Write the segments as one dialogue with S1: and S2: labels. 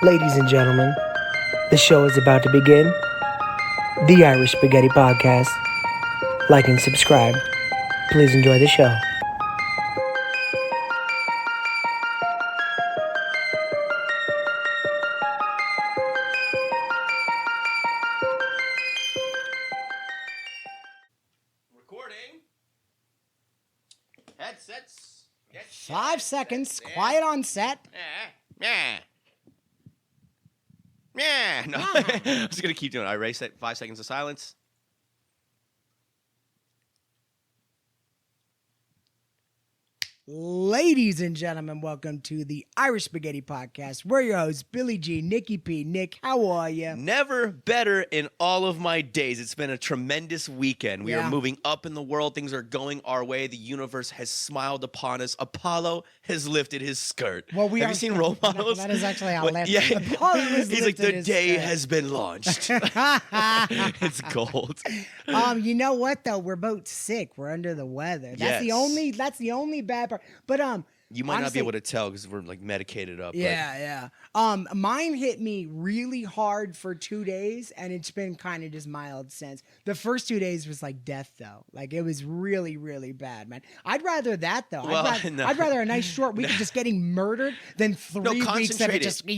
S1: Ladies and gentlemen, the show is about to begin. The Irish Spaghetti Podcast. Like and subscribe. Please enjoy the show.
S2: Recording. Headsets.
S3: 5 seconds. Quiet on set.
S2: Yeah. No, I'm just gonna keep doing it. I erase it. 5 seconds of silence.
S3: Ladies and gentlemen, welcome to the Irish Spaghetti Podcast. We're your hosts, Billy G, Nicky P. Nick, how are you?
S2: Never better in all of my days. It's been a tremendous weekend. We
S3: Yeah.
S2: are moving up in the world. Things are going our way. The universe has smiled upon us. Apollo has lifted his skirt.
S3: Well,
S2: Have you seen role models?
S3: That is actually how
S2: Well,
S3: left.
S2: yeah.
S3: Apollo has
S2: He's like,
S3: lifted
S2: the
S3: his
S2: day
S3: skirt."
S2: has been launched. It's gold.
S3: You know what though? We're both sick. We're under the weather. That's the only bad part. But
S2: You might not
S3: honestly,
S2: be able to tell because we're like medicated up.
S3: Yeah. Mine hit me really hard for 2 days, and it's been kind of just mild since. The first 2 days was like death, though. Like it was really, really bad, man. I'd rather that though. I'd rather a nice short week of just getting murdered than 3 weeks of it just
S2: 3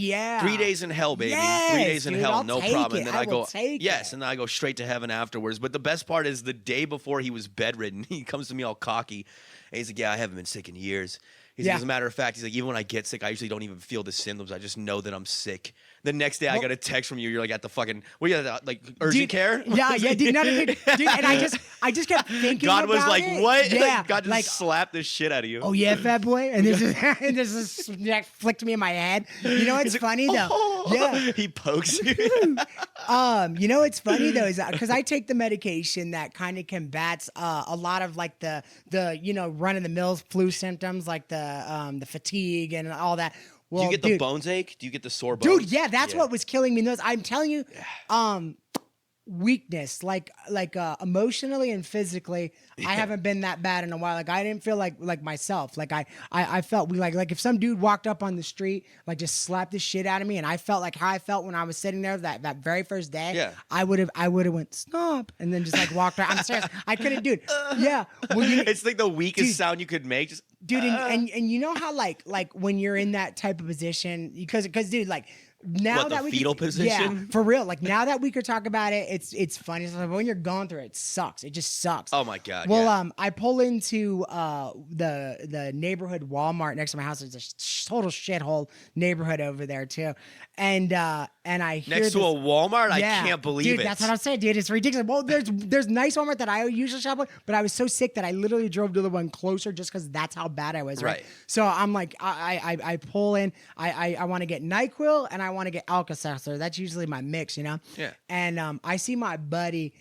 S2: days in hell, baby.
S3: Yes,
S2: 3 days in
S3: dude,
S2: hell,
S3: I'll
S2: no
S3: take
S2: problem.
S3: it.
S2: And then
S3: I
S2: I go,
S3: will take
S2: yes,
S3: it.
S2: and then I go straight to heaven afterwards. But the best part is the day before he was bedridden, he comes to me all cocky, and he's like, "Yeah, I haven't been sick in years." He's like, as a matter of fact, he's like, even when I get sick, I usually don't even feel the symptoms. I just know that I'm sick. The next day, I got a text from you. You're like at the fucking, what are you at, like urgent care?
S3: Yeah, dude, dude, and I just kept thinking
S2: God was
S3: about
S2: like,
S3: it.
S2: what?
S3: Yeah,
S2: Like, God just
S3: like,
S2: slapped the shit out of you.
S3: oh yeah, fat boy, and this is that flicked me in my head. You know what's funny though?
S2: Oh.
S3: Yeah.
S2: He pokes you.
S3: You know what's funny though is that because I take the medication that kind of combats a lot of like the run of the mill flu symptoms like the fatigue and all that. Well,
S2: Do you get the
S3: dude,
S2: bones ache? Do you get the sore bones?
S3: dude, yeah, that's what was killing me. I'm telling you, weakness, like emotionally and physically, I haven't been that bad in a while. Like I didn't feel like myself. Like I felt like if some dude walked up on the street, like just slapped the shit out of me, and I felt like how I felt when I was sitting there that very first day.
S2: Yeah.
S3: I would have went stop and then just like walked around. I'm serious. I couldn't, dude. Yeah. Well,
S2: It's like the weakest
S3: Dude.
S2: sound you could make. Just
S3: dude, and you know how like when you're in that type of position, because dude, like now
S2: What,
S3: that
S2: the
S3: we
S2: fetal position?
S3: yeah, for real, like now that we could talk about it, it's funny. It's like when you're going through it, it sucks. It just sucks.
S2: Oh my God.
S3: Well,
S2: yeah.
S3: I pull into the neighborhood Walmart next to my house. It's a total shithole neighborhood over there too, and I hear
S2: Next to
S3: this-
S2: a Walmart? I
S3: yeah,
S2: can't believe
S3: dude,
S2: it.
S3: that's what I'm saying, dude. It's ridiculous. Well, there's nice Walmart that I usually shop at, but I was so sick that I literally drove to the one closer just because that's how bad I was. Right. So I'm like, I pull in. I want to get NyQuil and I want to get Alka-Seltzer. That's usually my mix, you know.
S2: Yeah.
S3: And I see my buddy.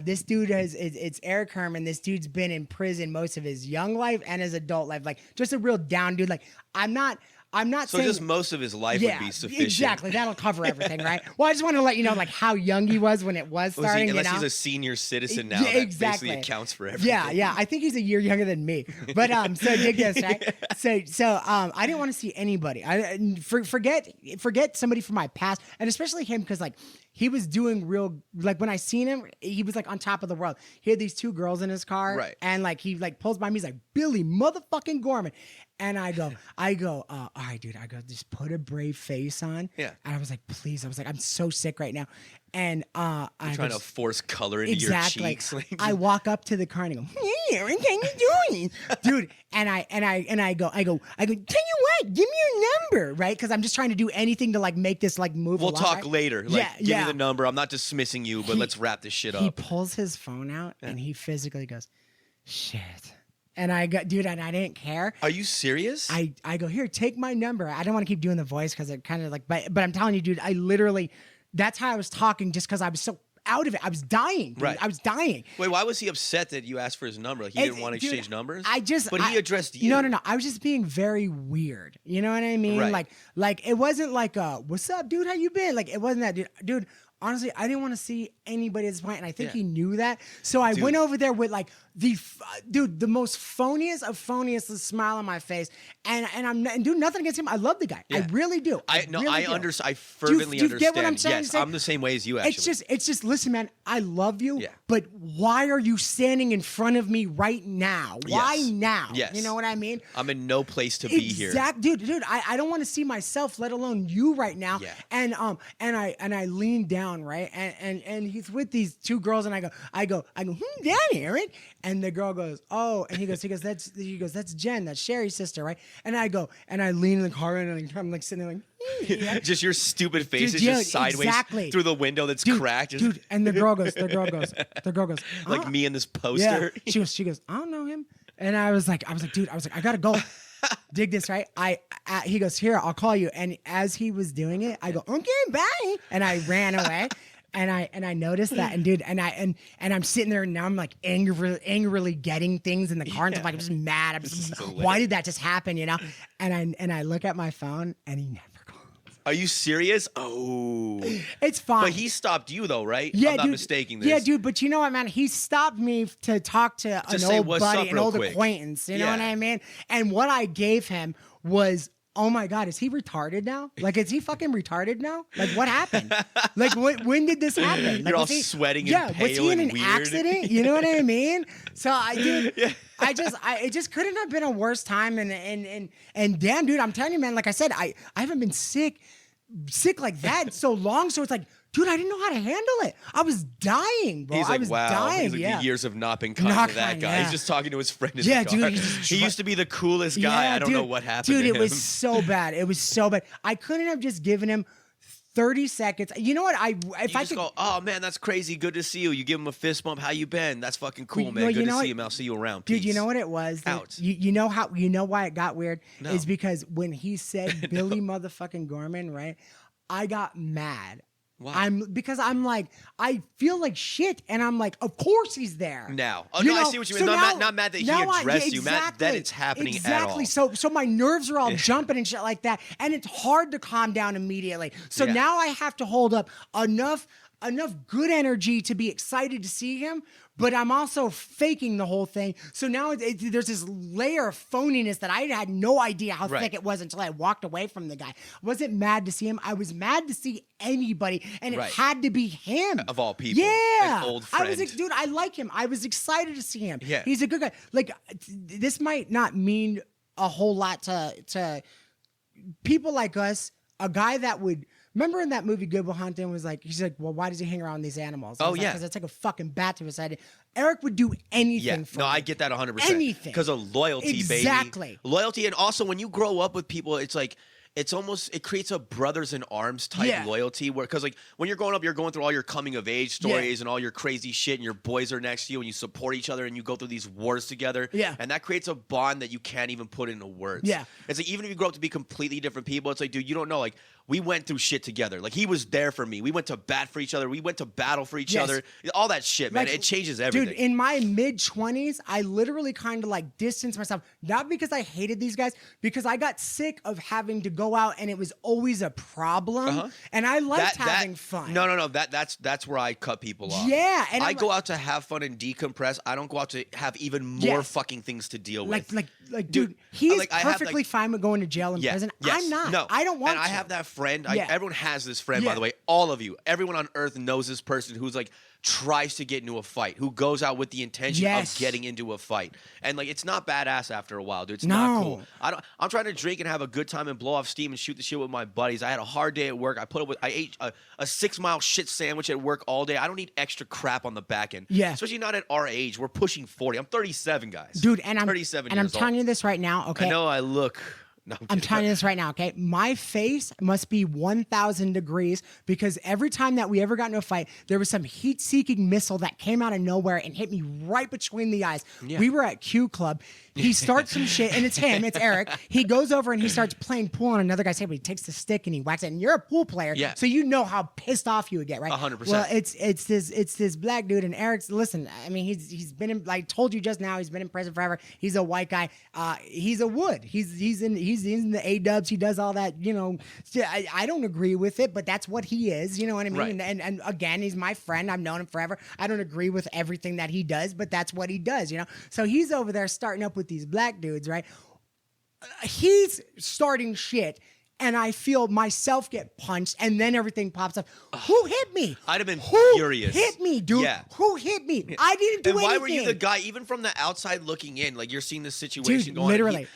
S3: This dude it's Eric Herman. This dude's been in prison most of his young life and his adult life. Like just a real down dude. Like I'm not
S2: So
S3: saying,
S2: just most of his life would be sufficient.
S3: exactly. That'll cover everything, right? Well, I just want to let you know like how young he was when it was starting.
S2: Unless
S3: you know?
S2: he's a senior citizen now,
S3: Yeah,
S2: that
S3: exactly.
S2: basically accounts for everything.
S3: Yeah. I think he's a year younger than me. But so dig this, right? So I didn't want to see anybody. Forget somebody from my past, and especially him because like he was doing real like when I seen him, he was like on top of the world. He had these 2 girls in his car,
S2: Right.
S3: And like he like pulls by me, he's like Billy motherfucking Gorman. And I go, all right, dude. I go, just put a brave face on.
S2: Yeah.
S3: And I was like, please. I was like, I'm so sick right now. And I'm
S2: Trying to force color into your cheeks. Like,
S3: I walk up to the car and I go, hey, Aaron, how you doing? Dude, and I go, tell you what, give me your number, right? Because I'm just trying to do anything to like make this like move
S2: we'll
S3: along,
S2: talk
S3: right?
S2: later. Like,
S3: Yeah,
S2: give me the number. I'm not dismissing you, but let's wrap this shit
S3: He
S2: up.
S3: pulls his phone out and he physically goes, shit. And I go, dude, and I didn't care.
S2: Are you serious?
S3: I go, here, take my number. I don't want to keep doing the voice because it kind of like, but I'm telling you, dude, I literally, that's how I was talking just because I was so out of it. I was dying. Dude.
S2: Right.
S3: I was dying.
S2: Wait, why was he upset that you asked for his number? Like he didn't want to exchange numbers? But he addressed you.
S3: No. I was just being very weird. You know what I mean?
S2: Right.
S3: Like it wasn't like, what's up, dude? How you been? Like it wasn't that, dude. honestly, I didn't want to see anybody at this point, and I think he knew that. So I went over there with like the most phoniest of phoniest smile on my face, and I'm doing nothing against him. I love the guy. I really do.
S2: I fervently understand.
S3: Do you get what I'm saying?
S2: Yes, I'm the same way as you. Actually,
S3: it's just. Listen, man. I love you, but why are you standing in front of me right now? Why now?
S2: Yes.
S3: You know what I mean?
S2: I'm in no place to be here.
S3: Dude. I don't want to see myself, let alone you right now. Yeah. And I lean down, right, and he's with these two girls, and I go, down, Aaron. And the girl goes, oh, and he goes, that's Jen, that's Sherry's sister, right? And I go, and I lean in the car, and I'm like sitting there like,
S2: just your stupid face is just sideways through the window that's cracked.
S3: Dude, and the girl goes,
S2: like me in this poster.
S3: Yeah. She goes, I don't know him. And I was like, dude, I gotta go. Dig this, right? He goes, here, I'll call you. And as he was doing it, I go, okay, bye. And I ran away. And I noticed that, and dude, and I'm sitting there, and now I'm like angrily getting things in the car, and I'm like, I'm just mad. I'm just, why did that just happen, you know? And I look at my phone, and he never calls.
S2: Are you serious? Oh,
S3: it's fine.
S2: But he stopped you though, right?
S3: Yeah,
S2: I'm not mistaking this.
S3: Yeah, dude. But you know what, man? He stopped me to talk to an old buddy, an old acquaintance. You know what I mean? And what I gave him was, oh my God, is he retarded now? Like, is he fucking retarded now? Like, what happened? Like, when did this happen? Like,
S2: you're all sweating and pale
S3: was he in an
S2: weird.
S3: accident? You know what I mean? So it just couldn't have been a worse time. And damn, dude, I'm telling you, man, like I said, I haven't been sick like that so long. So it's like, dude, I didn't know how to handle it. I was dying, bro.
S2: He's like,
S3: I was
S2: wow.
S3: dying.
S2: He's like, the years of not being kind to that guy. He's just talking to his friend in the car.
S3: Dude,
S2: he used to be the coolest guy. I don't know what happened to him.
S3: Dude, it was so bad. It was so bad. I couldn't have just given him 30 seconds. You know what? If I could
S2: go, oh man, that's crazy. Good to see you. You give him a fist bump. How you been? That's fucking cool, man. Good to see him. I'll see you around. Peace.
S3: Dude, you know what it was?
S2: Out.
S3: You know why it got weird?
S2: No.
S3: Is because when he said Billy motherfucking Gorman, right? I got mad.
S2: Wow.
S3: Because I'm like, I feel like shit, and I'm like, of course he's there.
S2: Now. Oh, no, I see what you mean. Not mad that he addressed you, mad that it's happening at all.
S3: So my nerves are all jumping and shit like that, and it's hard to calm down immediately. So now I have to hold up enough good energy to be excited to see him, but I'm also faking the whole thing. So now there's this layer of phoniness that I had no idea how thick it was until I walked away from the guy. I wasn't mad to see him. I was mad to see anybody, and it had to be him.
S2: Of all people.
S3: Yeah.
S2: An old friend.
S3: I was like, dude, I like him. I was excited to see him.
S2: Yeah.
S3: He's a good guy. Like, this might not mean a whole lot to people like us, a guy that would... Remember in that movie Good Will Hunting was like, he's like, well, why does he hang around these animals? Because it's like a fucking bat to his head. Eric would do anything for him.
S2: I get that 100%.
S3: Anything.
S2: Because of loyalty, baby.
S3: Exactly.
S2: Loyalty, and also when you grow up with people, it's like, it creates a brothers in arms type loyalty where, because like when you're growing up, you're going through all your coming of age stories and all your crazy shit, and your boys are next to you and you support each other and you go through these wars together. Yeah. And that creates a bond that you can't even put into words. Yeah. It's like, even if you grow up to be completely different people, it's like, dude, you don't know, like, we went through shit together. Like, he was there for me. We went to bat for each other. We went to battle for each other. All that shit, man. Like, it changes everything.
S3: Dude, in my mid-20s, I literally kind of like distanced myself. Not because I hated these guys, because I got sick of having to go out and it was always a problem. And I liked having fun.
S2: No. That's where I cut people off.
S3: Yeah. And
S2: I go out to have fun and decompress. I don't go out to have even more fucking things to deal with.
S3: Like, dude, he's perfectly fine with going to jail and prison. I'm not.
S2: No.
S3: I don't want to.
S2: And I have that friend. Everyone has this friend, by the way. All of you. Everyone on earth knows this person who's like tries to get into a fight, who goes out with the intention of getting into a fight. And like, it's not badass after a while, dude. It's not cool. I'm trying to drink and have a good time and blow off steam and shoot the shit with my buddies. I had a hard day at work. I ate a 6-mile shit sandwich at work all day. I don't need extra crap on the back end. Yeah. Especially not at our age. We're pushing 40. I'm 37, guys.
S3: Dude, and I'm
S2: 37
S3: and I'm telling you this right now, okay?
S2: I know I look... No,
S3: I'm telling you this right now, okay? My face must be 1,000 degrees because every time that we ever got into a fight, there was some heat-seeking missile that came out of nowhere and hit me right between the eyes. Yeah. We were at Q Club. He starts some shit, and it's him, it's Eric. He goes over and he starts playing pool on another guy's table. He takes the stick and he whacks it. And you're a pool player, so you know how pissed off you would get, right?
S2: 100%.
S3: Well, it's this black dude, and Eric's, listen, I mean, he's been in, like told you just now, he's been in prison forever. He's a white guy. He's a wood. He's he's in the A-dubs. He does all that, you know. I don't agree with it, but that's what he is. You know what I mean?
S2: Right.
S3: And again, he's my friend. I've known him forever. I don't agree with everything that he does, but that's what he does, you know? So he's over there starting up with these black dudes, right? He's starting shit. And I feel myself get punched, and then everything pops up. Who hit me?
S2: I'd have been
S3: Who
S2: furious.
S3: Hit me, dude.
S2: Yeah.
S3: Who hit me? I didn't do
S2: and why
S3: anything.
S2: were you the guy, even from the outside looking in, like you're seeing this situation
S3: Dude,
S2: going on?
S3: literally.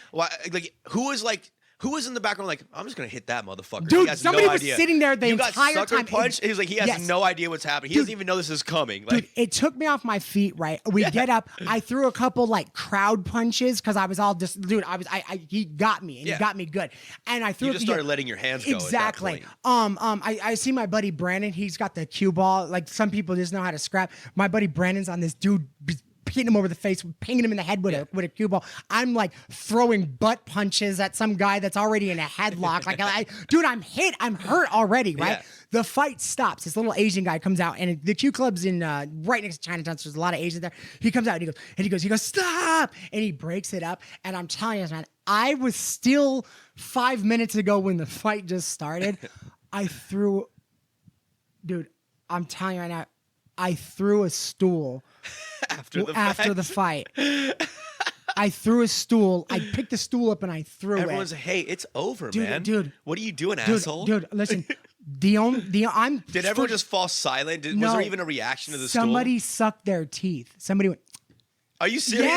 S2: Who was in the background like, I'm just going to hit that motherfucker?
S3: Dude,
S2: he has
S3: somebody
S2: no
S3: was
S2: idea.
S3: sitting there the
S2: you
S3: entire
S2: got sucker
S3: time.
S2: punched? He's like, he has
S3: Yes.
S2: no idea what's happening. He doesn't even know this is coming. Like,
S3: Dude, it took me off my feet, right? We get up. I threw a couple like crowd punches because I was all just, dude, he got me and he got me good. And I threw
S2: you just started letting your hands go.
S3: Exactly.
S2: At that point.
S3: I see my buddy Brandon. He's got the cue ball. Like some people just know how to scrap. My buddy Brandon's on this dude hitting him over the face, pinging him in the head with a cue ball. I'm like throwing butt punches at some guy that's already in a headlock. Like, dude, I'm hit. I'm hurt already, right?
S2: Yeah.
S3: The fight stops. This little Asian guy comes out, and the Q Club's in right next to Chinatown, so there's a lot of Asians there. He comes out and he goes, stop! And he breaks it up. And I'm telling you, man, I was still 5 minutes ago when the fight just started. Dude, I'm telling you right now, I threw a stool after the fight. I threw a stool. I picked the stool up and I threw
S2: Everyone's
S3: it.
S2: like, hey, it's over, man.
S3: Dude.
S2: What are you doing, asshole?
S3: Dude, listen.
S2: Did everyone just fall silent? Was there even a reaction to the
S3: Somebody
S2: stool?
S3: sucked their teeth. Somebody went.
S2: Are you serious?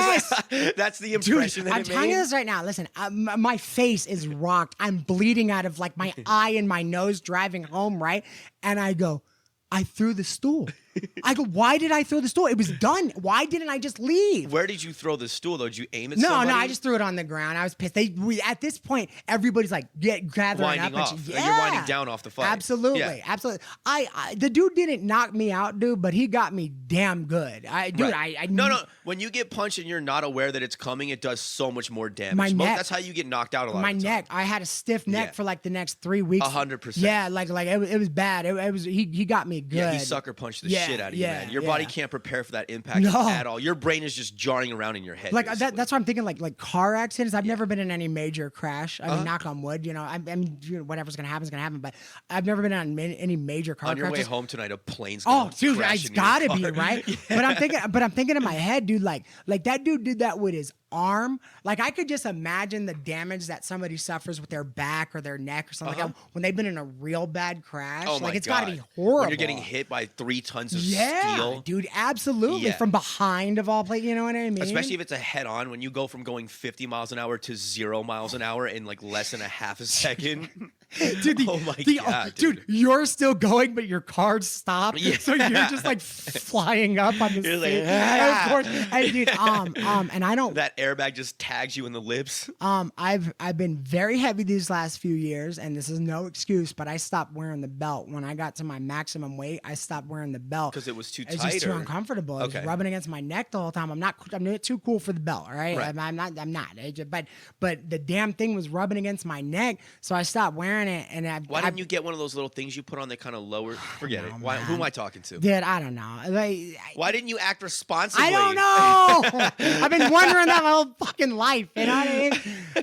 S3: Yes.
S2: That's the impression
S3: Dude,
S2: that
S3: I'm
S2: it
S3: telling
S2: made?
S3: you this right now. Listen, my face is rocked. I'm bleeding out of like my eye and my nose driving home, right? And I go, I threw the stool. I go, why did I throw the stool? It was done. Why didn't I just leave?
S2: Where did you throw the stool, though? Did you aim at
S3: No,
S2: somebody?
S3: I just threw it on the ground. I was pissed. At this point, everybody's like gathering
S2: Winding
S3: up.
S2: off. You're winding down off the fight.
S3: Absolutely,
S2: Yeah.
S3: absolutely. The dude didn't knock me out, dude, but he got me damn good.
S2: No. When you get punched and you're not aware that it's coming, it does so much more damage.
S3: My neck.
S2: That's how you get knocked out a lot.
S3: My
S2: of the
S3: neck.
S2: time.
S3: I had a stiff neck
S2: Yeah.
S3: for like the next 3 weeks.
S2: 100%.
S3: Yeah, like it was bad. It was he got me good.
S2: Yeah, he sucker punched the shit out of you, man. Your body can't prepare for that impact
S3: No.
S2: at all. Your brain is just jarring around in your head.
S3: Like
S2: basically.
S3: that's what I'm thinking. Like car accidents. I've never been in any major crash. I mean, knock on wood. You know, whatever's gonna happen is gonna happen. But I've never been on any major car
S2: on your way
S3: crashes.
S2: home tonight, a plane's
S3: Oh,
S2: gonna
S3: dude,
S2: crash
S3: it's
S2: into your
S3: gotta
S2: car.
S3: be right.
S2: Yeah.
S3: But I'm thinking in my head, dude. Like that dude did that with his arm. Like I could just imagine the damage that somebody suffers with their back or their neck or something like that when they've been in a real bad crash.
S2: Oh
S3: like
S2: my
S3: it's
S2: God.
S3: gotta be horrible.
S2: When you're getting hit by 3 tons of
S3: yeah,
S2: steel.
S3: dude, absolutely.
S2: Yeah.
S3: From behind of all places, you know what I mean?
S2: Especially if it's a head-on, when you go from going 50 miles an hour to 0 miles an hour in like less than a half a second.
S3: Dude,
S2: oh my God,
S3: dude, you're still going, but your car stopped.
S2: Yeah.
S3: So you're just like flying up on the
S2: You're
S3: seat.
S2: like,
S3: And of course, and dude, and I don't.
S2: That airbag just tags you in the lips.
S3: I've been very heavy these last few years, and this is no excuse, but I stopped wearing the belt when I got to my maximum weight. I stopped wearing the belt
S2: Because it was too tight.
S3: It's just too uncomfortable. It was rubbing against my neck the whole time. I'm not too cool for the belt. All right,
S2: Right.
S3: I'm not. But the damn thing was rubbing against my neck, so I stopped wearing it. And
S2: Why didn't you get one of those little things you put on that kind of lower? Forget it. Why, who am I talking to?
S3: Dude, I don't know.
S2: Why didn't you act responsibly?
S3: I don't know. I've been wondering that my whole fucking life. You know what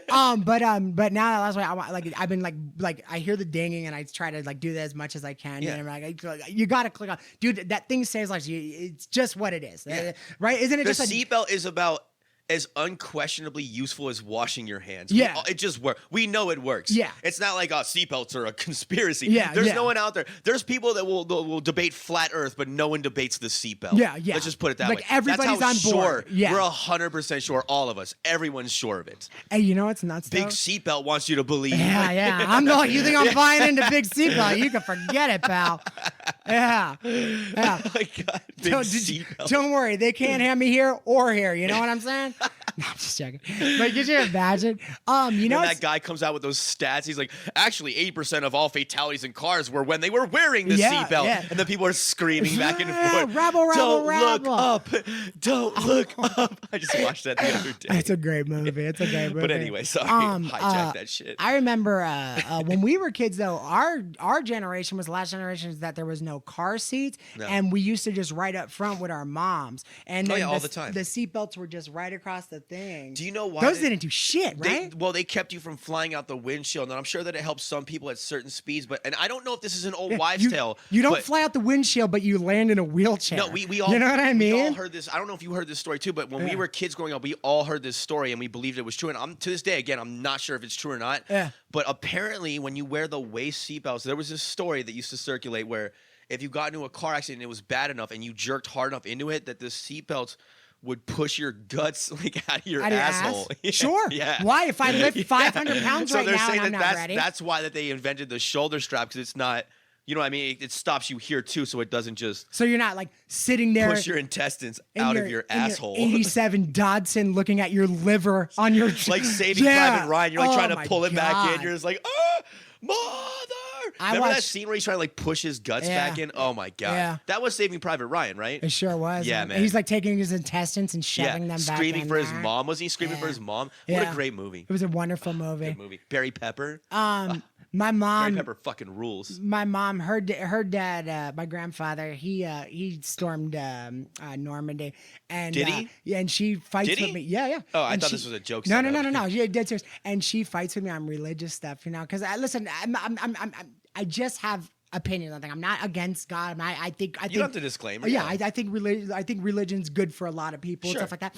S3: I mean? But now that's why I've been like I hear the dinging and I try to like do that as much as I can.
S2: Yeah.
S3: And I'm like, you gotta click on, dude. That thing says like it's just what it is,
S2: Yeah.
S3: right? Isn't it
S2: The
S3: just a
S2: seatbelt is about as unquestionably useful as washing your hands.
S3: Yeah.
S2: It just works. We know it works.
S3: Yeah.
S2: It's not like seatbelts are a conspiracy.
S3: Yeah,
S2: There's
S3: yeah.
S2: no one out there. There's people that will debate flat earth, but no one debates the seatbelt.
S3: Yeah, yeah.
S2: Let's just put it that
S3: Like,
S2: way.
S3: everybody's
S2: That's how
S3: on board.
S2: Sure,
S3: Yeah.
S2: We're 100% sure. All of us. Everyone's sure of it.
S3: Hey, you know what's nuts?
S2: Big
S3: though?
S2: seatbelt wants you to believe.
S3: Yeah. I'm not. You think I'm buying into big seatbelt? You can forget it, pal. Yeah.
S2: Oh my God. Big seatbelt.
S3: Don't worry, they can't have me here or here. You know what I'm saying? No, I'm just joking. But could you imagine? You know,
S2: When that guy comes out with those stats, he's like, actually, 80% of all fatalities in cars were when they were wearing the seatbelt.
S3: Yeah.
S2: And then people are screaming back and forth.
S3: Rabble,
S2: Don't
S3: rabble.
S2: look up. Don't look up. I just watched that the other day.
S3: It's a great movie. It's a great movie.
S2: But anyway, sorry. Hijack that shit.
S3: I remember when we were kids, though, our generation was the last generation that there was no car seats, and we used to just ride up front with our moms. And then
S2: all the time.
S3: The seatbelts were just right across the things.
S2: Do you know why?
S3: Those didn't do shit, right?
S2: They kept you from flying out the windshield, and I'm sure that it helps some people at certain speeds. And I don't know if this is an old wives' tale.
S3: You don't fly out the windshield, but you land in a wheelchair.
S2: No, we all.
S3: You know what I mean?
S2: We all heard this. I don't know if you heard this story too, but when we were kids growing up, we all heard this story and we believed it was true. And to this day, again, I'm not sure if it's true or not.
S3: Yeah.
S2: But apparently, when you wear the waist seatbelts, there was this story that used to circulate where if you got into a car accident and it was bad enough and you jerked hard enough into it, that the seatbelts would push your guts like out of your asshole.
S3: Yeah. Sure.
S2: Yeah.
S3: Why? If I lift 500 pounds
S2: so
S3: right
S2: they're
S3: now
S2: saying
S3: and I'm not ready.
S2: that's why that they invented the shoulder strap, because it's not, you know what I mean? It stops you here too, so it doesn't just
S3: so you're not like sitting there
S2: push your intestines out of your asshole.
S3: Your 87 Dodson looking at your liver on your
S2: like Saving Private Ryan. You're like trying to pull it back in. You're just like, mother. Remember that scene where he's trying to like push his guts back in? Oh my God.
S3: Yeah.
S2: That was Saving Private Ryan, right?
S3: It sure was.
S2: Yeah, man.
S3: He's like taking his intestines and shoving them back
S2: screaming
S3: in
S2: for
S3: there.
S2: his mom. Wasn't he screaming for his mom? What a great movie.
S3: It was a wonderful movie.
S2: Good movie. Barry Pepper.
S3: My mom.
S2: Barry Pepper fucking rules.
S3: My mom, her dad, my grandfather, he stormed Normandy, and
S2: did he?
S3: Yeah, and she fights
S2: Did
S3: with
S2: he?
S3: me. Yeah.
S2: Oh, I
S3: And
S2: thought this was a joke.
S3: No. Yeah, dead serious. And she fights with me on religious stuff, you know. Because listen, I just have opinions on things. I'm not against God. I think
S2: you don't have to disclaimer.
S3: Yeah, I think religion's good for a lot of people and stuff like that.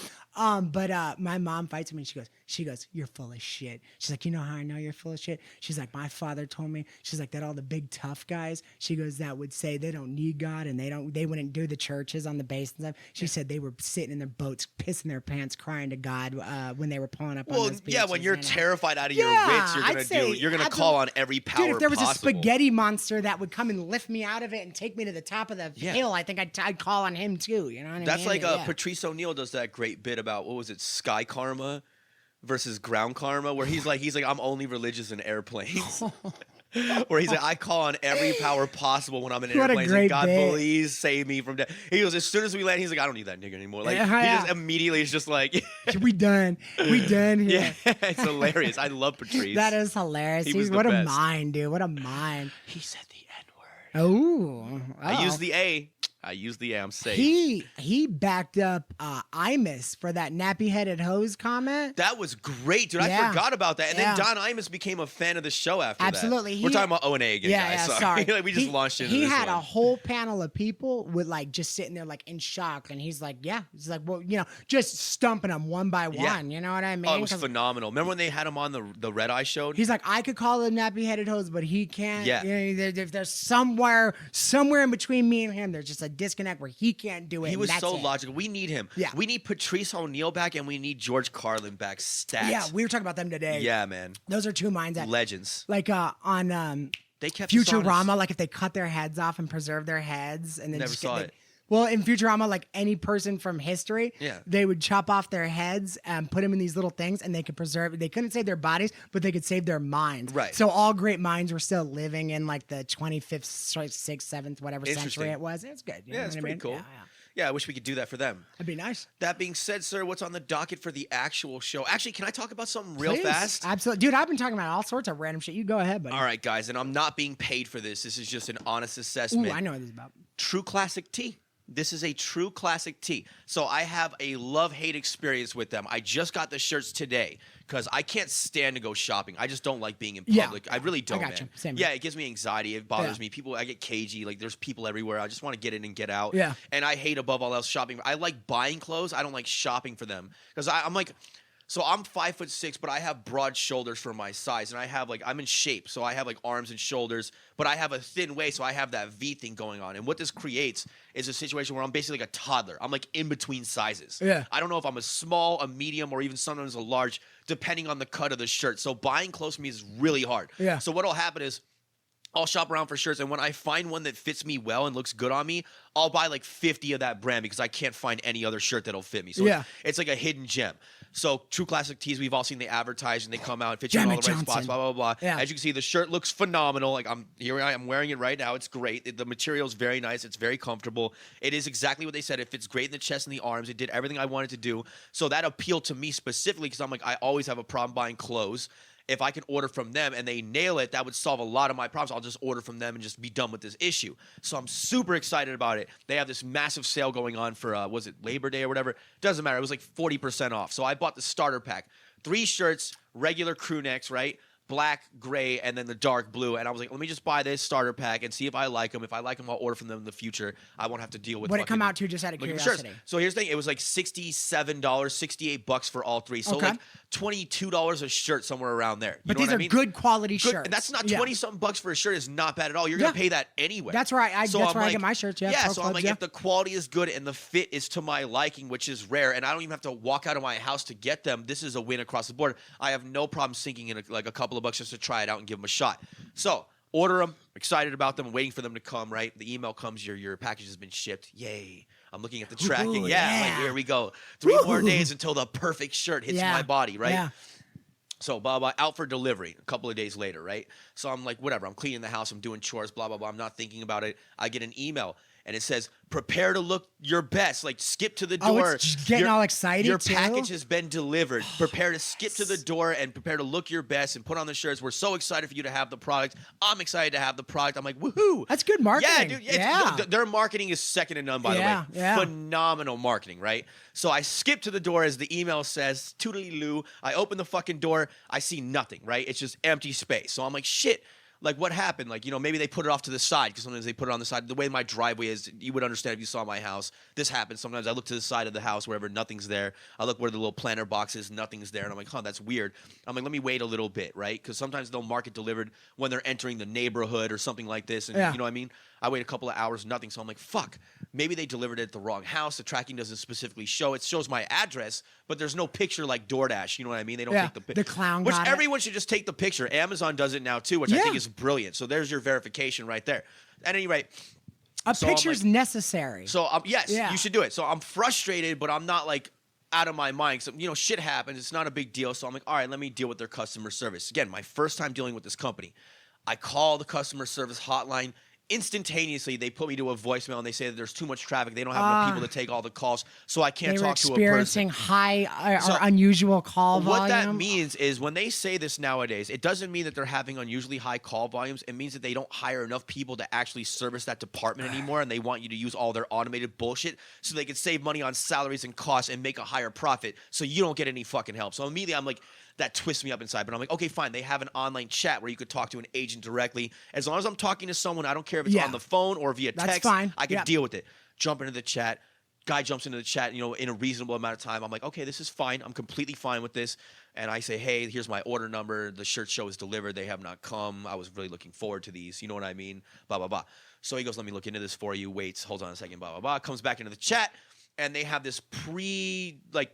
S3: But my mom fights with me. She goes, "You're full of shit." She's like, "You know how I know you're full of shit?" She's like, "My father told me." She's like, "That all the big tough guys," she goes, "that would say they don't need God and they wouldn't do the churches on the base and stuff." She said they were sitting in their boats, pissing their pants, crying to God when they were pulling up. on those beaches,
S2: when you're
S3: you know?
S2: terrified out of your wits, you're gonna call on every power.
S3: Dude, if there was
S2: possible.
S3: a spaghetti monster that would come and lift me out of it and take me to the top of the hill, I think I'd call on him too. You know what I mean?
S2: That's like Patrice O'Neal does that great bit about, what was it, sky karma versus ground karma, where he's like I'm only religious in airplanes. Where he's like, I call on every power possible when I'm in airplanes, and God, please save me from death. He goes, as soon as we land, he's like, I don't need that nigga anymore. Like, he just immediately is just like,
S3: we done here.
S2: Yeah, it's hilarious. I love Patrice.
S3: That is hilarious.
S2: He's
S3: what
S2: the
S3: a
S2: best.
S3: mind, dude. What a mind.
S2: He said the N-word.
S3: Oh,
S2: I used the A. I'm safe.
S3: He backed up Imus for that nappy-headed hose comment.
S2: That was great, dude. I forgot about that. And then Don Imus became a fan of the show after
S3: Absolutely.
S2: that. We're talking about O&A again, guys.
S3: Sorry.
S2: Like, we just launched into
S3: He
S2: this
S3: had
S2: one.
S3: a whole panel of people with like just sitting there like in shock, and he's like, he's like, well, you know, just stumping them one by one. You know what I mean?
S2: Oh, it was phenomenal. Remember when they had him on the Red Eye show?
S3: He's like, I could call it nappy-headed hose, but he can't.
S2: Yeah.
S3: You know, there's somewhere in between me and him, there's just a disconnect where he can't do it.
S2: He was so logical. We need him.
S3: Yeah.
S2: We need Patrice O'Neal back, and we need George Carlin back. Stats.
S3: Yeah, we were talking about them today.
S2: Yeah, man.
S3: Those are two minds that
S2: legends.
S3: Like on
S2: they kept
S3: Futurama, like if they cut their heads off and preserve their heads, and then
S2: Never saw it.
S3: Well, in Futurama, like any person from history,
S2: Yeah.
S3: they would chop off their heads and put them in these little things, and they could preserve. They couldn't save their bodies, but they could save their minds.
S2: Right.
S3: So all great minds were still living in like the 25th, 6th, 7th, whatever century it was. It's good. You know
S2: it's
S3: what I
S2: pretty
S3: mean?
S2: cool. Yeah, I wish we could do that for them.
S3: That'd be nice.
S2: That being said, sir, what's on the docket for the actual show? Actually, can I talk about something real
S3: Please.
S2: fast?
S3: Absolutely. Dude, I've been talking about all sorts of random shit. You go ahead, buddy.
S2: All right, guys, and I'm not being paid for this. This is just an honest assessment.
S3: Ooh, I know what this is about.
S2: True classic tea. This is a true classic tea. So I have a love-hate experience with them. I just got the shirts today because I can't stand to go shopping. I just don't like being in public.
S3: Yeah.
S2: I really don't,
S3: I got
S2: man.
S3: you. Same
S2: Yeah,
S3: here.
S2: it gives me anxiety. It bothers me. I get cagey. Like, there's people everywhere. I just want to get in and get out.
S3: Yeah.
S2: And I hate, above all else, shopping. I like buying clothes. I don't like shopping for them because I'm like... So I'm 5'6", but I have broad shoulders for my size, and I'm in shape, so I have like arms and shoulders, but I have a thin waist, so I have that V thing going on. And what this creates is a situation where I'm basically like a toddler. I'm like in between sizes.
S3: Yeah.
S2: I don't know if I'm a small, a medium, or even sometimes a large, depending on the cut of the shirt. So buying clothes for me is really hard.
S3: Yeah.
S2: So what'll happen is, I'll shop around for shirts, and when I find one that fits me well and looks good on me, I'll buy like 50 of that brand because I can't find any other shirt that'll fit me. So it's like a hidden gem. So True Classic Tees, we've all seen the advertising. They come out and fit you in all the right spots, blah, blah, blah.
S3: Yeah.
S2: As you can see, the shirt looks phenomenal. Like I'm wearing it right now. It's great. The material is very nice. It's very comfortable. It is exactly what they said. It fits great in the chest and the arms. It did everything I wanted to do. So that appealed to me specifically because I'm like, I always have a problem buying clothes. if I can order from them and they nail it, that would solve a lot of my problems. I'll just order from them and just be done with this issue. So I'm super excited about it. They have this massive sale going on for, was it Labor Day or whatever? Doesn't matter. It was like 40% off. So I bought the starter pack. 3 shirts, regular crew necks, right? Black, gray, and then the dark blue. And I was like, let me just buy this starter pack and see if I like them. If I like them, I'll order from them in the future. I won't have to deal with
S3: what it come out to, just out of curiosity.
S2: So here's the thing. It was like $67, $68 for all 3. So like $22 a shirt, somewhere around there.
S3: But these are good quality shirts.
S2: And that's not 20-something bucks for a shirt is not bad at all. You're going to pay that anyway.
S3: That's right. That's where I get my shirts. Yeah,
S2: so I'm like, if the quality is good and the fit is to my liking, which is rare, and I don't even have to walk out of my house to get them, this is a win across the board. I have no problem sinking in like a couple of bucks just to try it out and give them a shot. So order them, excited about them, waiting for them to come, right? The email comes, your package has been shipped. Yay. I'm looking at the tracking. Like, here we go. 3 more days until the perfect shirt hits my body, right?
S3: Yeah.
S2: So blah, blah, out for delivery a couple of days later, right? So I'm like, whatever. I'm cleaning the house. I'm doing chores, blah, blah, blah. I'm not thinking about it. I get an email. And it says, prepare to look your best. Like, skip to the door.
S3: It's just getting all excited,
S2: Your
S3: too?
S2: package has been delivered. Prepare to skip to the door and prepare to look your best and put on the shirts. We're so excited for you to have the product. I'm excited to have the product. I'm like, woohoo.
S3: That's good marketing.
S2: Yeah, dude. Their marketing is second to none, by the way.
S3: Yeah.
S2: Phenomenal marketing, right? So I skip to the door as the email says, toodly-loo. I open the fucking door. I see nothing, right? It's just empty space. So I'm like, shit. Like, what happened? Like, maybe they put it off to the side because sometimes they put it on the side. The way my driveway is, you would understand if you saw my house. This happens. Sometimes I look to the side of the house wherever nothing's there. I look where the little planter box is, nothing's there. And I'm like, that's weird. I'm like, let me wait a little bit, right? Because sometimes they'll mark it delivered when they're entering the neighborhood or something like this. And you know what I mean? I wait a couple of hours, nothing. So I'm like, fuck. Maybe they delivered it at the wrong house. The tracking doesn't specifically show. It shows my address, but there's no picture like DoorDash. You know what I mean? They don't take the picture.
S3: The clown
S2: Which
S3: got
S2: everyone should just take the picture. Amazon does it now too, which I think is brilliant. So there's your verification right there. At any rate,
S3: a picture's necessary.
S2: So yes, you should do it. So I'm frustrated, but I'm not like out of my mind. So, shit happens. It's not a big deal. So I'm like, all right, let me deal with their customer service. Again, my first time dealing with this company. I call the customer service hotline. Instantaneously, they put me to a voicemail and they say that there's too much traffic. They don't have enough people to take all the calls, so I can't talk to a person.
S3: They were experiencing high or unusual call volume.
S2: What that means is when they say this nowadays, it doesn't mean that they're having unusually high call volumes. It means that they don't hire enough people to actually service that department anymore, and they want you to use all their automated bullshit so they can save money on salaries and costs and make a higher profit so you don't get any fucking help. So immediately I'm like, that twists me up inside. But I'm like, okay, fine. They have an online chat where you could talk to an agent directly. As long as I'm talking to someone, I don't care if it's on the phone or via text.
S3: That's fine.
S2: I can deal with it. Jump into the chat. Guy jumps into the chat, in a reasonable amount of time. I'm like, okay, this is fine. I'm completely fine with this. And I say, hey, here's my order number. The shirt show is delivered. They have not come. I was really looking forward to these. You know what I mean? Blah, blah, blah. So he goes, let me look into this for you. Waits, holds on a second, blah, blah, blah. Comes back into the chat. And they have this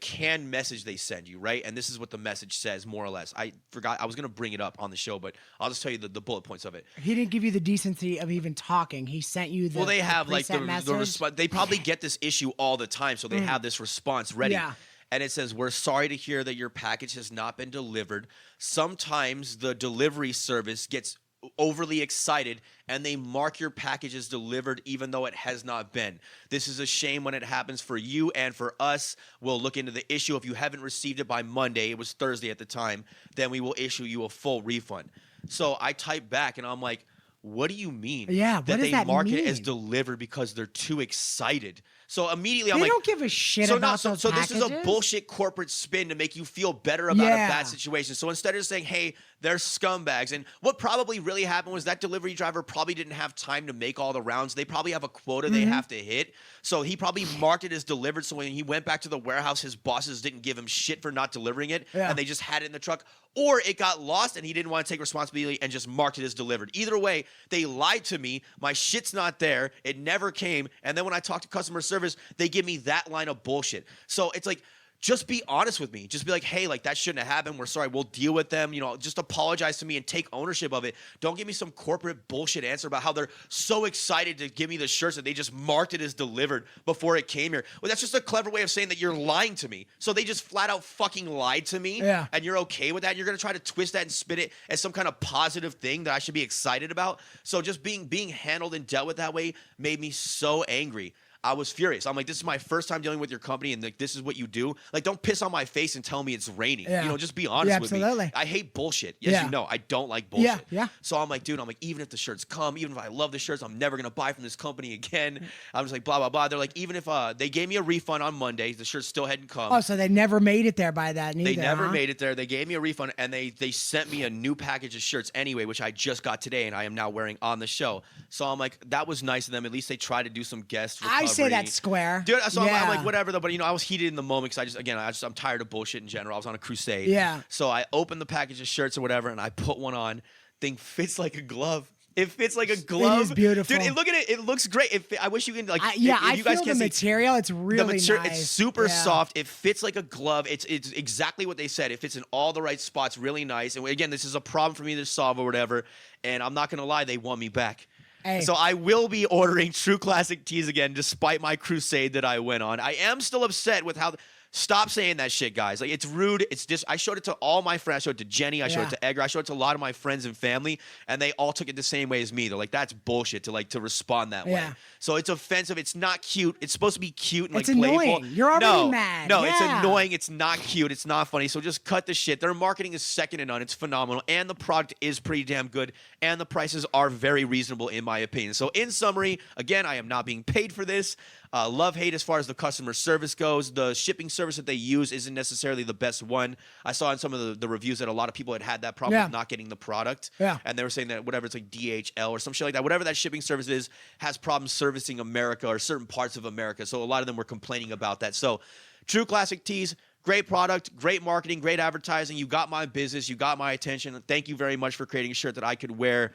S2: canned message they send you, right? And this is what the message says, more or less. I forgot. I was going to bring it up on the show, but I'll just tell you the bullet points of it.
S3: He didn't give you the decency of even talking. He sent you the
S2: they have
S3: the
S2: response. They probably get this issue all the time, so they have this response ready.
S3: Yeah.
S2: And it says, we're sorry to hear that your package has not been delivered. Sometimes the delivery service gets overly excited and they mark your package as delivered even though it has not been. This is a shame when it happens for you and for us. We'll look into the issue. If you haven't received it by Monday, it was Thursday at the time, then we will issue you a full refund. So I type back and I'm like, what do you mean?
S3: Yeah, what does that
S2: mark it
S3: mean?
S2: as delivered because they're too excited? So immediately I'm
S3: they
S2: like,
S3: don't give a shit about those
S2: so
S3: packages?
S2: this is a bullshit corporate spin to make you feel better about a bad situation. So instead of saying, hey, they're scumbags, and what probably really happened was that delivery driver probably didn't have time to make all the rounds. They probably have a quota they have to hit. So he probably marked it as delivered. So when he went back to the warehouse, his bosses didn't give him shit for not delivering it, and they just had it in the truck. Or it got lost and he didn't want to take responsibility and just marked it as delivered. Either way, they lied to me. My shit's not there. It never came. And then when I talk to customer service, they give me that line of bullshit. So it's like, just be honest with me. Just be like, hey, that shouldn't have happened. We're sorry. We'll deal with them. Just apologize to me and take ownership of it. Don't give me some corporate bullshit answer about how they're so excited to give me the shirts that they just marked it as delivered before it came here. Well, that's just a clever way of saying that you're lying to me. So they just flat out fucking lied to me.
S3: Yeah.
S2: And you're okay with that. You're going to try to twist that and spin it as some kind of positive thing that I should be excited about. So just being handled and dealt with that way made me so angry. I was furious. I'm like, this is my first time dealing with your company, and like, this is what you do. Like, don't piss on my face and tell me it's raining.
S3: Yeah.
S2: You know, just be honest with
S3: absolutely.
S2: me. I hate bullshit. As you know, I don't like bullshit.
S3: Yeah, yeah.
S2: So I'm like, dude, even if the shirts come, even if I love the shirts, I'm never gonna buy from this company again. I'm just like, blah blah blah. They're like, even if they gave me a refund on Monday, the shirts still hadn't come.
S3: Oh, so they never made it there by that. Neither,
S2: they never made it there. They gave me a refund, and they sent me a new package of shirts anyway, which I just got today, and I am now wearing on the show. So I'm like, that was nice of them. At least they tried to do some guest recovery.
S3: I say that's square.
S2: Dude, so I'm like, whatever though. But I was heated in the moment because I'm tired of bullshit in general. I was on a crusade.
S3: Yeah.
S2: So I opened the package of shirts or whatever, and I put one on. Thing fits like a glove. It fits like a glove.
S3: It is beautiful.
S2: Dude, look at it. It looks great. I wish you can like.
S3: I
S2: you guys
S3: feel
S2: can
S3: the
S2: see,
S3: material. It's really nice.
S2: It's super soft. It fits like a glove. It's exactly what they said. It fits in all the right spots. Really nice. And again, this is a problem for me to solve or whatever. And I'm not gonna lie, they want me back.
S3: Hey.
S2: So I will be ordering True Classic tees again, despite my crusade that I went on. I am still upset with how. Stop saying that shit, guys. Like, it's rude. It's just, I showed it to all my friends. I showed it to Jenny. I showed it to Edgar. I showed it to a lot of my friends and family, and they all took it the same way as me. They're like, that's bullshit to respond that way. So it's offensive. It's not cute. It's supposed to be cute and
S3: it's
S2: like playful.
S3: Annoying. You're already mad.
S2: No, it's annoying. It's not cute. It's not funny. So just cut the shit. Their marketing is second to none. It's phenomenal, and the product is pretty damn good, and the prices are very reasonable in my opinion. So in summary, again, I am not being paid for this. Love-hate as far as the customer service goes. The shipping service that they use isn't necessarily the best one. I saw in some of the reviews that a lot of people had that problem with not getting the product. Yeah. And they were saying that whatever, it's like DHL or some shit like that, whatever that shipping service is, has problems servicing America or certain parts of America. So a lot of them were complaining about that. So True Classic Tees, great product, great marketing, great advertising. You got my business. You got my attention. Thank you very much for creating a shirt that I could wear.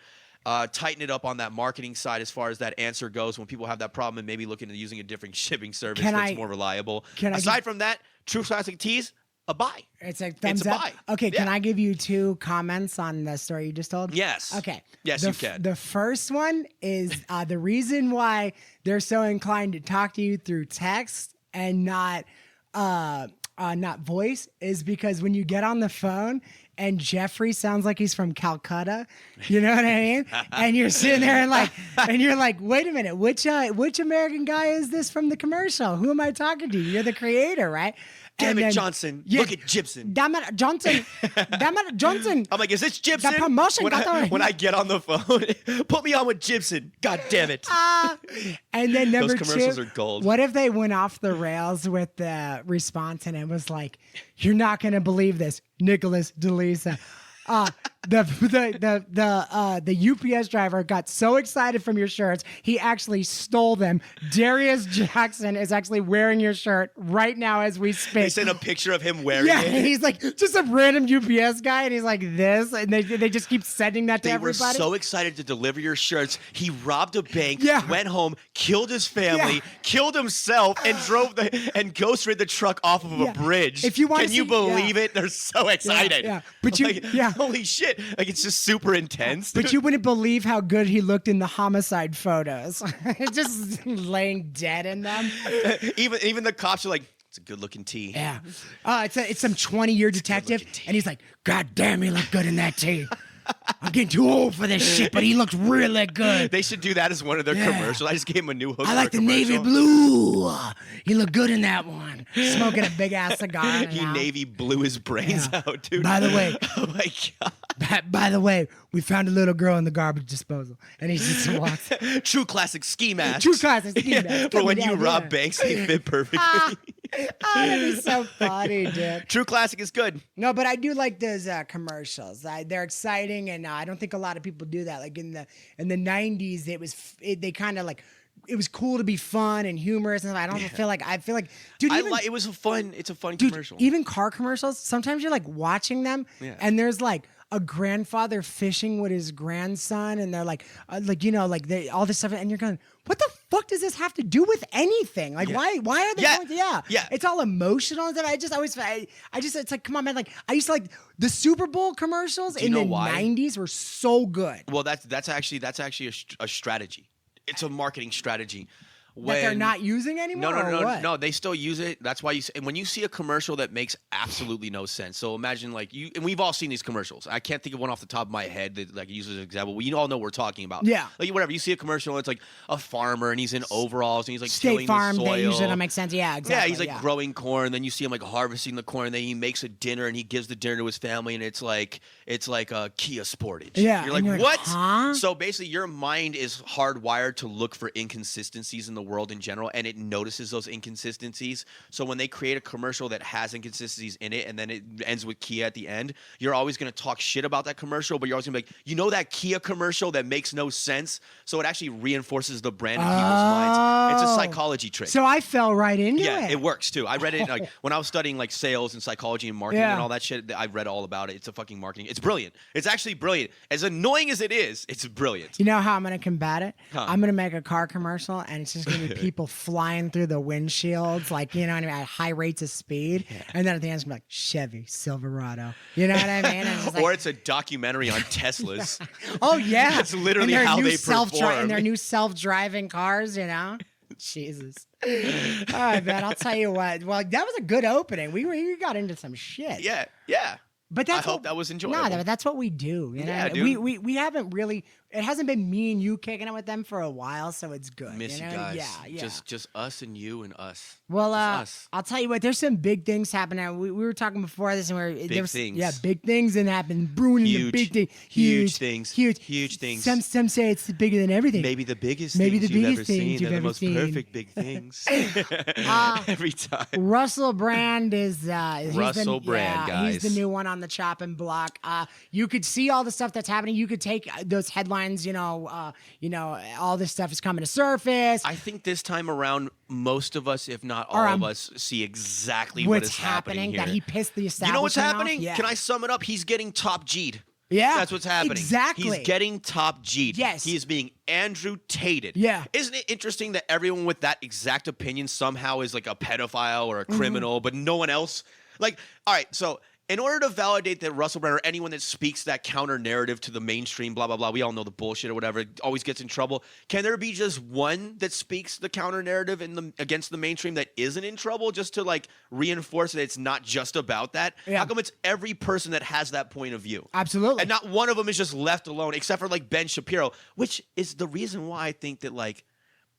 S2: Tighten it up on that marketing side as far as that answer goes when people have that problem and maybe looking at using a different shipping service that's more reliable. Aside from that, True Classic Tees, a buy.
S3: It's a thumbs up. Buy. Okay, can I give you 2 comments on the story you just told?
S2: Yes.
S3: Okay.
S2: Yes, you can.
S3: The first one is the reason why they're so inclined to talk to you through text and not voice is because when you get on the phone and Jeffrey sounds like he's from Calcutta, you know what I mean? And you're sitting there and you're like, wait a minute, which American guy is this from the commercial? Who am I talking to? You're the creator, right?
S2: Damn it, Johnson. Look at Gibson.
S3: Damn it, Johnson. Damn it, Johnson.
S2: I'm like, is this Gibson?
S3: The promotion
S2: when I get on the phone, put me on with Gibson. God damn it.
S3: And then number 2.
S2: Those commercials are gold.
S3: What if they went off the rails with the response and it was like, you're not going to believe this, Nicholas DeLisa. The UPS driver got so excited from your shirts, he actually stole them. Darius Jackson is actually wearing your shirt right now as we speak.
S2: They sent a picture of him wearing it.
S3: Yeah, he's like just a random UPS guy, and he's like this, and they just keep sending that to everybody.
S2: They were so excited to deliver your shirts. He robbed a bank, went home, killed his family, killed himself, and ghosted the truck off of a bridge.
S3: If you want,
S2: can you believe it? They're so excited.
S3: But
S2: holy shit! Like it's just super intense.
S3: But you wouldn't believe how good he looked in the homicide photos. Just laying dead in them.
S2: Even the cops are like, it's a good looking tee.
S3: Yeah. It's some 20-year detective, and he's like, God damn, he looked good in that tee. I'm getting too old for this shit, but he looks really good.
S2: They should do that as one of their commercials. I just gave him a new hook.
S3: I like the navy blue. He looked good in that one. Smoking a big ass cigar.
S2: He navy blew his brains out, dude.
S3: By the way,
S2: oh my god.
S3: By the way, we found a little girl in the garbage disposal, and he just walks.
S2: True Classic ski mask.
S3: True Classic ski mask.
S2: For when you rob banks, they fit perfectly.
S3: That'd be so funny, dude.
S2: True Classic is good.
S3: No, but I do like those commercials. They're exciting, and I don't think a lot of people do that. Like in the 90s, they kind of like. It was cool to be fun and humorous, and I feel like, dude.
S2: It's a fun commercial.
S3: Even car commercials. Sometimes you're like watching them, and there's like a grandfather fishing with his grandson, and they're like all this stuff, and you're going, what the fuck does this have to do with anything? Like, why are they going to, it's all emotional. That it's like, come on, man. Like, I used to like the Super Bowl commercials in the 90s were so good.
S2: Well, that's actually a strategy. It's a marketing strategy.
S3: that they're not using anymore?
S2: No. They still use it. That's why and when you see a commercial that makes absolutely no sense. So imagine like and we've all seen these commercials. I can't think of one off the top of my head that like use as an example. We all know what we're talking about.
S3: Yeah.
S2: Like whatever. You see a commercial and it's like a farmer and he's in overalls and he's like
S3: State
S2: tilling
S3: Farm,
S2: the soil.
S3: they usually don't make sense. Yeah, exactly.
S2: Yeah, he's like growing corn. Then you see him like harvesting the corn. And then he makes a dinner and he gives the dinner to his family and it's like a Kia Sportage.
S3: Yeah.
S2: You're like,
S3: you're
S2: what?
S3: Huh?
S2: So basically your mind is hardwired to look for inconsistencies in the world in general, and it notices those inconsistencies. So when they create a commercial that has inconsistencies in it and then it ends with Kia at the end, you're always going to talk shit about that commercial, but you're always going to be like, you know that Kia commercial that makes no sense? So it actually reinforces the brand in people's minds. It's a psychology trick.
S3: So I fell right into it.
S2: Yeah, it works too. I read it like when I was studying like sales and psychology and marketing and all that shit. I read all about it. It's a fucking marketing. It's brilliant. It's actually brilliant. As annoying as it is, it's brilliant.
S3: You know how I'm going to combat it?
S2: Huh.
S3: I'm going to make a car commercial, and it's just going to be people flying through the windshields, like, you know what I mean, at high rates of speed. Yeah. And then at the end, it's going to be like, Chevy, Silverado. You know what I mean? It's like,
S2: or it's a documentary on Teslas.
S3: Oh, yeah.
S2: That's literally how they perform.
S3: And their new self-driving cars, you know? Jesus. All right, man. I'll tell you what. Well, that was a good opening. We got into some shit.
S2: Yeah.
S3: But
S2: I hope that was enjoyable.
S3: No, that's what we do. You know?
S2: Yeah, dude.
S3: We haven't really. It hasn't been me and you kicking it with them for a while, so it's good.
S2: Miss
S3: you know?
S2: you guys.
S3: Yeah.
S2: Just us and you and us.
S3: Well,
S2: us.
S3: I'll tell you what. There's some big things happening. We were talking before this, and
S2: big things.
S3: Yeah, big things that happen. Brewing in the big thing.
S2: Huge things.
S3: Huge things. Some say it's bigger than everything.
S2: Maybe the biggest things you've ever seen. They're the most perfect big things. Every time.
S3: Russel Brand is
S2: Russel Brand, guys.
S3: He's the new one on the chopping block. You could see all the stuff that's happening. You could take those headlines. All this stuff is coming to surface.
S2: I think this time around, most of us, if not all of us, see exactly what is happening here.
S3: That he pissed the establishment.
S2: You know what's happening?
S3: Off? Yeah.
S2: Can I sum it up? He's getting top G'd.
S3: Yeah.
S2: That's what's happening.
S3: Exactly.
S2: He's getting top G'd.
S3: Yes.
S2: He is being Andrew Tated.
S3: Yeah.
S2: Isn't it interesting that everyone with that exact opinion somehow is like a pedophile or a criminal, but no one else? Like, all right, so in order to validate that Russel Brand or anyone that speaks that counter narrative to the mainstream, blah, blah, blah, we all know the bullshit or whatever, always gets in trouble. Can there be just one that speaks the counter narrative against the mainstream that isn't in trouble, just to like reinforce that it's not just about that?
S3: Yeah.
S2: How come it's every person that has that point of view?
S3: Absolutely.
S2: And not one of them is just left alone, except for like Ben Shapiro, which is the reason why I think that like,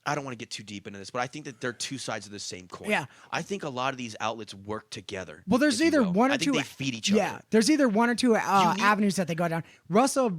S2: I don't want to get too deep into this, but I think that they're two sides of the same coin.
S3: Yeah.
S2: I think a lot of these outlets work together.
S3: Well, there's either one or two.
S2: I think they feed each other.
S3: Yeah, there's either one or two avenues that they go down. Russell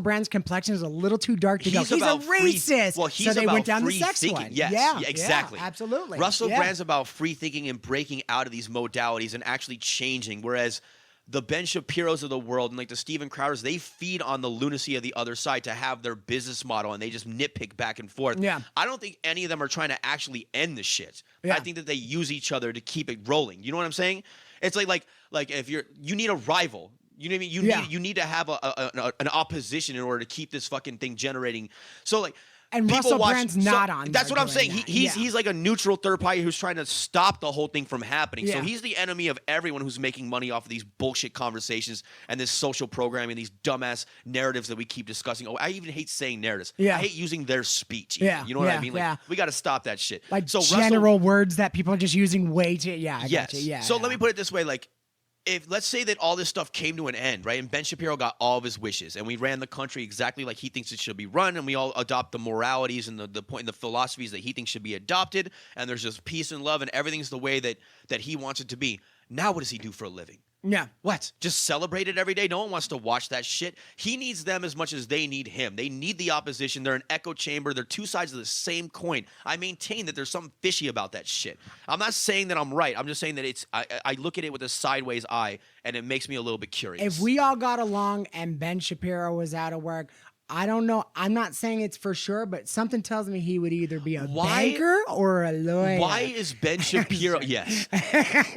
S3: Brand's complexion is a little too dark to go. He's a racist.
S2: He's
S3: so they
S2: about
S3: went down
S2: free
S3: the sex
S2: thinking.
S3: one.
S2: Yes,
S3: yeah,
S2: exactly.
S3: Yeah, absolutely.
S2: Russell Brand's about free thinking and breaking out of these modalities and actually changing, whereas the Ben Shapiros of the world and like the Steven Crowders, they feed on the lunacy of the other side to have their business model, and they just nitpick back and forth.
S3: Yeah.
S2: I don't think any of them are trying to actually end the shit.
S3: Yeah.
S2: I think that they use each other to keep it rolling. You know what I'm saying? It's like if you need a rival. You know what I mean? You need to have an opposition in order to keep this fucking thing generating. So like.
S3: And Russel Brand's not on.
S2: That's what I'm saying.
S3: That.
S2: He's like a neutral third party who's trying to stop the whole thing from happening.
S3: Yeah.
S2: So he's the enemy of everyone who's making money off of these bullshit conversations and this social programming, these dumbass narratives that we keep discussing. Oh, I even hate saying narratives.
S3: Yeah.
S2: I hate using their speech.
S3: Yeah.
S2: You know what I mean? Like we got to stop that shit.
S3: Like general words that people are just using way too. Yeah. I
S2: yes.
S3: Gotcha. Yeah.
S2: So let me put it this way, like. If let's say that all this stuff came to an end, right, and Ben Shapiro got all of his wishes, and we ran the country exactly like he thinks it should be run, and we all adopt the moralities and the point and the philosophies that he thinks should be adopted, and there's just peace and love, and everything's the way that he wants it to be. Now, what does he do for a living?
S3: Yeah.
S2: What? Just celebrate it every day? No one wants to watch that shit. He needs them as much as they need him. They need the opposition. They're an echo chamber. They're two sides of the same coin. I maintain that there's something fishy about that shit. I'm not saying that I'm right. I'm just saying that it's I look at it with a sideways eye, and it makes me a little bit curious.
S3: If we all got along and Ben Shapiro was out of work, I don't know. I'm not saying it's for sure, but something tells me he would either be a banker or a lawyer.
S2: Why is Ben Shapiro? Yes.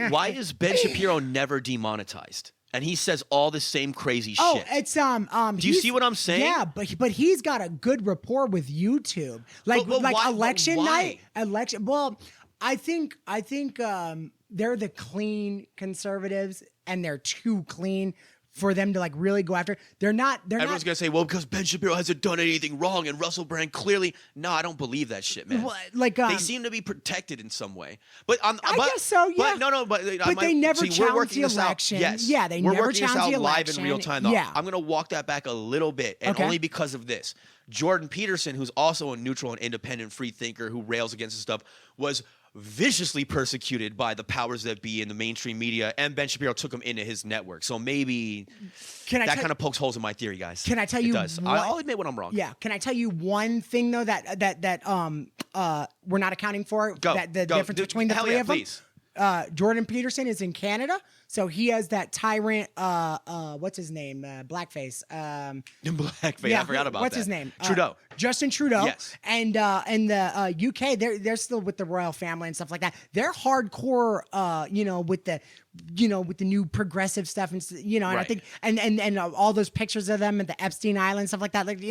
S2: Why is Ben Shapiro never demonetized? And he says all the same crazy shit.
S3: Oh, it's
S2: Do you see what I'm saying?
S3: Yeah, but he's got a good rapport with YouTube. Like
S2: But why-
S3: election
S2: but why?
S3: night, election. Well, I think they're the clean conservatives, and they're too clean for them to like really go after.
S2: Everyone's gonna say, well, because Ben Shapiro hasn't done anything wrong, and Russel Brand clearly. No, I don't believe that shit, man.
S3: Well, like
S2: they seem to be protected in some way. But I
S3: guess so, yeah.
S2: But
S3: they never challenged the election.
S2: Yes,
S3: yeah, they
S2: we're
S3: never
S2: working this
S3: challenged
S2: out
S3: the
S2: live
S3: election.
S2: in real time. Though.
S3: Yeah,
S2: I'm gonna walk that back a little bit, and only because of this. Jordan Peterson, who's also a neutral and independent free thinker who rails against this stuff, was viciously persecuted by the powers that be in the mainstream media, and Ben Shapiro took him into his network. So maybe that kind of pokes holes in my theory, guys.
S3: Can I tell you?
S2: It does. I'll admit when I'm wrong.
S3: Yeah. Can I tell you one thing though that we're not accounting for? The difference between the three of them. Jordan Peterson is in Canada, so he has that tyrant. What's his name? Blackface.
S2: Blackface. Yeah, I forgot about
S3: what's
S2: that.
S3: his name?
S2: Trudeau.
S3: Justin Trudeau.
S2: Yes.
S3: And in the UK, they're still with the royal family and stuff like that. They're hardcore. With the new progressive stuff and and I think and all those pictures of them at the Epstein Island stuff like that. Like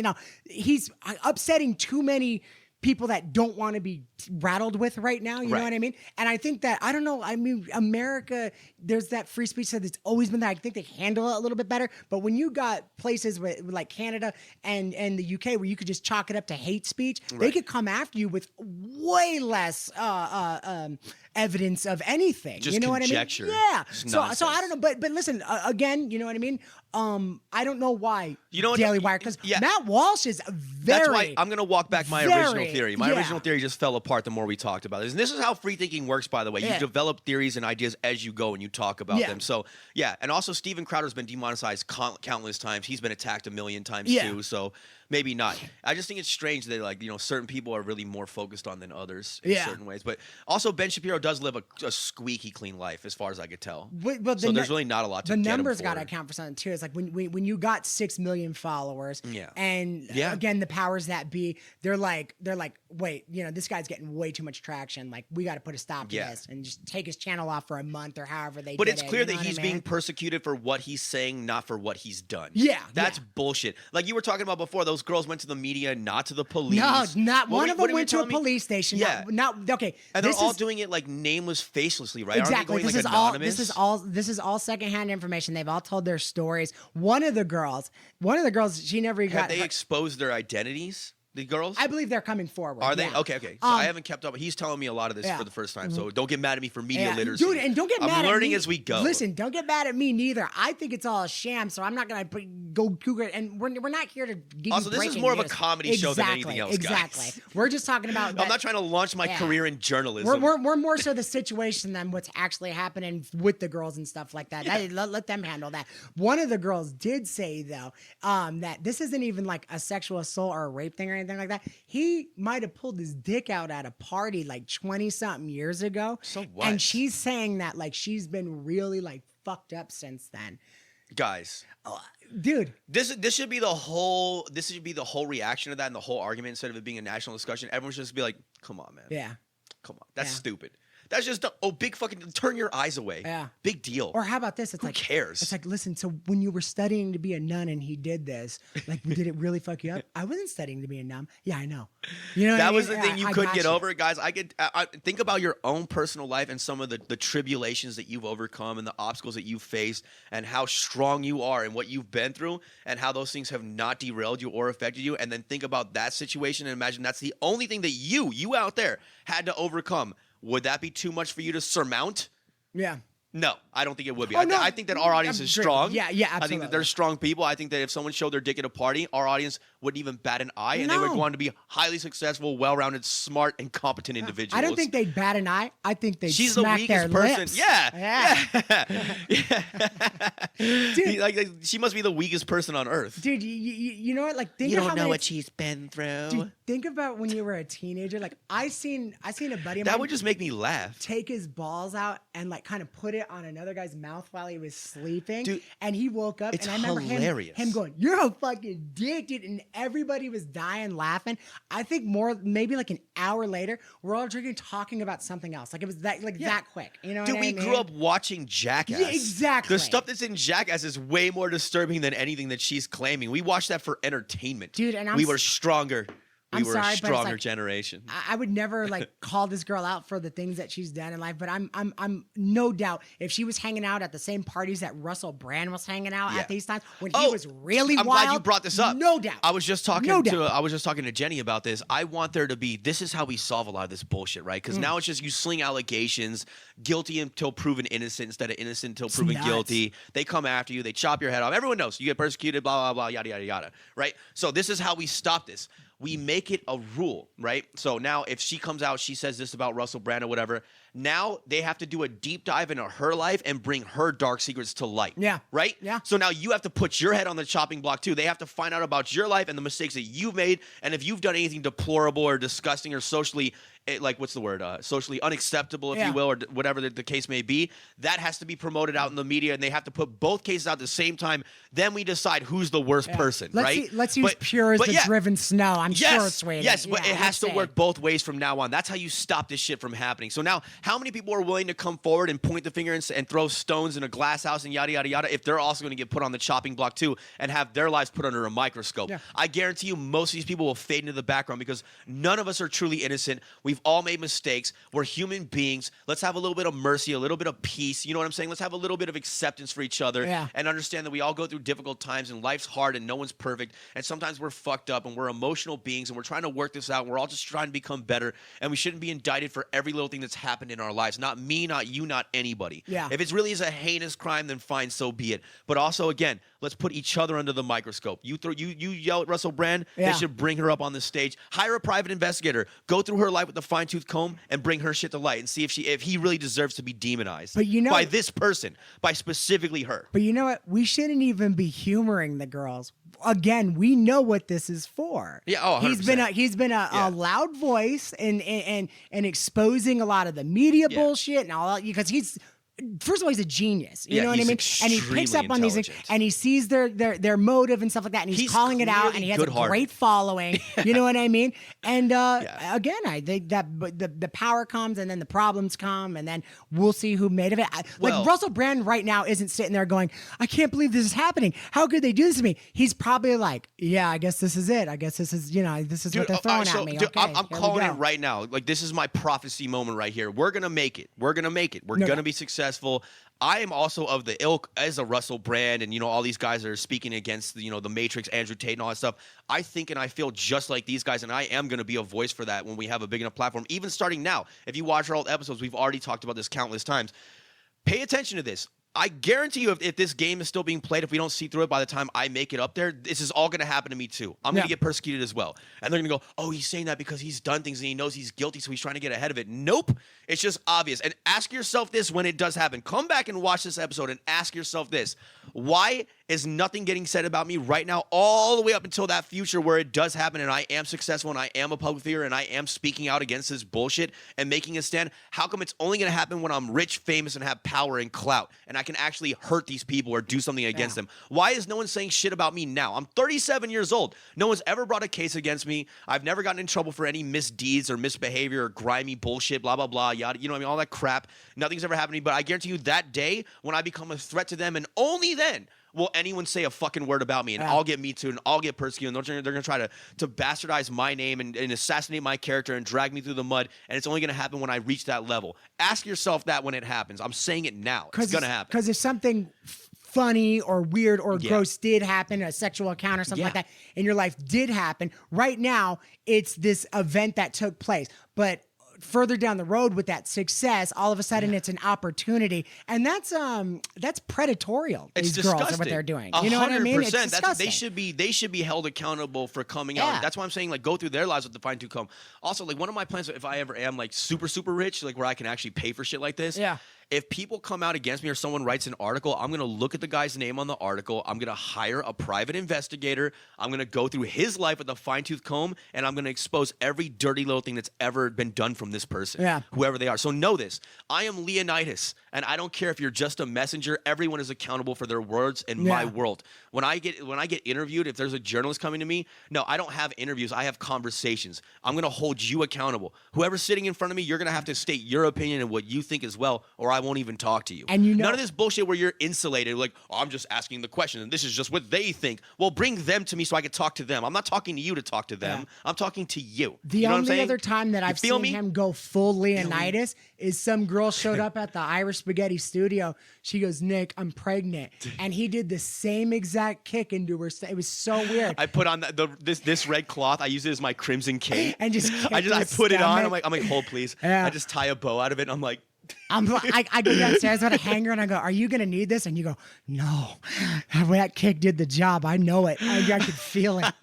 S3: he's upsetting too many people that don't want to be rattled with right now. You know what I mean? And I think that, I don't know, I mean, America, there's that free speech that it's always been there. I think they handle it a little bit better. But when you got places like Canada and the UK where you could just chalk it up to hate speech, they could come after you with way less evidence of anything.
S2: Just
S3: you know
S2: conjecture.
S3: What I mean? Yeah. So I don't know. But listen, again, you know what I mean? I don't know why Daily Wire, because Matt Walsh is very...
S2: That's why I'm going to walk back my original theory. My original theory just fell apart the more we talked about this. And this is how free thinking works, by the way. You develop theories and ideas as you go and you talk about them. So, and also Steven Crowder's been demonetized countless times. He's been attacked a million times too, so maybe not. I just think it's strange that certain people are really more focused on than others in certain ways. But also Ben Shapiro does live a squeaky clean life as far as I could tell. So there's really not a lot to get him for.
S3: The numbers got to account for something too. It's like when you got 6 million followers and again, the powers that be, they're like, wait, this guy's getting way too much traction. Like, we got to put a stop to this and just take his channel off for a month or however they
S2: But
S3: did
S2: it's
S3: it,
S2: clear that he's being persecuted for what he's saying, not for what he's done. That's bullshit. Like you were talking about before, those girls went to the media, not to the police.
S3: No, not one of them went to a police station. Not okay.
S2: And they're all doing it like nameless, facelessly, right?
S3: Exactly.
S2: Aren't they going, anonymous?
S3: This is all secondhand information. They've all told their stories. One of the girls, she never got.
S2: Have they exposed their identities? The girls?
S3: I believe they're coming forward.
S2: Are they? Okay. So I haven't kept up. He's telling me a lot of this for the first time, so don't get mad at me for media literacy.
S3: Dude, and don't get mad at me.
S2: I'm learning as we go.
S3: Listen, don't get mad at me neither. I think it's all a sham, so I'm not going to go Google it. And we're not here to give
S2: also,
S3: you breaking
S2: this is more
S3: news.
S2: of a comedy show than anything else,
S3: Exactly. We're just talking about
S2: I'm not trying to launch my career in journalism.
S3: We're more so the situation than what's actually happening with the girls and stuff like that. Let them handle that. One of the girls did say, though, that this isn't even like a sexual assault or a rape thing or anything like that. He might have pulled his dick out at a party like 20-something years ago.
S2: So what?
S3: And she's saying that like she's been really like fucked up since then.
S2: Guys.
S3: Dude.
S2: This should be the whole reaction to that and the whole argument instead of it being a national discussion. Everyone should just be like, come on, man.
S3: Yeah.
S2: Come on. That's stupid. That's just big fucking turn your eyes away.
S3: Yeah.
S2: Big deal.
S3: Or how about this? It's
S2: Who cares?
S3: It's like, listen, so when you were studying to be a nun and he did this, like, did it really fuck you up? I wasn't studying to be a nun. Yeah, I know. You know
S2: that
S3: what
S2: was
S3: I mean?
S2: the thing you couldn't get over, guys. I think about your own personal life and some of the tribulations that you've overcome and the obstacles that you've faced and how strong you are and what you've been through and how those things have not derailed you or affected you. And then think about that situation and imagine that's the only thing that you out there had to overcome. Would that be too much for you to surmount?
S3: Yeah.
S2: No, I don't think it would be.
S3: Oh, no.
S2: I think that our audience is strong.
S3: Yeah, absolutely.
S2: I think that they're strong people. I think that if someone showed their dick at a party, our audience wouldn't even bat an eye, and they would go on to be highly successful, well-rounded, smart, and competent individuals.
S3: I don't think they'd bat an eye. I think they'd
S2: She's
S3: smack
S2: the weakest
S3: their
S2: person.
S3: lips.
S2: Yeah. Dude, like she must be the weakest person on earth.
S3: Dude, you know what? Like, think
S2: you
S3: of
S2: don't
S3: how
S2: know
S3: many
S2: what she's been through.
S3: Dude, think about when you were a teenager. Like, I seen a buddy of mine.
S2: That would just make me laugh.
S3: Take his balls out and like kind of put it on another guy's mouth while he was sleeping.
S2: Dude,
S3: and he woke up and I remember him going, "You're a fucking dick, dude," and everybody was dying laughing. I think maybe like an hour later, we're all drinking, talking about something else. Like it was that quick. You know what I mean?
S2: Dude, we grew up watching Jackass.
S3: Yeah, exactly.
S2: The stuff that's in Jackass is way more disturbing than anything that she's claiming. We watched that for entertainment.
S3: Dude, and
S2: we were stronger. We were
S3: sorry,
S2: a
S3: but it's
S2: stronger
S3: like,
S2: generation.
S3: I would never like call this girl out for the things that she's done in life, but I'm no doubt if she was hanging out at the same parties that Russel Brand was hanging out at these times when he was really
S2: I'm
S3: wild.
S2: glad you brought this up.
S3: No doubt.
S2: I was just talking to Jenny about this. I want there to be, this is how we solve a lot of this bullshit, right? Because now it's just you sling allegations, guilty until proven innocent instead of innocent until proven guilty. They come after you, they chop your head off. Everyone knows you get persecuted, blah, blah, blah, yada, yada, yada, right? So this is how we stop this. We make it a rule, right? So now if she comes out, she says this about Russel Brand or whatever, now they have to do a deep dive into her life and bring her dark secrets to light.
S3: Yeah.
S2: Right?
S3: Yeah.
S2: So now you have to put your head on the chopping block too. They have to find out about your life and the mistakes that you've made. And if you've done anything deplorable or disgusting or socially, socially unacceptable, if you will, or whatever the case may be, that has to be promoted out in the media, and they have to put both cases out at the same time. Then we decide who's the worst person, right?
S3: Let's use pure as the driven snow. I'm sure it's waiting.
S2: Yes, but it has to work both ways from now on. That's how you stop this shit from happening. So now, how many people are willing to come forward and point the finger and throw stones in a glass house and yada, yada, yada, if they're also going to get put on the chopping block too and have their lives put under a microscope? Yeah. I guarantee you most of these people will fade into the background because none of us are truly innocent. We've all made mistakes. We're human beings. Let's have a little bit of mercy, a little bit of peace. You know what I'm saying? Let's have a little bit of acceptance for each other and understand that we all go through difficult times and life's hard and no one's perfect. And sometimes we're fucked up and we're emotional beings and we're trying to work this out. And we're all just trying to become better. And we shouldn't be indicted for every little thing that's happened in our lives. Not me, not you, not anybody. Yeah. If it really is a heinous crime, then fine, so be it. But also, again, let's put each other under the microscope. You yell at Russel Brand, they should bring her up on the stage. Hire a private investigator. Go through her life with a fine-tooth comb and bring her shit to light and see if he really deserves to be demonized by this person, by specifically her.
S3: But you know what? We shouldn't even be humoring the girls. Again, we know what this is for.
S2: Yeah, 100%.
S3: He's been a loud voice and exposing a lot of the media bullshit and all that, because he's. First of all, he's a genius. You know what I mean? And he picks up on these things and he sees their motive and stuff like that. And he's calling it out, and he has a great following. You know what I mean? And again, I think that the power comes and then the problems come, and then we'll see who made of it. Russel Brand right now isn't sitting there going, I can't believe this is happening. How could they do this to me? He's probably like, yeah, I guess this is it. I guess this is, this is what they're throwing at me.
S2: Dude, okay, I'm calling it right now. Like, this is my prophecy moment right here. We're going to make it. We're going to make it. We're going to be successful. I am also of the ilk as a Russel Brand and, all these guys that are speaking against, the Matrix, Andrew Tate and all that stuff. I think and I feel just like these guys, and I am going to be a voice for that when we have a big enough platform, even starting now. If you watch our old episodes, we've already talked about this countless times. Pay attention to this. I guarantee you if this game is still being played, if we don't see through it by the time I make it up there, this is all going to happen to me too. I'm going to get persecuted as well. And they're going to go, oh, he's saying that because he's done things and he knows he's guilty, so he's trying to get ahead of it. Nope. It's just obvious. And ask yourself this when it does happen. Come back and watch this episode and ask yourself this. Why is nothing getting said about me right now all the way up until that future where it does happen and I am successful and I am a public figure and I am speaking out against this bullshit and making a stand? How come it's only going to happen when I'm rich, famous, and have power and clout and I can actually hurt these people or do something against them? Why is no one saying shit about me now? I'm 37 years old. No one's ever brought a case against me. I've never gotten in trouble for any misdeeds or misbehavior or grimy bullshit, blah, blah, blah, yada, all that crap. Nothing's ever happened to me, but I guarantee you that day when I become a threat to them, and only then will anyone say a fucking word about me, and I'll get me too, and I'll get persecuted, and they're going to try to bastardize my name and assassinate my character and drag me through the mud, and it's only going to happen when I reach that level. Ask yourself that when it happens. I'm saying it now. It's going to happen.
S3: Because if something funny or weird or gross did happen, a sexual encounter, something like that, in your life did happen, right now it's this event that took place. But further down the road with that success, all of a sudden it's an opportunity, and that's predatorial.
S2: It's
S3: these
S2: disgusting.
S3: girls are what they're doing. You know what I mean? It's disgusting.
S2: They should be held accountable for coming out. That's why I'm saying, go through their lives with the fine-tooth comb. Also, one of my plans, if I ever am super super rich, where I can actually pay for shit like this. Yeah. If people come out against me or someone writes an article, I'm going to look at the guy's name on the article. I'm going to hire a private investigator. I'm going to go through his life with a fine-tooth comb, and I'm going to expose every dirty little thing that's ever been done from this person, whoever they are. So know this. I am Leonidas, and I don't care if you're just a messenger. Everyone is accountable for their words in my world. When I get interviewed, if there's a journalist coming to me, no, I don't have interviews. I have conversations. I'm going to hold you accountable. Whoever's sitting in front of me, you're going to have to state your opinion and what you think as well, or I won't even talk to you.
S3: And
S2: none of this bullshit where you're insulated, like, oh, I'm just asking the question and this is just what they think. Well, bring them to me so I can talk to them. I'm not talking to you to talk to them. I'm talking to you.
S3: The
S2: you know
S3: only other time that I've seen him go full Leonidas is some girl showed up at the Irish Spaghetti studio. She goes, Nick, I'm pregnant. And he did the same exact kick into her. It was so weird.
S2: I put on this red cloth. I use it as my crimson cape.
S3: And just
S2: I put it on. I'm like, hold please. Yeah. I just tie a bow out of it. And I'm like,
S3: I go downstairs with a hanger and I go, are you going to need this? And you go, no. That kick did the job. I know it. I could feel it.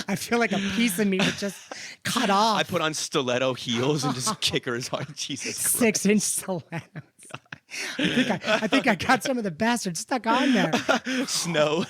S3: I feel like a piece of me was just cut off.
S2: I put on stiletto heels and just kick her as hard. Jesus Christ.
S3: 6-inch stilettos. I think I got some of the bastards stuck on there.
S2: Snow.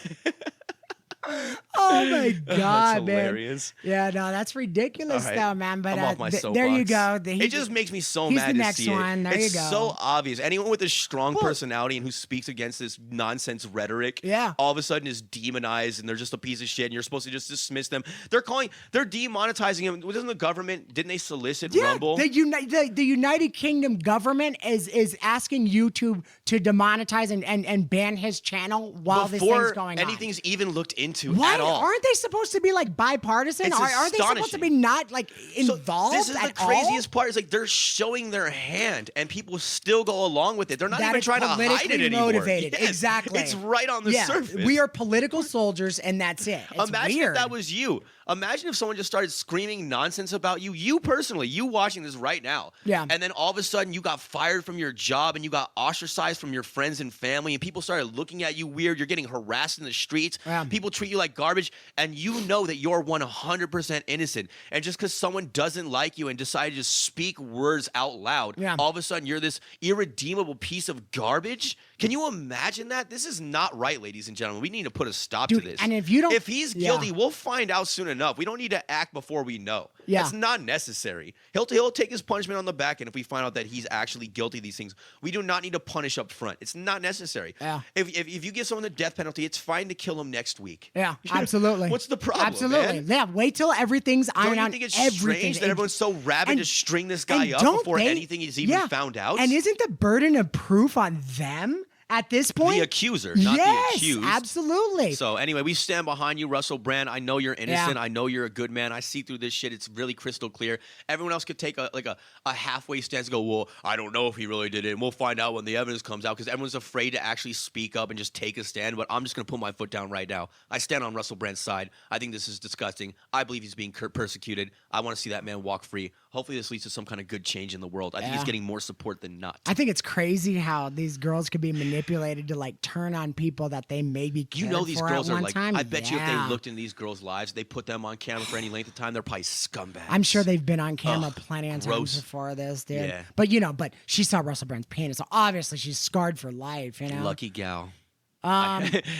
S3: Oh my God,
S2: that's hilarious.
S3: Man. Yeah, no, that's ridiculous though, man. But
S2: I'm off my soapbox.
S3: there you go.
S2: It just makes me so mad to see it.
S3: There
S2: it's
S3: you go.
S2: so obvious. Anyone with a strong personality and who speaks against this nonsense rhetoric, all of a sudden is demonized and they're just a piece of shit and you're supposed to just dismiss them. They're demonetizing him. Wasn't the government, didn't they solicit Rumble?
S3: The United Kingdom government is asking YouTube to demonetize and ban his channel while this thing's going on.
S2: Before anything's even looked into
S3: at all. Aren't they supposed to be like bipartisan? Aren't they supposed to be not like involved?
S2: This is the craziest part. Is like they're showing their hand, and people still go along with it. They're not even trying to hide it anymore.
S3: Motivated. Yes, exactly.
S2: It's right on the surface.
S3: We are political soldiers, and that's it. It's
S2: Imagine
S3: weird.
S2: if that was you. Imagine if someone just started screaming nonsense about you. You personally, you watching this right now.
S3: Yeah.
S2: And then all of a sudden you got fired from your job and you got ostracized from your friends and family and people started looking at you weird. You're getting harassed in the streets. Yeah. People treat you like garbage and you know that you're 100% innocent. And just because someone doesn't like you and decided to just speak words out loud, all of a sudden you're this irredeemable piece of garbage. Can you imagine that? This is not right, ladies and gentlemen. We need to put a stop to this.
S3: And if you don't,
S2: if he's guilty, we'll find out soon enough. We don't need to act before we know. Yeah. That's not necessary. He'll take his punishment on the back end if we find out that he's actually guilty of these things. We do not need to punish up front. It's not necessary. Yeah. If you give someone the death penalty, it's fine to kill him next week.
S3: Yeah, absolutely.
S2: What's the problem,
S3: Absolutely.
S2: Man?
S3: Yeah, wait till everything's ironed out.
S2: Don't you think it's strange that everyone's so rabid to string this guy up before anything is even found out?
S3: And isn't the burden of proof on them? At this point?
S2: The accuser, not the accused.
S3: Yes, absolutely.
S2: So anyway, we stand behind you, Russel Brand. I know you're innocent. I know you're a good man. I see through this shit. It's really crystal clear. Everyone else could take a halfway stance and go, well, I don't know if he really did it. And we'll find out when the evidence comes out because everyone's afraid to actually speak up and just take a stand. But I'm just going to put my foot down right now. I stand on Russel Brand's side. I think this is disgusting. I believe he's being persecuted. I want to see that man walk free. Hopefully this leads to some kind of good change in the world. I think he's getting more support than not.
S3: I think it's crazy how these girls could be manipulated to like turn on people that they maybe cared for
S2: these girls are like,
S3: time.
S2: I bet you if they looked in these girls' lives, they put them on camera for any length of time, they're probably scumbags.
S3: I'm sure they've been on camera plenty of times before this, dude. Yeah. But she saw Russel Brand's penis, so obviously she's scarred for life, you know?
S2: Lucky gal.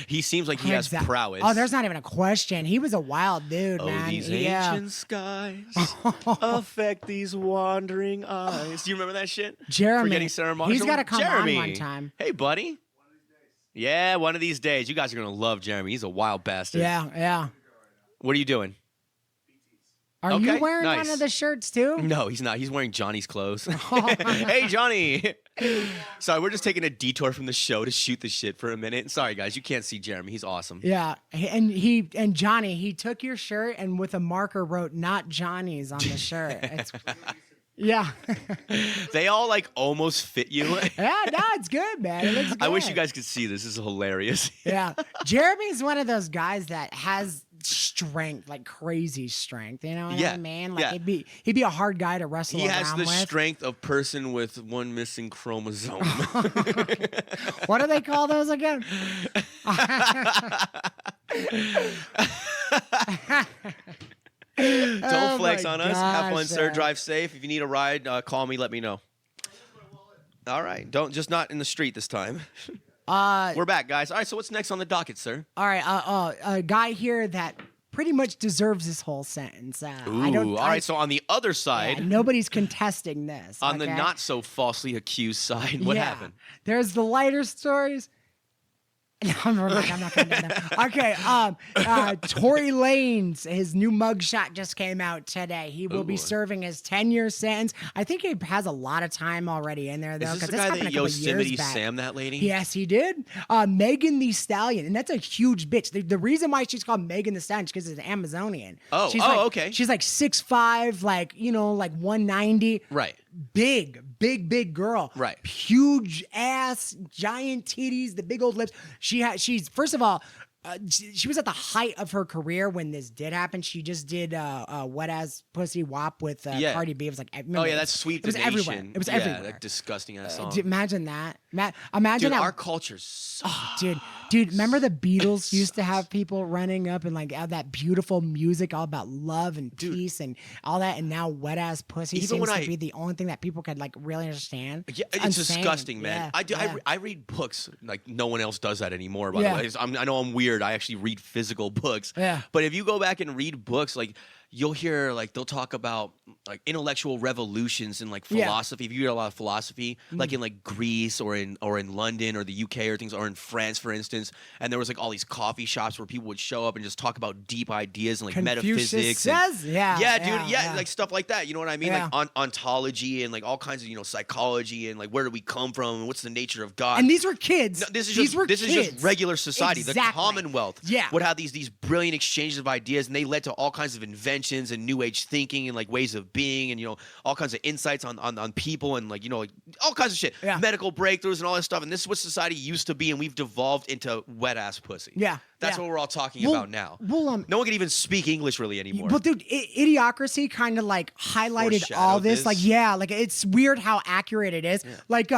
S2: He seems like he has prowess.
S3: Oh, there's not even a question. He was a wild dude, man.
S2: Oh, these ancient skies affect these wandering eyes. Do you remember that shit?
S3: Jeremy.
S2: Forgetting Sarah Marshall?
S3: He's got to come on one time.
S2: Hey, buddy. Yeah, one of these days. You guys are going to love Jeremy. He's a wild bastard.
S3: Yeah.
S2: What are you doing?
S3: Are you wearing one of the shirts too?
S2: No, he's not. He's wearing Johnny's clothes. Hey, Johnny. Sorry, we're just taking a detour from the show to shoot the shit for a minute. Sorry, guys. You can't see Jeremy. He's awesome.
S3: Yeah. And Johnny, he took your shirt and with a marker wrote "not Johnny's" on the shirt. Yeah.
S2: They all like almost fit you.
S3: Yeah, no, it's good, man. It looks good.
S2: I wish you guys could see this. This is hilarious.
S3: Yeah. Jeremy's one of those guys that has strength, like crazy strength. You know what I mean? Like he'd be a hard guy to wrestle around with.
S2: He has the strength of person with one missing chromosome.
S3: What do they call those again?
S2: Don't flex on us. Have fun, sir. Drive safe. If you need a ride, call me. Let me know. All right. Just not in the street this time. We're back, guys. All right. So what's next on the docket, sir?
S3: All right. A guy here that pretty much deserves this whole sentence.
S2: All right. So on the other side,
S3: nobody's contesting this.
S2: On the not so falsely accused side, what happened?
S3: There's the lighter stories. No, I'm not going to. Okay, Tory Lanez, his new mugshot just came out today. He will be serving his 10-year sentence. I think he has a lot of time already in there, though.
S2: Is this the guy that Yosemite Sam that lady?
S3: Yes, he did. Megan Thee Stallion, and that's a huge bitch. The reason why she's called Megan Thee Stallion is because it's an Amazonian.
S2: Okay.
S3: She's like 6'5", like 190.
S2: Right.
S3: Big girl.
S2: Right.
S3: Huge ass, giant titties, the big old lips. She's first of all, she was at the height of her career when this did happen. She just did Wet Ass Pussy WAP with Cardi B. It was like,
S2: that's Sweet.
S3: It was everywhere. It was everywhere.
S2: That disgusting ass song.
S3: Imagine that. Imagine
S2: our culture's so
S3: dude, remember the Beatles used to have people running up and like have that beautiful music all about love and peace and all that, and now Wet Ass Pussy seems to be the only thing that people could like really understand.
S2: Yeah, it's disgusting, man.
S3: Yeah,
S2: I read books like no one else does that anymore. By the way, I know I'm weird. I actually read physical books.
S3: Yeah.
S2: But if you go back and read books, like you'll hear like they'll talk about like intellectual revolutions and like philosophy. If you read a lot of philosophy, like in like Greece or in London or the UK or things, or in France, for instance, and there was like all these coffee shops where people would show up and just talk about deep ideas and like metaphysics. Like stuff like that. You know what I mean?
S3: Yeah.
S2: Like ontology and like all kinds of psychology and like where do we come from and what's the nature of God.
S3: And these were kids.
S2: No, this is just regular society.
S3: Exactly.
S2: The Commonwealth would have these brilliant exchanges of ideas, and they led to all kinds of inventions and new age thinking and like ways of being and all kinds of insights on people and like all kinds of shit, medical breakthroughs and all that stuff. And this is what society used to be, and we've devolved into wet ass pussy. That's what we're all talking about now. No one can even speak English really anymore.
S3: But dude, Idiocracy kind of like highlighted all this. Like it's weird how accurate it is. Like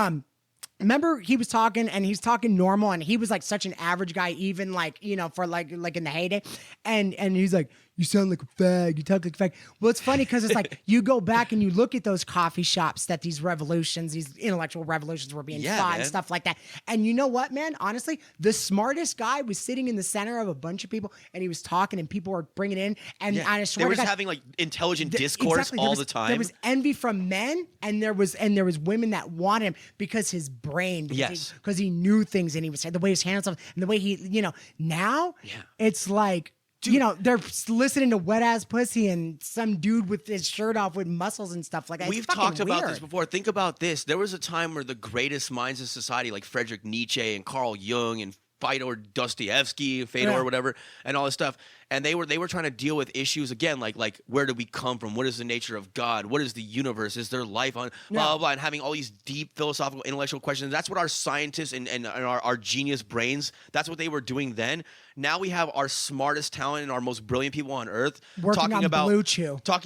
S3: remember he was talking and he's talking normal and he was like such an average guy, even like for like in the heyday, and he's like, you sound like a fag, you talk like a fag. Well, it's funny because it's like you go back and you look at those coffee shops that these intellectual revolutions were being fought and stuff like that. And you know what, man? Honestly, the smartest guy was sitting in the center of a bunch of people and he was talking and people were bringing it in. And I swear
S2: they were having like intelligent discourse all the time.
S3: There was envy from men and there was women that wanted him because his brain, because he knew things and he was the way he handled stuff and the way he, now it's like, dude, they're listening to Wet Ass Pussy and some dude with his shirt off with muscles and stuff like that.
S2: We've talked about this before. Think about this. There was a time where the greatest minds of society, like Friedrich Nietzsche and Carl Jung and Fyodor Dostoevsky, or whatever, and all this stuff. And they were trying to deal with issues again, like where do we come from? What is the nature of God? What is the universe? Is there life on blah blah blah? And having all these deep philosophical, intellectual questions. That's what our scientists and our genius brains. That's what they were doing then. Now we have our smartest talent and our most brilliant people on earth talking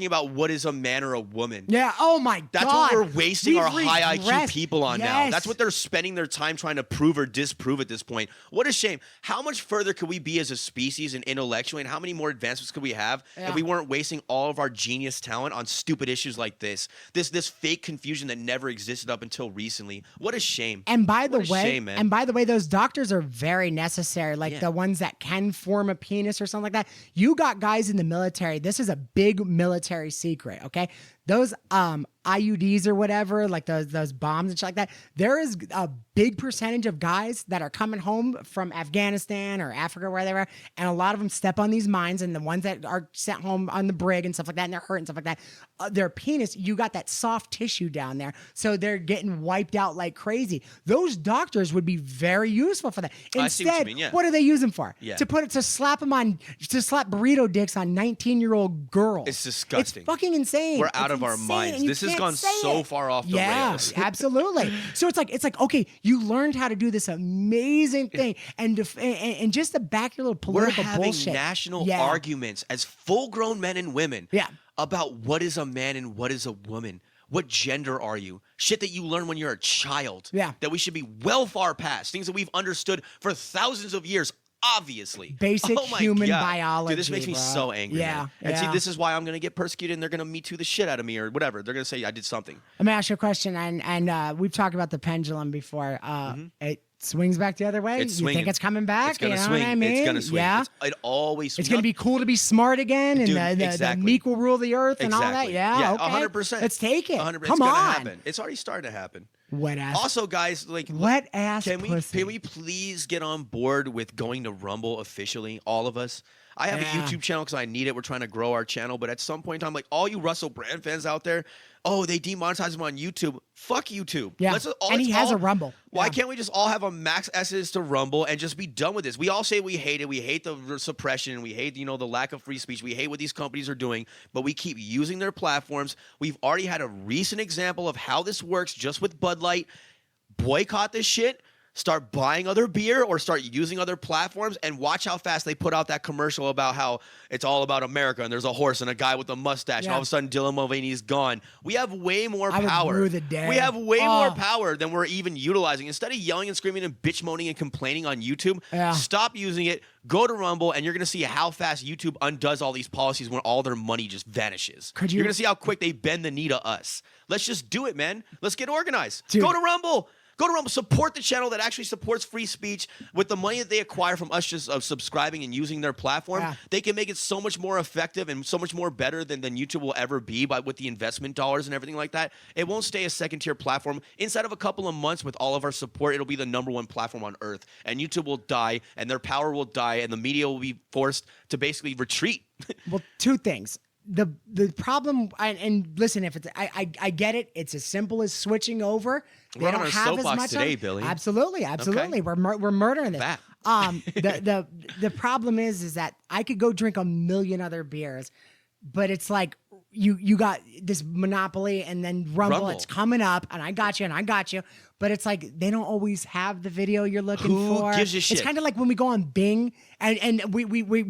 S2: about what is a man or a woman.
S3: Yeah. Oh my God.
S2: That's what we're wasting our high IQ people on now. That's what they're spending their time trying to prove or disprove at this point. What a shame. How much further could we be as a species and intellectually, and how many more advancements could we have if we weren't wasting all of our genius talent on stupid issues like this fake confusion that never existed up until recently? What a shame.
S3: And by the way, those doctors are very necessary. Like the ones that can form a penis or something like that. You got guys in the military. This is a big military secret. Okay. Those IUDs or whatever, like those bombs and shit like that, there is a big percentage of guys that are coming home from Afghanistan or Africa, where they were, and a lot of them step on these mines, and the ones that are sent home on the brig and stuff like that, and they're hurt and stuff like that, their penis, you got that soft tissue down there, so they're getting wiped out like crazy. Those doctors would be very useful for that. Instead, what are they using for? To slap burrito dicks on 19-year-old girls.
S2: It's disgusting.
S3: It's fucking insane.
S2: We're out of our minds. This has gone so far off the rails.
S3: Yeah, absolutely. So it's like, okay, you learned how to do this amazing thing, and just to back your little political bullshit.
S2: We're having national arguments as full-grown men and women about what is a man and what is a woman. What gender are you? Shit that you learn when you're a child. That we should be well far past. Things that we've understood for thousands of years. Obviously.
S3: Basic human biology.
S2: Dude, this makes me so angry. Man. And see, this is why I'm going to get persecuted and they're going to Me Too the shit out of me or whatever. They're going to say I did something.
S3: Let me ask you a question. And we've talked about the pendulum before. swings back the other way.
S2: It's
S3: you
S2: swinging.
S3: think it's coming back?
S2: It's gonna
S3: you know
S2: swing.
S3: What I mean?
S2: It's gonna swing.
S3: Yeah.
S2: It always.
S3: It's gonna be cool to be smart again, and
S2: Dude,
S3: the
S2: exactly.
S3: meek will rule the earth, and all that. Yeah, okay.
S2: 100%.
S3: Let's take it.
S2: 100%.
S3: Come
S2: it's gonna
S3: on.
S2: happen. It's already starting to happen.
S3: Wet ass.
S2: Also, guys, like,
S3: wet ass
S2: can
S3: pussy.
S2: we please get on board with going to Rumble officially, all of us? I have a YouTube channel because I need it. We're trying to grow our channel, but at some point in time, like all you Russel Brand fans out there, oh, they demonetize him on YouTube. Fuck YouTube.
S3: Yeah, and he has a Rumble.
S2: Why can't we just all have a max S's to Rumble and just be done with this? We all say we hate it. We hate the suppression. We hate, the lack of free speech. We hate what these companies are doing, but we keep using their platforms. We've already had a recent example of how this works just with Bud Light. Boycott this shit. Start buying other beer or start using other platforms, and watch how fast they put out that commercial about how it's all about America and there's a horse and a guy with a mustache, and all of a sudden Dylan Mulvaney's gone. We have way more power.
S3: I would rue the day.
S2: We have way more power than we're even utilizing. Instead of yelling and screaming and bitch moaning and complaining on YouTube, stop using it. Go to Rumble, and you're going to see how fast YouTube undoes all these policies when all their money just vanishes. You're going to see how quick they bend the knee to us. Let's just do it, man. Let's get organized.
S3: Dude.
S2: Go to Rumble. Go to Rumble. Support the channel that actually supports free speech. With the money that they acquire from us just subscribing and using their platform, they can make it so much more effective and so much more better than YouTube will ever be with the investment dollars and everything like that. It won't stay a second-tier platform. Inside of a couple of months, with all of our support, it'll be the #1 platform on earth. And YouTube will die, and their power will die, and the media will be forced to basically retreat.
S3: Well, two things. The problem, and listen, if it's I get it. It's as simple as switching over. They
S2: We're
S3: don't
S2: on our
S3: have as
S2: soapbox
S3: much
S2: today, Billy.
S3: Absolutely.
S2: Okay.
S3: We're murdering this.
S2: That.
S3: The problem is that I could go drink a million other beers, but it's like you got this monopoly, and then Rumble. It's coming up, and I got you. But it's like they don't always have the video you're looking for.
S2: Who gives a shit?
S3: It's kind of like when we go on Bing and we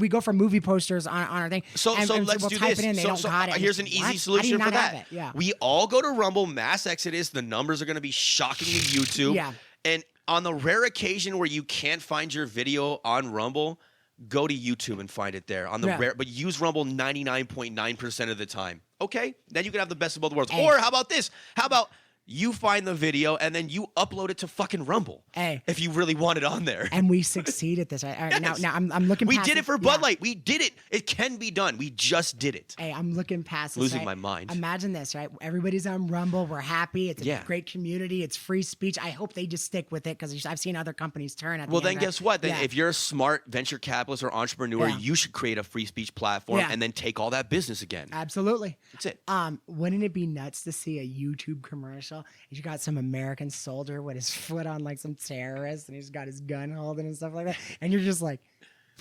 S3: go for movie posters on our thing.
S2: So let's
S3: we'll
S2: do
S3: type
S2: this.
S3: it in, they don't got it.
S2: Here's an easy solution for that.
S3: Yeah.
S2: We all go to Rumble, mass exodus. The numbers are going to be shocking to YouTube.
S3: Yeah.
S2: And on the rare occasion where you can't find your video on Rumble, go to YouTube and find it there. But use Rumble 99.9% of the time. Okay? Then you can have the best of both worlds. Or how about this? How about you find the video and then you upload it to fucking Rumble. If you really want it on there.
S3: And we succeed at this. All right,
S2: Yes.
S3: now I'm looking
S2: We
S3: past
S2: did it for Bud Light. We did it. It can be done. We just did it.
S3: Hey, I'm looking past this.
S2: Losing
S3: right?
S2: my mind.
S3: Imagine this, right? Everybody's on Rumble. We're happy. It's a
S2: Yeah.
S3: great community. It's free speech. I hope they just stick with it, because I've seen other companies turn at
S2: Well,
S3: the
S2: then
S3: end.
S2: guess what? Then
S3: Yeah.
S2: if you're a smart venture capitalist or entrepreneur,
S3: Yeah.
S2: you should create a free speech platform
S3: Yeah.
S2: and then take all that business again.
S3: Absolutely.
S2: That's it.
S3: Wouldn't it be nuts to see a YouTube commercial? You got some American soldier with his foot on like some terrorist, and he's got his gun holding and stuff like that, and you're just like,